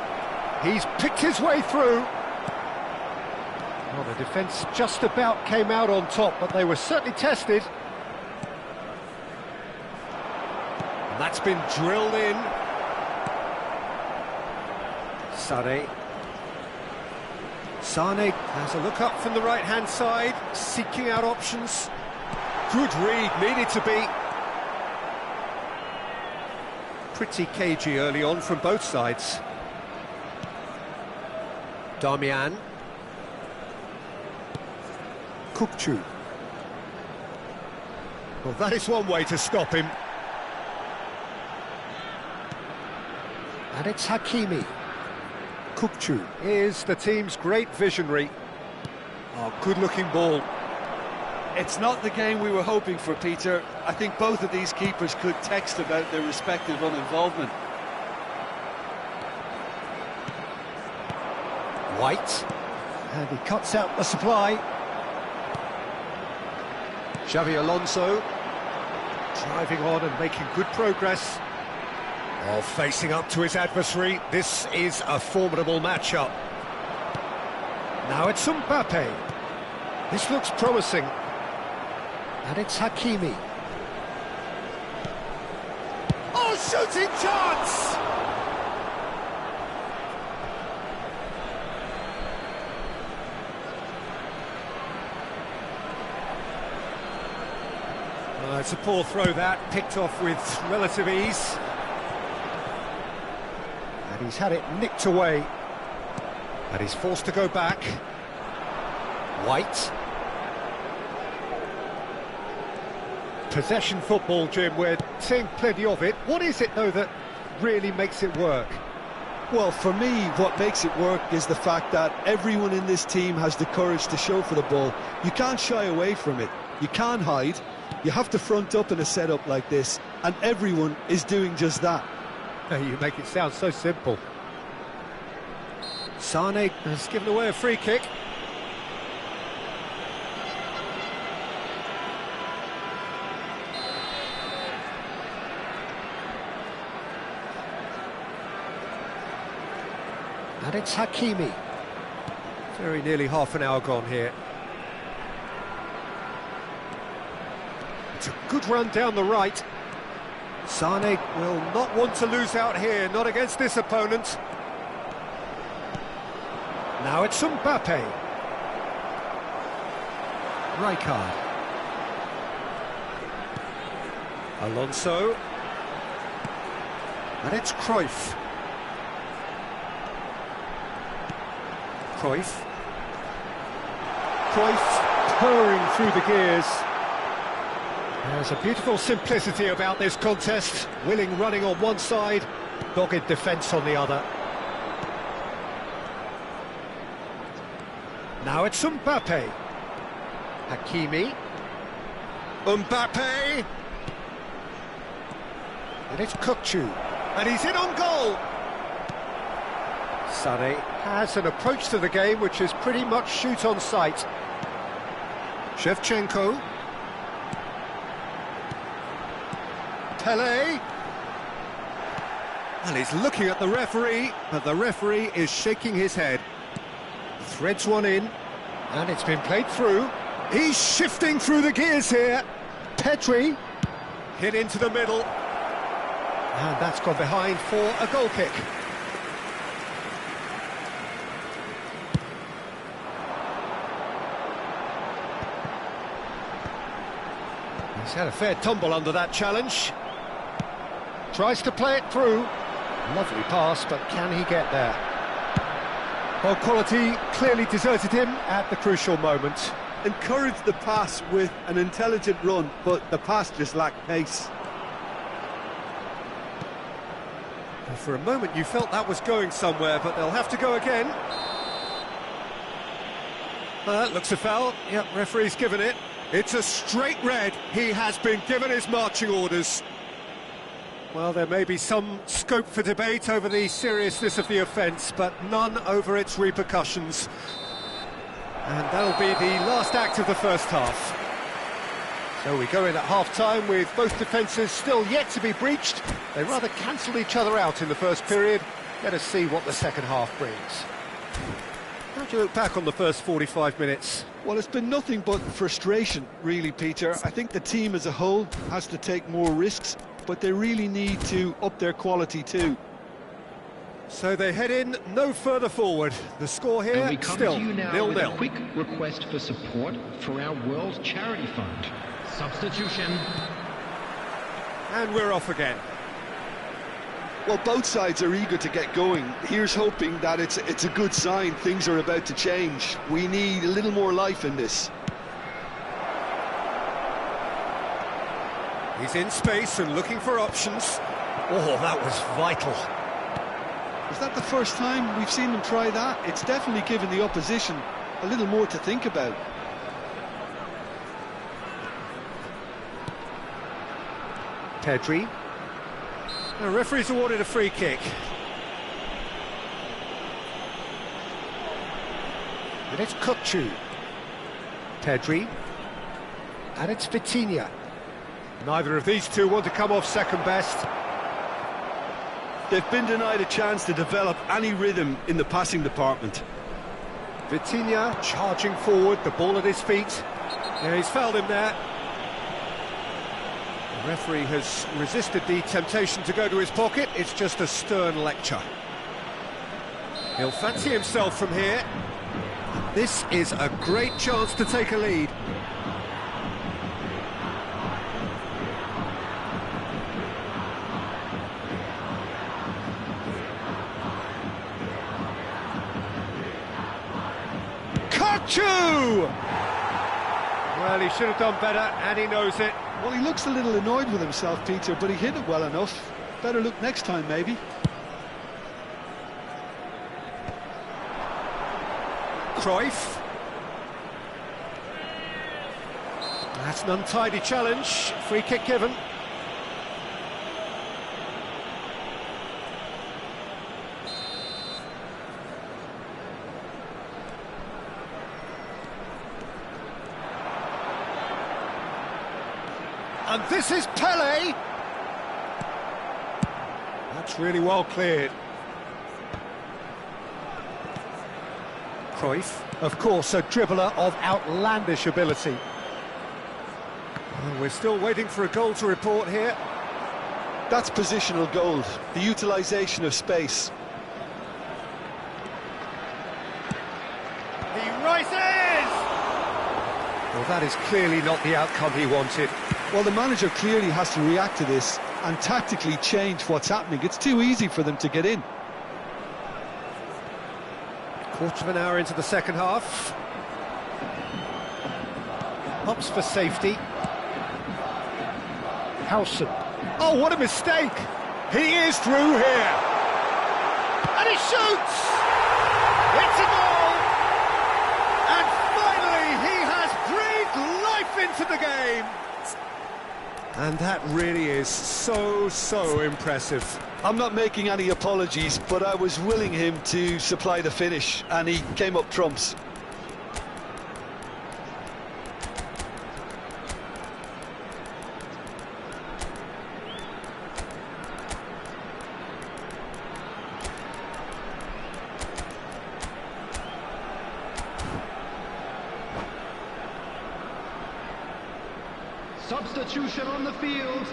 A: He's picked his way through. Well, the defence just about came out on top, but they were certainly tested. And that's been drilled in. Sane has a look up from the right-hand side, seeking out options. Good read, needed to be. Pretty cagey early on from both sides. Darmian. Kukçu. Well, that is one way to stop him. And it's Hakimi. Kukçu is the team's great visionary. Oh, good-looking ball.
B: It's not the game we were hoping for, Peter. I think both of these keepers could text about their respective uninvolvement.
A: White, and he cuts out the supply. Xavi Alonso driving on and making good progress. Oh, facing up to his adversary. This is a formidable matchup. Now it's Mbappe. This looks promising. And it's Hakimi. Oh, shooting chance! It's a poor throw that, picked off with relative ease. And he's had it nicked away. And he's forced to go back. White. Possession football, Jim, we're seeing plenty of it. What is it, though, that really makes it work?
B: Well, for me, what makes it work is the fact that everyone in this team has the courage to show for the ball. You can't shy away from it. You can't hide. You have to front up in a setup like this, and everyone is doing just that.
A: You make it sound so simple. Sane has given away a free kick. And it's Hakimi. Very nearly half an hour gone here. It's a good run down the right. Sane will not want to lose out here, not against this opponent. Now it's Mbappe. Rijkaard. Alonso. And it's Cruyff. Cruyff purring through the gears. There's a beautiful simplicity about this contest. Willing running on one side, dogged defence on the other. Now it's Mbappe. Hakimi. Mbappe. And it's Kukçu. And he's in on goal. Sane has an approach to the game which is pretty much shoot on sight. Shevchenko. Pele. And he's looking at the referee, but the referee is shaking his head. Threads one in, and it's been played through. He's shifting through the gears here. Petri hit into the middle, and that's gone behind for a goal kick. He's had a fair tumble under that challenge. Tries to play it through. Lovely pass, but can he get there? Well, quality clearly deserted him at the crucial moment.
B: Encouraged the pass with an intelligent run, but the pass just lacked pace.
A: Well, for a moment you felt that was going somewhere, but they'll have to go again. That looks a foul. Yep, referee's given it. It's a straight red. He has been given his marching orders. Well, there may be some scope for debate over the seriousness of the offence, but none over its repercussions. And that'll be the last act of the first half. So we go in at half-time with both defences still yet to be breached. They rather cancelled each other out in the first period. Let us see what the second half brings. How do you look back on the first 45 minutes?
B: Well, it's been nothing but frustration, really, Peter. I think the team as a whole has to take more risks, but they really need to up their quality too.
A: So they head in no further forward. The score here
E: And we come
A: still
E: to you now
A: 0-0.
E: with a quick request for support for our World Charity Fund. Substitution.
A: And we're off again.
B: Well, both sides are eager to get going. Here's hoping that it's a good sign. Things are about to change. We need a little more life in this.
A: He's in space and looking for options. Oh, that was vital.
B: Is that the first time we've seen them try that? It's definitely given the opposition a little more to think about.
A: Petri. The referee's awarded a free kick. And it's Kukcu. Petri. And it's Vitinha. Neither of these two want to come off second best.
B: They've been denied a chance to develop any rhythm in the passing department.
A: Vitinha charging forward, the ball at his feet. Yeah, he's fouled him there. The referee has resisted the temptation to go to his pocket. It's just a stern lecture. He'll fancy himself from here. This is a great chance to take a lead. Well, he should have done better, and he knows it.
B: Well, he looks a little annoyed with himself, Peter, but he hit it well enough. Better look next time, maybe.
A: Cruyff. That's an untidy challenge. Free kick given. And this is Pele. That's really well cleared. Cruyff, of course, a dribbler of outlandish ability. Well, we're still waiting for a goal to report here.
B: That's positional goal, the utilisation of space.
A: He rises! Well, that is clearly not the outcome he wanted.
B: Well, the manager clearly has to react to this and tactically change what's happening. It's too easy for them to get in.
A: Quarter of an hour into the second half. Hops for safety. Howson. Oh, what a mistake! He is through here. And he shoots! It's a goal! And finally, he has breathed life into the game! And that really is so impressive.
B: I'm not making any apologies, but I was willing him to supply the finish, and he came up trumps.
E: Substitution on the field.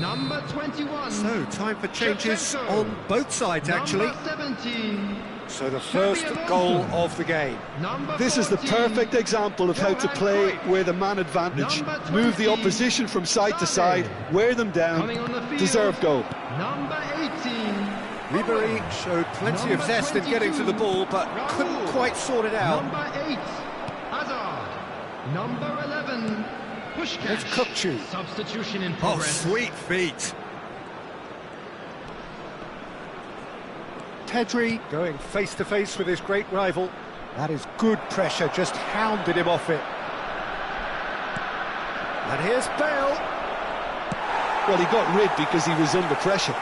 E: Number 21.
A: So, time for changes
E: Shevchenko.
A: on both sides, actually.
E: Number 17.
A: So, the first goal of the game.
E: Number
B: This is the
E: 14.
B: perfect example of how to play with a man advantage.
E: Number
B: Move the
E: 20,
B: opposition from side to side, wear them down,
E: Coming on the field.
B: deserve goal.
E: Number 18.
A: Ribery showed plenty of
E: Number
A: zest in getting to the
E: 22,
A: ball, but couldn't
E: Raul.
A: quite sort it out.
E: Number 8. Hazard. Number 11. Pushkash.
A: It's Kukçu.
E: Substitution in
A: Oh,
E: progress.
A: sweet feet. Pedri going face-to-face with his great rival. That is good pressure, just hounded him off it. And here's Bale.
B: Well, he got rid because he was under pressure.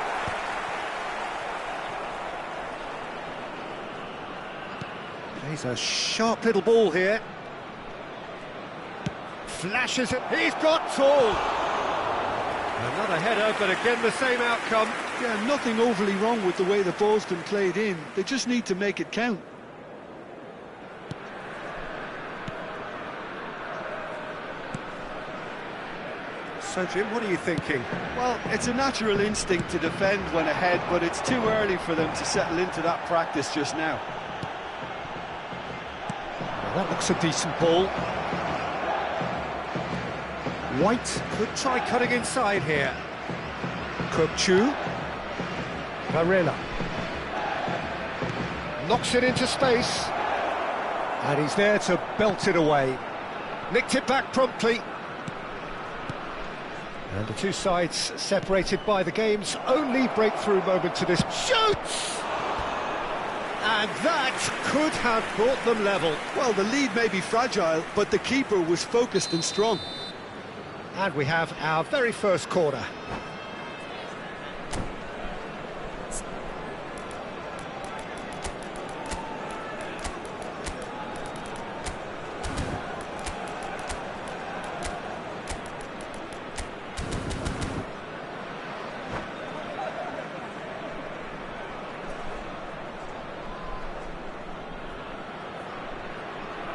A: Plays a sharp little ball here. Flashes it. He's got tall. Another header, but again the same outcome.
B: Yeah, nothing overly wrong with the way the ball's been played in. They just need to make it count.
A: So, Jim, what are you thinking?
B: Well, it's a natural instinct to defend when ahead, but it's too early for them to settle into that practice just now.
A: Well, that looks a decent ball. White could try cutting inside here. Kukçu. Varela. Knocks it into space. And he's there to belt it away. Nicked it back promptly. And the two sides separated by the game's only breakthrough moment to this. Shoots! And that could have brought them level.
B: Well, the lead may be fragile, but the keeper was focused and strong.
A: And we have our very first corner.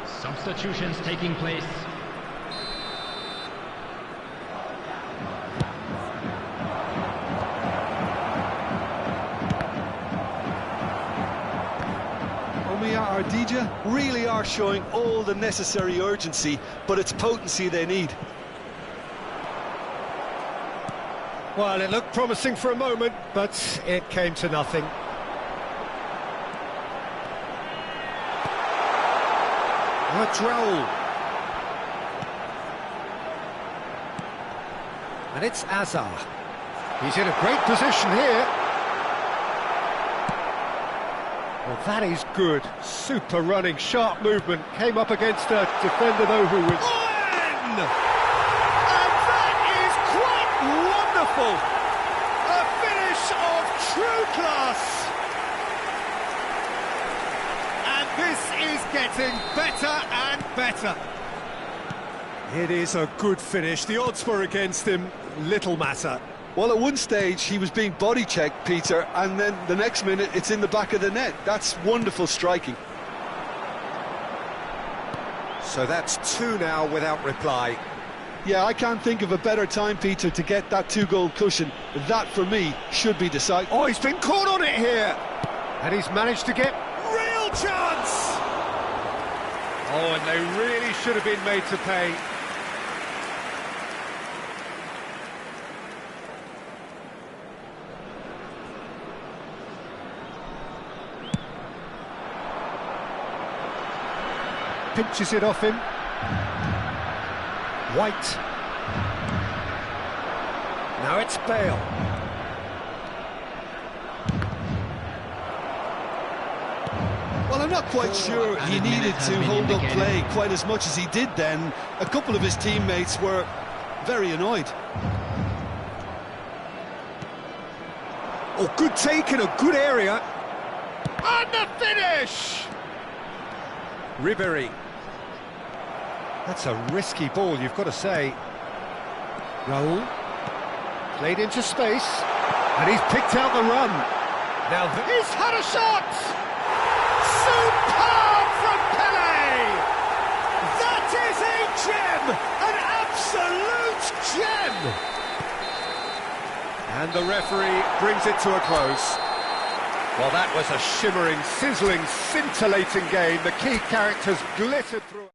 E: Substitutions taking place.
B: Ardija really are showing all the necessary urgency, but it's potency they need.
A: Well, it looked promising for a moment, but it came to nothing. That's Raul. And it's Azar. He's in a great position here. Well, that is good. Super running, sharp movement. Came up against a defender, though, who was... And that is quite wonderful! A finish of true class! And this is getting better and better. It is a good finish. The odds were against him. Little matter.
B: Well, at one stage he was being body checked, Peter, and then the next minute it's in the back of the net. That's wonderful striking.
A: So that's two now without reply.
B: Yeah, I can't think of a better time, Peter, to get that two-goal cushion. That, for me, should be decided.
A: Oh, he's been caught on it here! And he's managed to get real chance! Oh, and they really should have been made to pay. Pinches it off him. White. Now it's Bale.
B: Well, I'm not quite sure he needed to hold up play quite as much as he did then. A couple of his teammates were very annoyed.
A: Oh, good take in a good area. And the finish! Ribery. That's a risky ball, you've got to say. Raul. Played into space. And he's picked out the run. Now he's had a shot! Superb from Pele! That is a gem! An absolute And the referee brings it to a close. Well, that was a shimmering, sizzling, scintillating game. The key characters glittered through.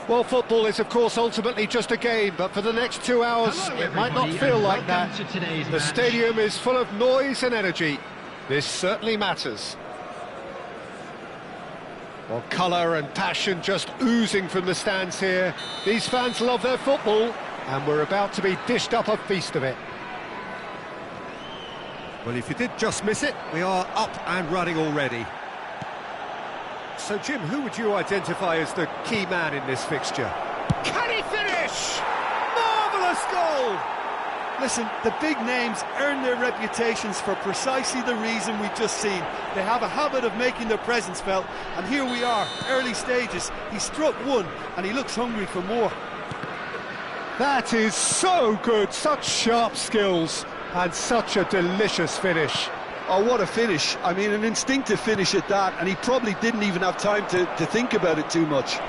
A: Well, football is, of course, ultimately just a game, but for the next 2 hours, it might not feel like that. The stadium is full of noise and energy. This certainly matters. Well, colour and passion just oozing from the stands here. These fans love their football, and we're about to be dished up a feast of it. Well, if you did just miss it, we are up and running already. So, Jim, who would you identify as the key man in this fixture? Can he finish? Marvellous goal!
B: Listen, the big names earn their reputations for precisely the reason we've just seen. They have a habit of making their presence felt, and here we are, early stages. He struck one, and he looks hungry for more.
A: That is so good, such sharp skills, and such a delicious finish.
B: Oh, what a finish. I mean, an instinctive finish at that, and he probably didn't even have time to think about it too much.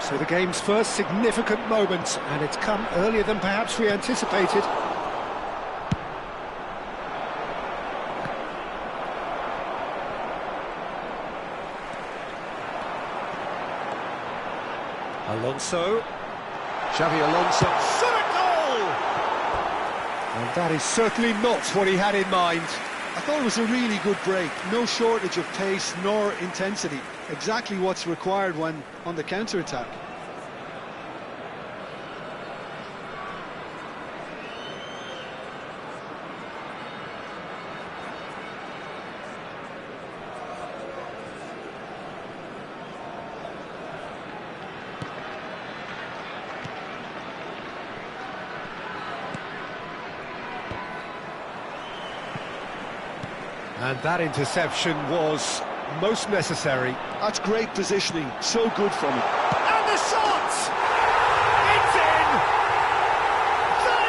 A: So the game's first significant moment, and it's come earlier than perhaps we anticipated. Alonso. Xavi Alonso. Shot a goal! And that is certainly not what he had in mind.
B: I thought it was a really good break. No shortage of pace nor intensity. Exactly what's required when on the counter-attack.
A: And that interception was most necessary.
B: That's great positioning, so good from him.
A: And the shot! It's in! That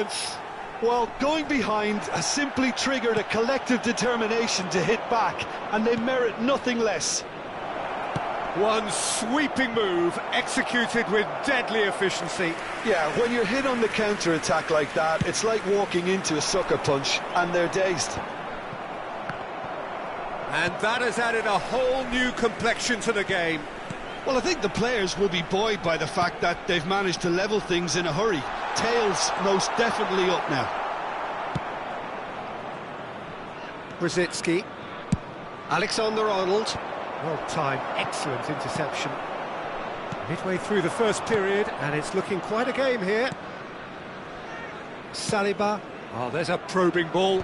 A: performance.
B: Well, going behind has simply triggered a collective determination to hit back, and they merit nothing less.
A: One sweeping move, executed with deadly efficiency.
B: Yeah, when you're hit on the counter-attack like that, it's like walking into a sucker punch, and they're dazed.
A: And that has added a whole new complexion to the game.
B: Well, I think the players will be buoyed by the fact that they've managed to level things in a hurry. Tails most definitely up now.
A: Rosicki. Alexander-Arnold. Well-timed, excellent interception. Midway through the first period, and it's looking quite a game here. Saliba. Oh, there's a probing ball.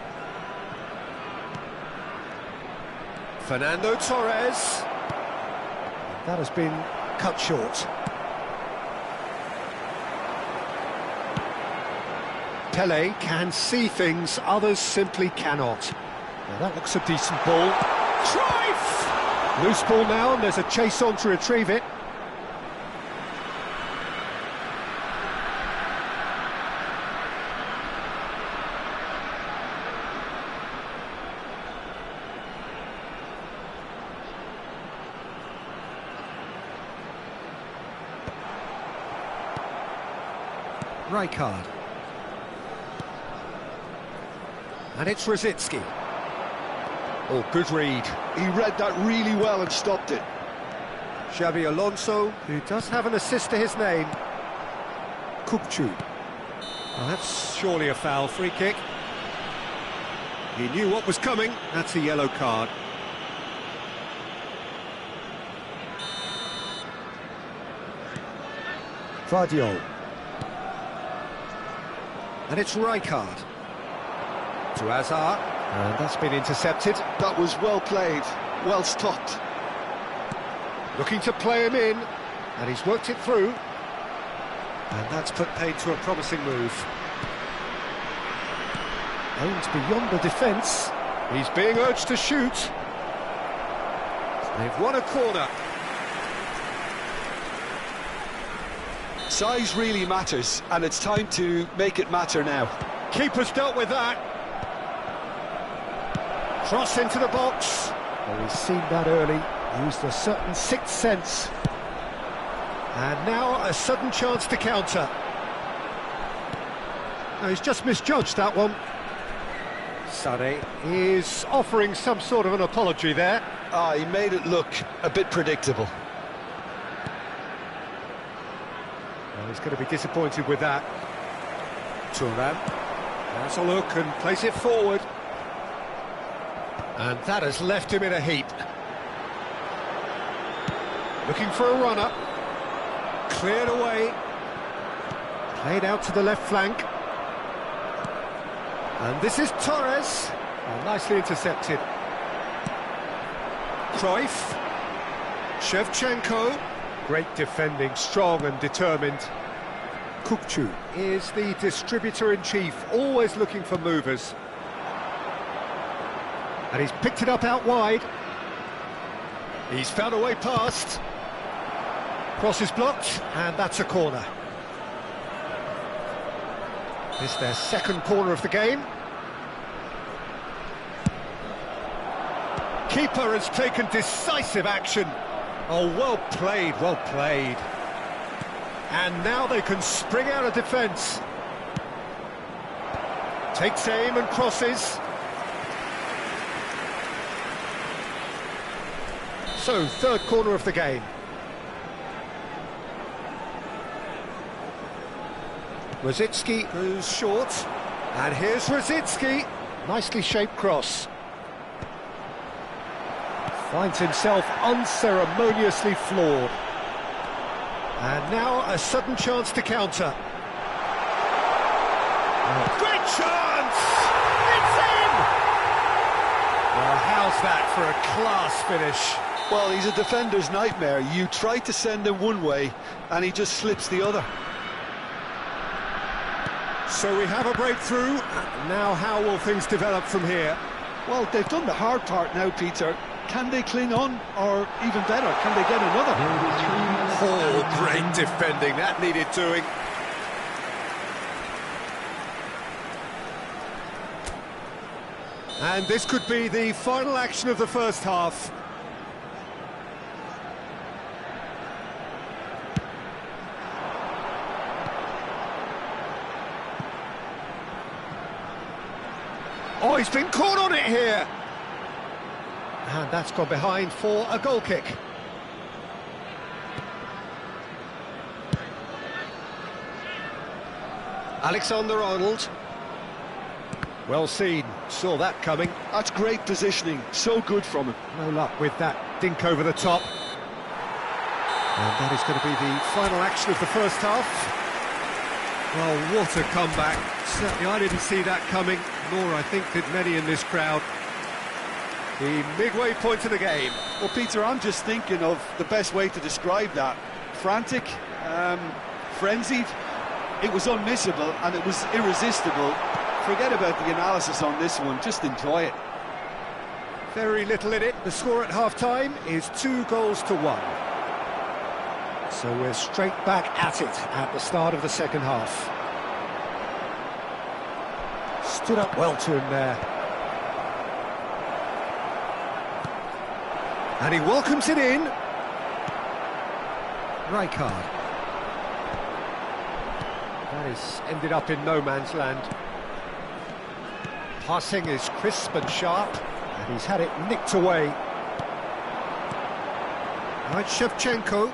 A: Fernando Torres. That has been cut short. Pele can see things others simply cannot. Now that looks a decent ball. Cruyff! Loose ball now, and there's a chase on to retrieve it. Rijkaard. And it's Rosicki. Oh, good read.
B: He read that really well and stopped it.
A: Xabi Alonso, who does have an assist to his name. Kukçu. Well, that's surely a foul. Free kick. He knew what was coming. That's a yellow card. Vardiol. And it's Rijkaard. To Hazard. And that's been intercepted.
B: That was well played, well stopped.
A: Looking to play him in, and he's worked it through. And that's put paid to a promising move. Aims beyond the defence. He's being urged to shoot. They've won a corner.
B: Size really matters, and it's time to make it matter now.
A: Keeper's dealt with that. Cross into the box. Well, he's seen that early, used a certain sixth sense. And now a sudden chance to counter. No, he's just misjudged that one. Sané is offering some sort of an apology there.
B: He made it look a bit predictable.
A: Well, he's going to be disappointed with that. Turan has a look and plays it forward. And that has left him in a heap. Looking for a runner. Cleared away. Played out to the left flank. And this is Torres. Oh, nicely intercepted. Cruyff. Shevchenko. Great defending, strong and determined. Kukçu is the distributor-in-chief, always looking for movers. And he's picked it up out wide. He's found a way past. Cross is blocked, and that's a corner. It's their second corner of the game. Keeper has taken decisive action. Oh, well played, well played. And now they can spring out of defence. Takes aim and crosses. So, third corner of the game. Rosicki goes short. And here's Rosicki. Nicely shaped cross. Finds himself unceremoniously floored. And now a sudden chance to counter. Oh, great chance! It's in! Well, how's that for a class finish?
B: Well, he's a defender's nightmare. You try to send him one way, and he just slips the other.
A: So we have a breakthrough. Now how will things develop from here?
B: Well, they've done the hard part now, Peter. Can they cling on, or even better, can they get another?
A: Oh, great defending. That needed doing. And this could be the final action of the first half. Oh, he's been caught on it here. And that's gone behind for a goal kick. Alexander-Arnold. Well seen, saw that coming.
B: That's great positioning, so good from him.
A: No luck with that dink over the top. And that is going to be the final action of the first half. Well, what a comeback. Certainly I didn't see that coming, nor I think did many in this crowd. The midway point of the game.
B: Well, Peter, I'm just thinking of the best way to describe that. Frantic, frenzied. It was unmissable and it was irresistible. Forget about the analysis on this one, just enjoy it.
A: Very little in it. The score at half-time is 2-1. So we're straight back at it at the start of the second half. Stood up well to him there. And he welcomes it in. Rijkaard. That is ended up in no man's land. Passing is crisp and sharp, and he's had it nicked away. Right, Shevchenko.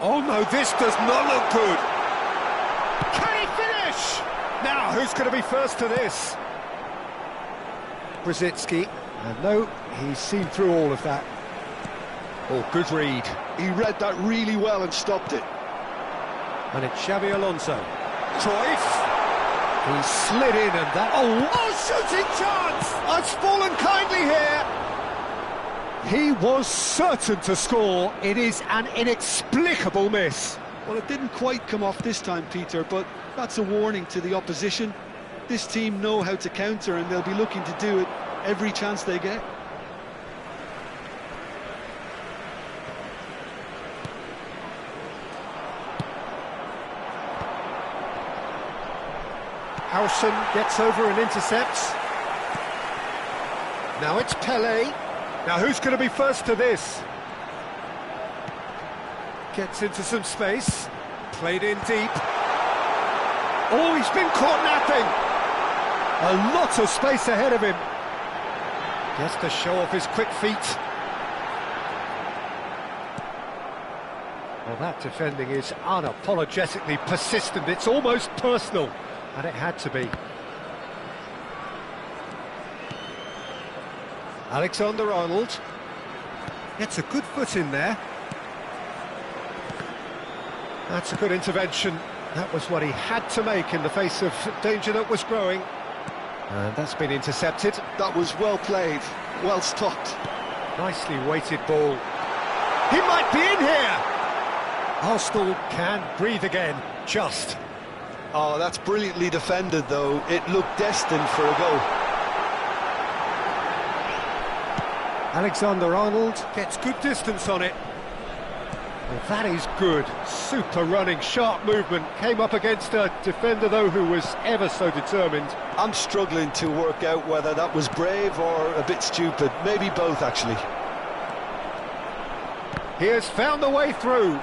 A: Oh no, this does not look good. Can he finish? Now, who's going to be first to this? Brzezinski. And no, he's seen through all of that. Oh, good read.
B: He read that really well and stopped it.
A: And it's Xabi Alonso. Cruyff. He slid in and that... Oh, shooting chance! It's fallen kindly here. He was certain to score. It is an inexplicable miss.
B: Well, it didn't quite come off this time, Peter, but that's a warning to the opposition. This team know how to counter and they'll be looking to do it every chance they get.
A: Howson gets over and intercepts. Now it's Pelé. Now who's going to be first to this? Gets into some space. Played in deep. Oh, he's been caught napping. A lot of space ahead of him. Just to show off his quick feet. Well, that defending is unapologetically persistent. It's almost personal. And it had to be. Alexander-Arnold gets a good foot in there. That's a good intervention. That was what he had to make in the face of danger that was growing. And that's been intercepted.
B: That was well played, well stopped.
A: Nicely weighted ball. He might be in here! Arsenal can breathe again, just.
B: Oh, that's brilliantly defended, though. It looked destined for a goal.
A: Alexander-Arnold gets good distance on it. Well, that is good. Super running, sharp movement. Came up against a defender, though, who was ever so determined.
B: I'm struggling to work out whether that was brave or a bit stupid. Maybe both, actually.
A: He has found the way through.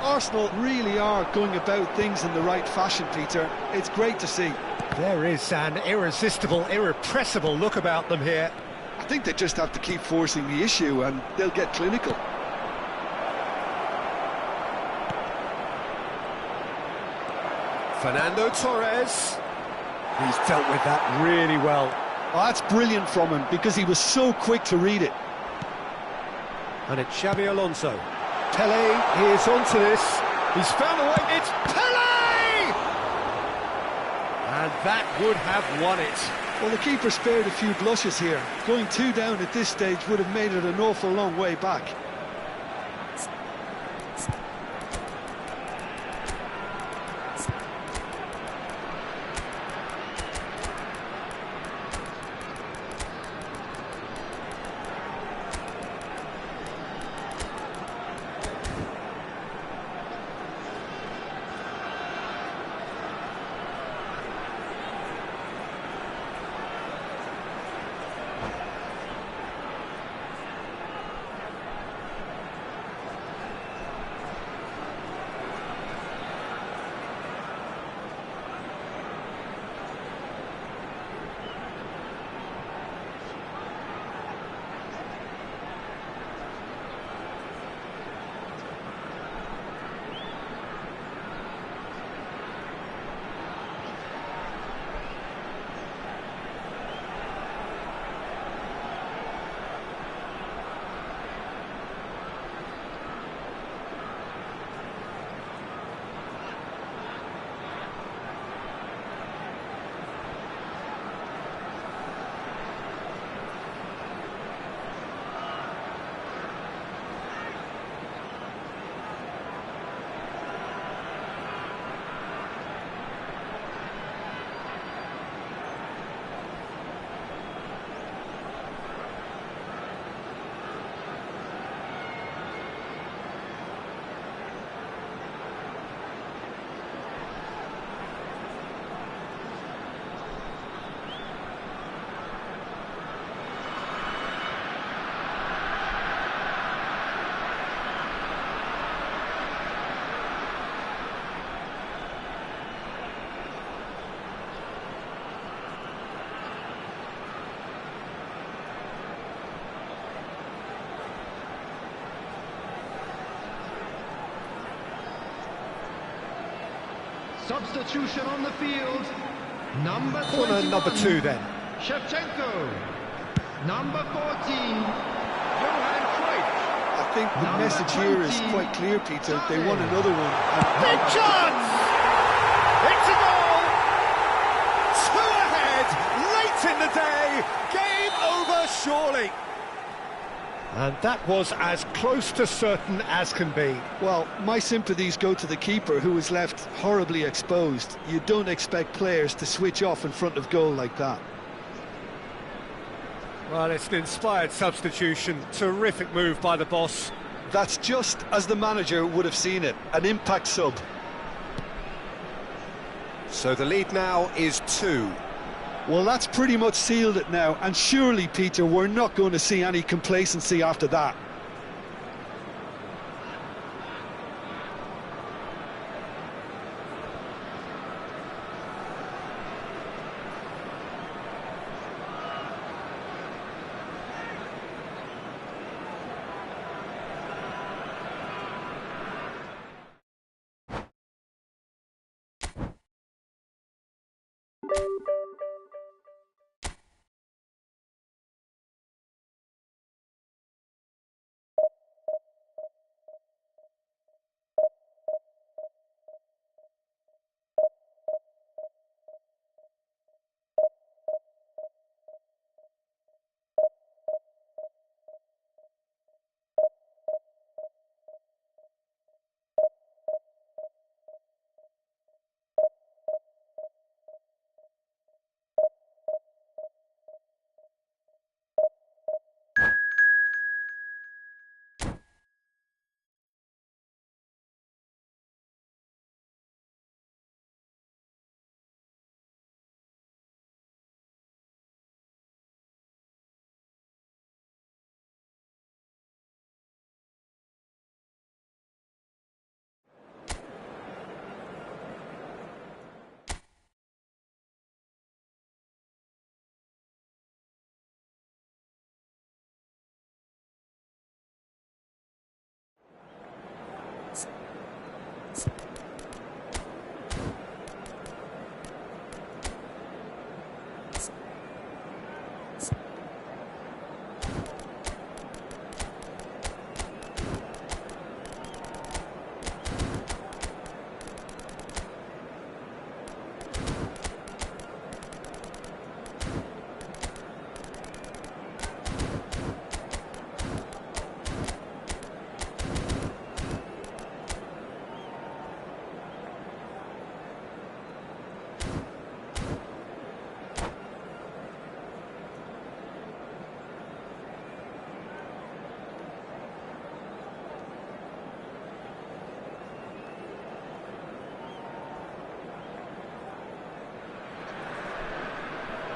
B: Arsenal really are going about things in the right fashion, Peter. It's great to see.
A: There is an irresistible, irrepressible look about them here.
B: I think they just have to keep forcing the issue and they'll get clinical.
A: Fernando Torres. He's dealt with that really well.
B: Oh, that's brilliant from him because he was so quick to read it.
A: And it's Xabi Alonso. Pelé is onto this. He's found a way. It's Pelé! And that would have won it.
B: Well, the keeper spared a few blushes here. Going 2 down at this stage would have made it an awful long way back.
E: Substitution on the field. Number
A: Corner
E: 21.
A: number 2 then.
E: Shevchenko. Number 14. Johan Cruyff.
B: I think the
E: Number
B: message here is
E: 20,
B: quite clear, Peter. They
E: Siaran.
B: want another one.
A: Big chance! It's a goal! 2 ahead, late in the day, game over surely. And that was as close to certain as can be.
B: Well, my sympathies go to the keeper, who was left horribly exposed. You don't expect players to switch off in front of goal like that.
A: Well, it's an inspired substitution, terrific move by the boss.
B: That's just as the manager would have seen it, an impact sub.
F: So the lead now is 2.
B: Well, that's pretty much sealed it now, and surely, Peter, we're not going to see any complacency after that.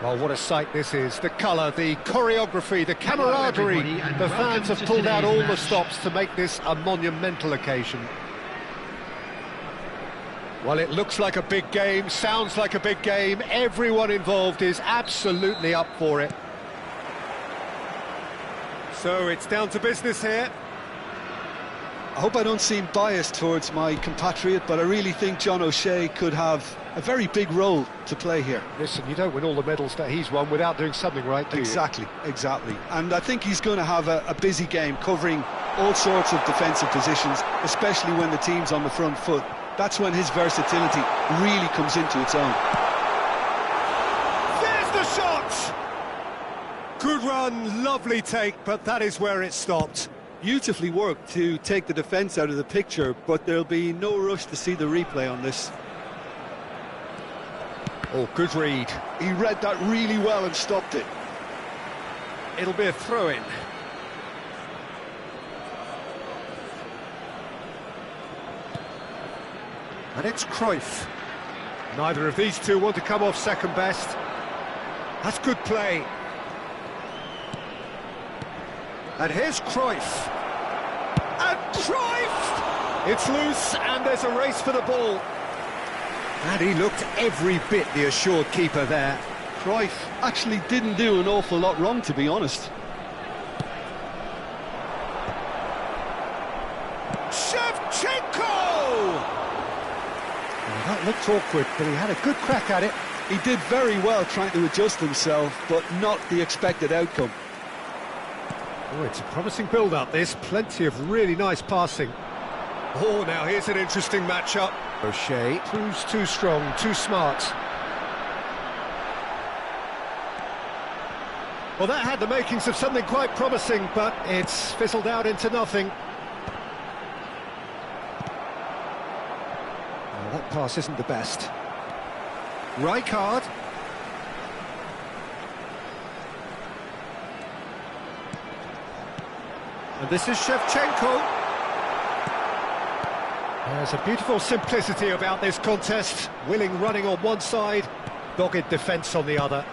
A: Well, what a sight this is. The colour, the choreography, the camaraderie.
E: everybody, and
A: The
E: welcome
A: fans have
E: to
A: pulled out
E: today's
A: all the
E: match.
A: stops to make this a monumental occasion. Well, it looks like a big game, sounds like a big game. Everyone involved is absolutely up for it. So it's down to business here.
B: I hope I don't seem biased towards my compatriot, but I really think John O'Shea could have a very big role to play here.
A: Listen, you don't win all the medals that he's won without doing something right, do you?
B: Exactly. And I think he's going to have a busy game covering all sorts of defensive positions, especially when the team's on the front foot. That's when his versatility really comes into its own.
A: There's the shot! Good run, lovely take, but that is where it stopped.
B: Beautifully worked to take the defence out of the picture, but there'll be no rush to see the replay on this.
A: Oh, good read.
B: He read that really well and stopped it.
A: It'll be a throw-in. And it's Cruyff. Neither of these two want to come off second best. That's good play. And here's Cruyff. And Cruyff! It's loose, and there's a race for the ball. And he looked every bit the assured keeper there.
B: Cruyff actually didn't do an awful lot wrong, to be honest.
A: Shevchenko! Well, that looked awkward, but he had a good crack at it.
B: He did very well trying to adjust himself, but not the expected outcome.
A: Oh, it's a promising build-up, this. Plenty of really nice passing. Oh, now here's an interesting matchup. O'Shea proves too strong, too smart. Well, that had the makings of something quite promising, but it's fizzled out into nothing. Well, that pass isn't the best. Rijkaard. And this is Shevchenko. There's a beautiful simplicity about this contest. Willing running on one side, dogged defence on the other.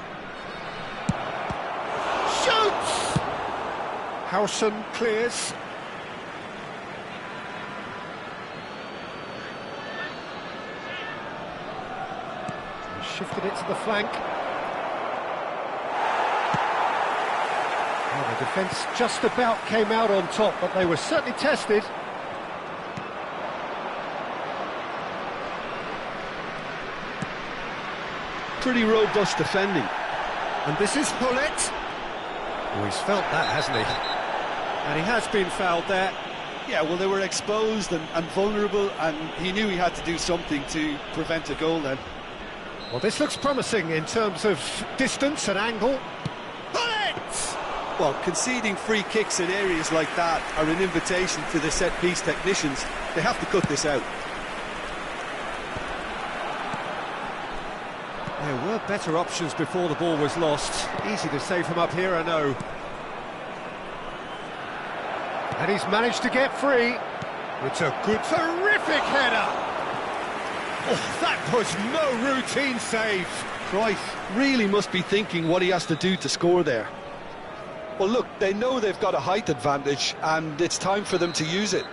A: Shoots! Howson clears. He shifted it to the flank. Well, the defence just about came out on top, but they were certainly tested.
B: Pretty robust defending.
A: And this is Hullet. Oh, he's felt that, hasn't he? And he has been fouled there.
B: Yeah, well, they were exposed and vulnerable, and he knew he had to do something to prevent a goal then.
A: Well, this looks promising in terms of distance and angle. Hullet!
B: Well, conceding free kicks in areas like that are an invitation to the set-piece technicians. They have to cut this out.
A: There were better options before the ball was lost. Easy to say from up here, I know. And he's managed to get free. It's a good, terrific header. Oh, that was no routine save.
B: Cruyff really must be thinking what he has to do to score there. Well, look, they know they've got a height advantage, and it's time for them to use it.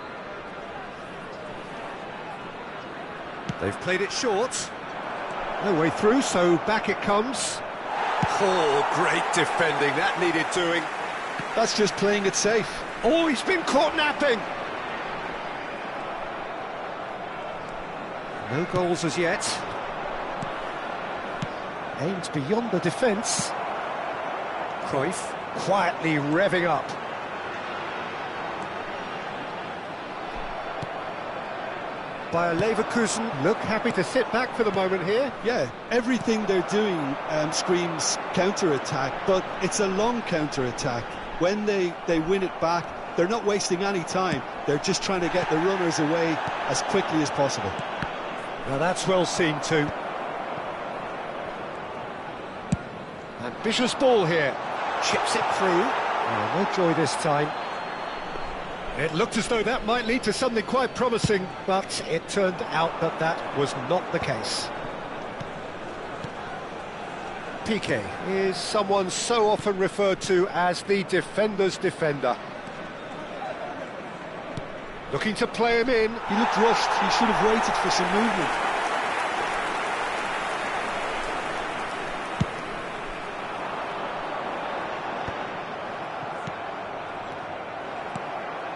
A: They've played it short. No way through, so back it comes. Oh, great defending, that needed doing.
B: That's just playing it safe.
A: Oh, he's been caught napping. No goals as yet. Aimed beyond the defence. Cruyff quietly revving up. Bayer Leverkusen look happy to sit back for the moment here.
B: Yeah, everything they're doing screams counter-attack, but it's a long counter-attack. When they win it back, they're not wasting any time. They're just trying to get the runners away as quickly as possible.
A: Now that's well seen too. Ambitious ball here. Chips it through. Oh, no joy this time. It looked as though that might lead to something quite promising, but it turned out that that was not the case. Piqué is someone so often referred to as the defender's defender. Looking to play him in.
B: He looked rushed. He should have waited for some movement.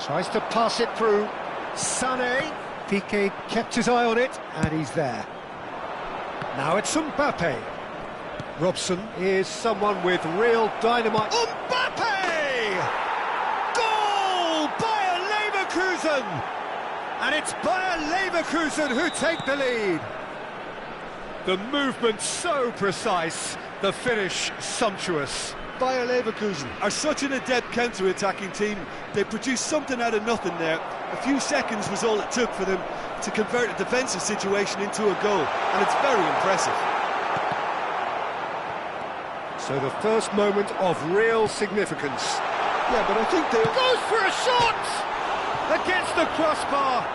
A: Tries to pass it through. Sané. Piqué kept his eye on it, and he's there. Now it's Mbappe. Robson is someone with real dynamite. Mbappe! Goal! Bayer Leverkusen! And it's Bayer Leverkusen who take the lead. The movement so precise, the finish sumptuous.
B: Bayer Leverkusen are such an adept counter-attacking team. They produced something out of nothing there. A few seconds was all it took for them to convert a defensive situation into a goal, and it's very impressive.
A: So the first moment of real significance.
B: Yeah, but I think they...
A: Goes for a shot! Against the crossbar!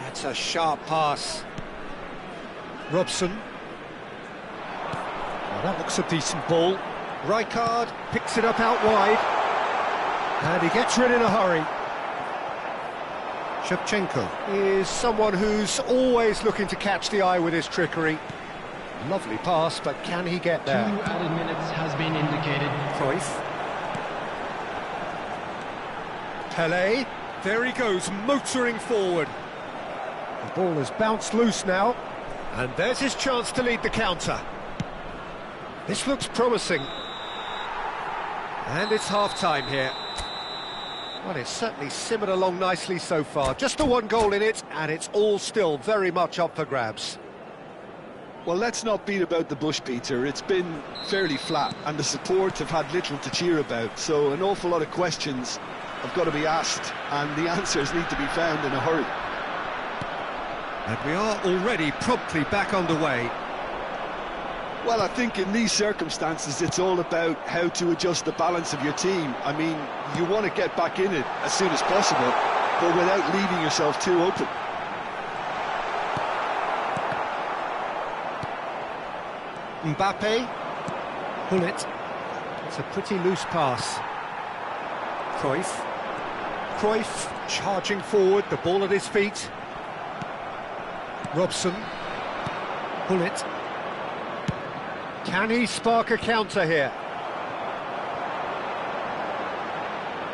A: That's a sharp pass. Robson. Well, that looks a decent ball. Rijkaard picks it up out wide. And he gets rid in a hurry. Shevchenko is someone who's always looking to catch the eye with his trickery. Lovely pass, but can he get there?
E: 2 added minutes has been indicated.
A: Cruyff. Pelé, there he goes, motoring forward. The ball has bounced loose now, and there's his chance to lead the counter. This looks promising. And it's half-time here. Well, it's certainly simmered along nicely so far. Just the one goal in it, and it's all still very much up for grabs.
B: Well, let's not beat about the bush, Peter. It's been fairly flat, and the support have had little to cheer about. So an awful lot of questions have got to be asked, and the answers need to be found in a hurry.
A: And we are already promptly back underway.
B: Well, I think in these circumstances, it's all about how to adjust the balance of your team. I mean, you want to get back in it as soon as possible, but without leaving yourself too open.
A: Mbappe, pull it. It's a pretty loose pass. Cruyff charging forward, the ball at his feet. Robson, pull it. Can he spark a counter here?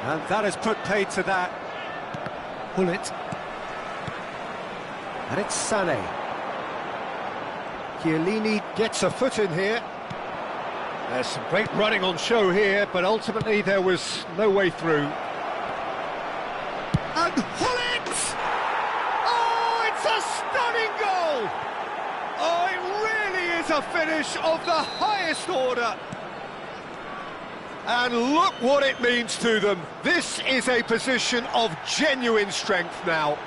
A: And that has put paid to that. Pull it. And it's Sané. Chiellini gets a foot in here. There's some great running on show here, but ultimately there was no way through. And pull it! Oh, it's a stunning goal! Oh, it really is a finish of the highest order. And look what it means to them. This is a position of genuine strength now.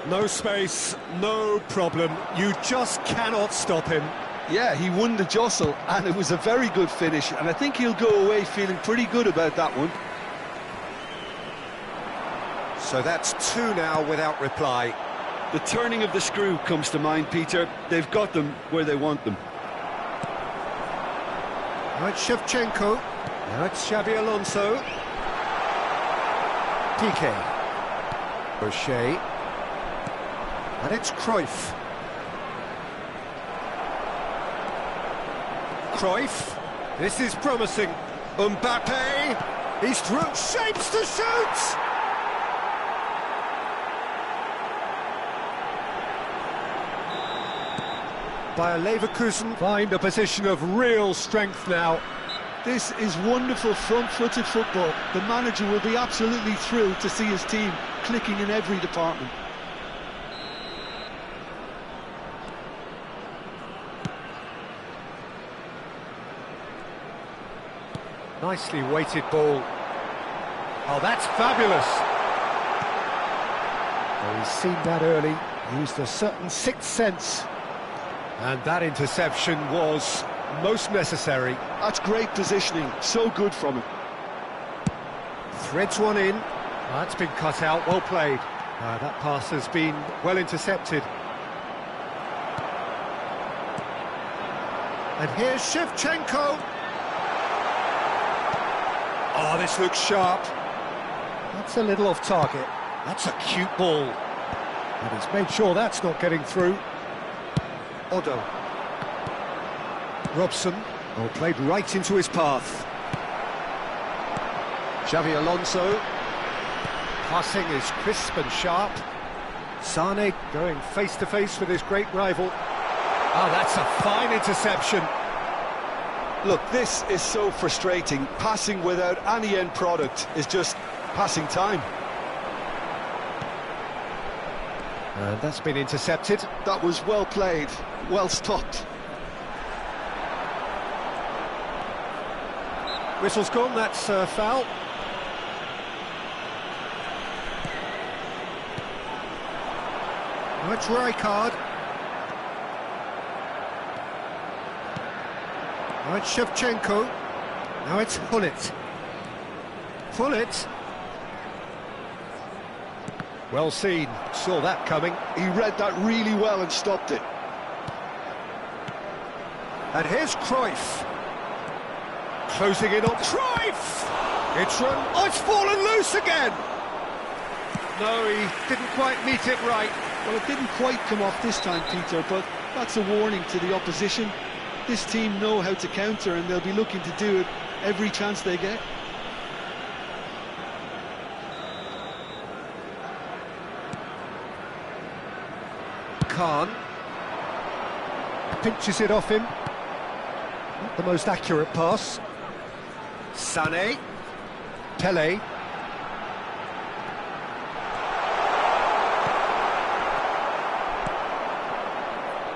A: No space, no problem. You just cannot stop him.
B: Yeah, he won the jostle, and it was a very good finish, and I think he'll go away feeling pretty good about that one.
F: So that's two now without reply.
B: The turning of the screw comes to mind, Peter. They've got them where they want them.
A: Now it's Shevchenko. Now it's Xabi Alonso. Piqué. O'Shea. And it's Cruyff. This is promising. Mbappe. He's through. Shapes to shoot! Bayer Leverkusen find a position of real strength now.
B: This is wonderful front-footed football. The manager will be absolutely thrilled to see his team clicking in every department.
A: Nicely weighted ball. Oh, that's fabulous. Well, he's seen that early, used a certain sixth sense. And that interception was most necessary.
B: That's great positioning, so good from him.
A: Threads one in. That's been cut out, well played. That pass has been well intercepted. And here's Shevchenko. Oh, this looks sharp. That's a little off target. That's a cute ball. And he's made sure that's not getting through. Odo. Robson. Oh, played right into his path. Xabi Alonso. Passing is crisp and sharp. Sané going face-to-face with his great rival. Oh, that's a fine interception.
B: Look, this is so frustrating. Passing without any end product is just passing time.
A: And that's been intercepted.
B: That was well played, well stopped.
A: Whistle's gone, that's a foul. Now it's Rijkaard. Now it's Shevchenko. Now it's Hullet. Hullet. Well seen, saw that coming.
B: He read that really well and stopped it.
A: And here's Cruyff. Closing in on Cruyff! It's run. Oh, it's fallen loose again! No, he didn't quite meet it right.
B: Well, it didn't quite come off this time, Peter, but that's a warning to the opposition. This team know how to counter, and they'll be looking to do it every chance they get.
A: Khan. Pinches it off him. Not the most accurate pass. Sané. Pele.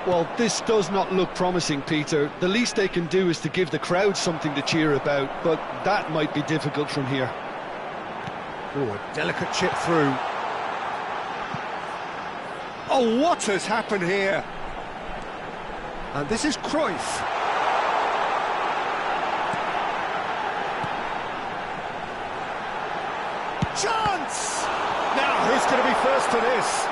B: Well, this does not look promising, Peter. The least they can do is to give the crowd something to cheer about, but that might be difficult from here.
A: Oh, a delicate chip through. Oh, what has happened here? And this is Cruyff. Chance! Now, who's going to be first to this?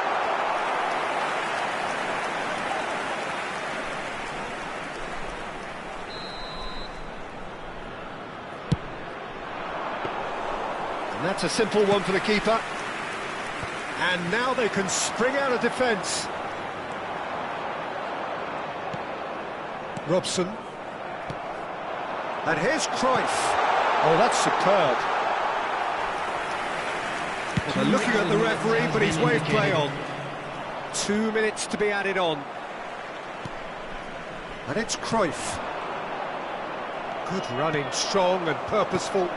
A: And that's a simple one for the keeper. And now they can spring out of defence. Robson. And here's Cruyff. Oh, that's superb. Well, they're looking at the referee, but he's waved play on. 2 minutes to be added on. And it's Cruyff. Good running, strong and purposeful.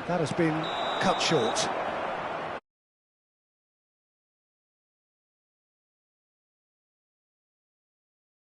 A: That has been cut short.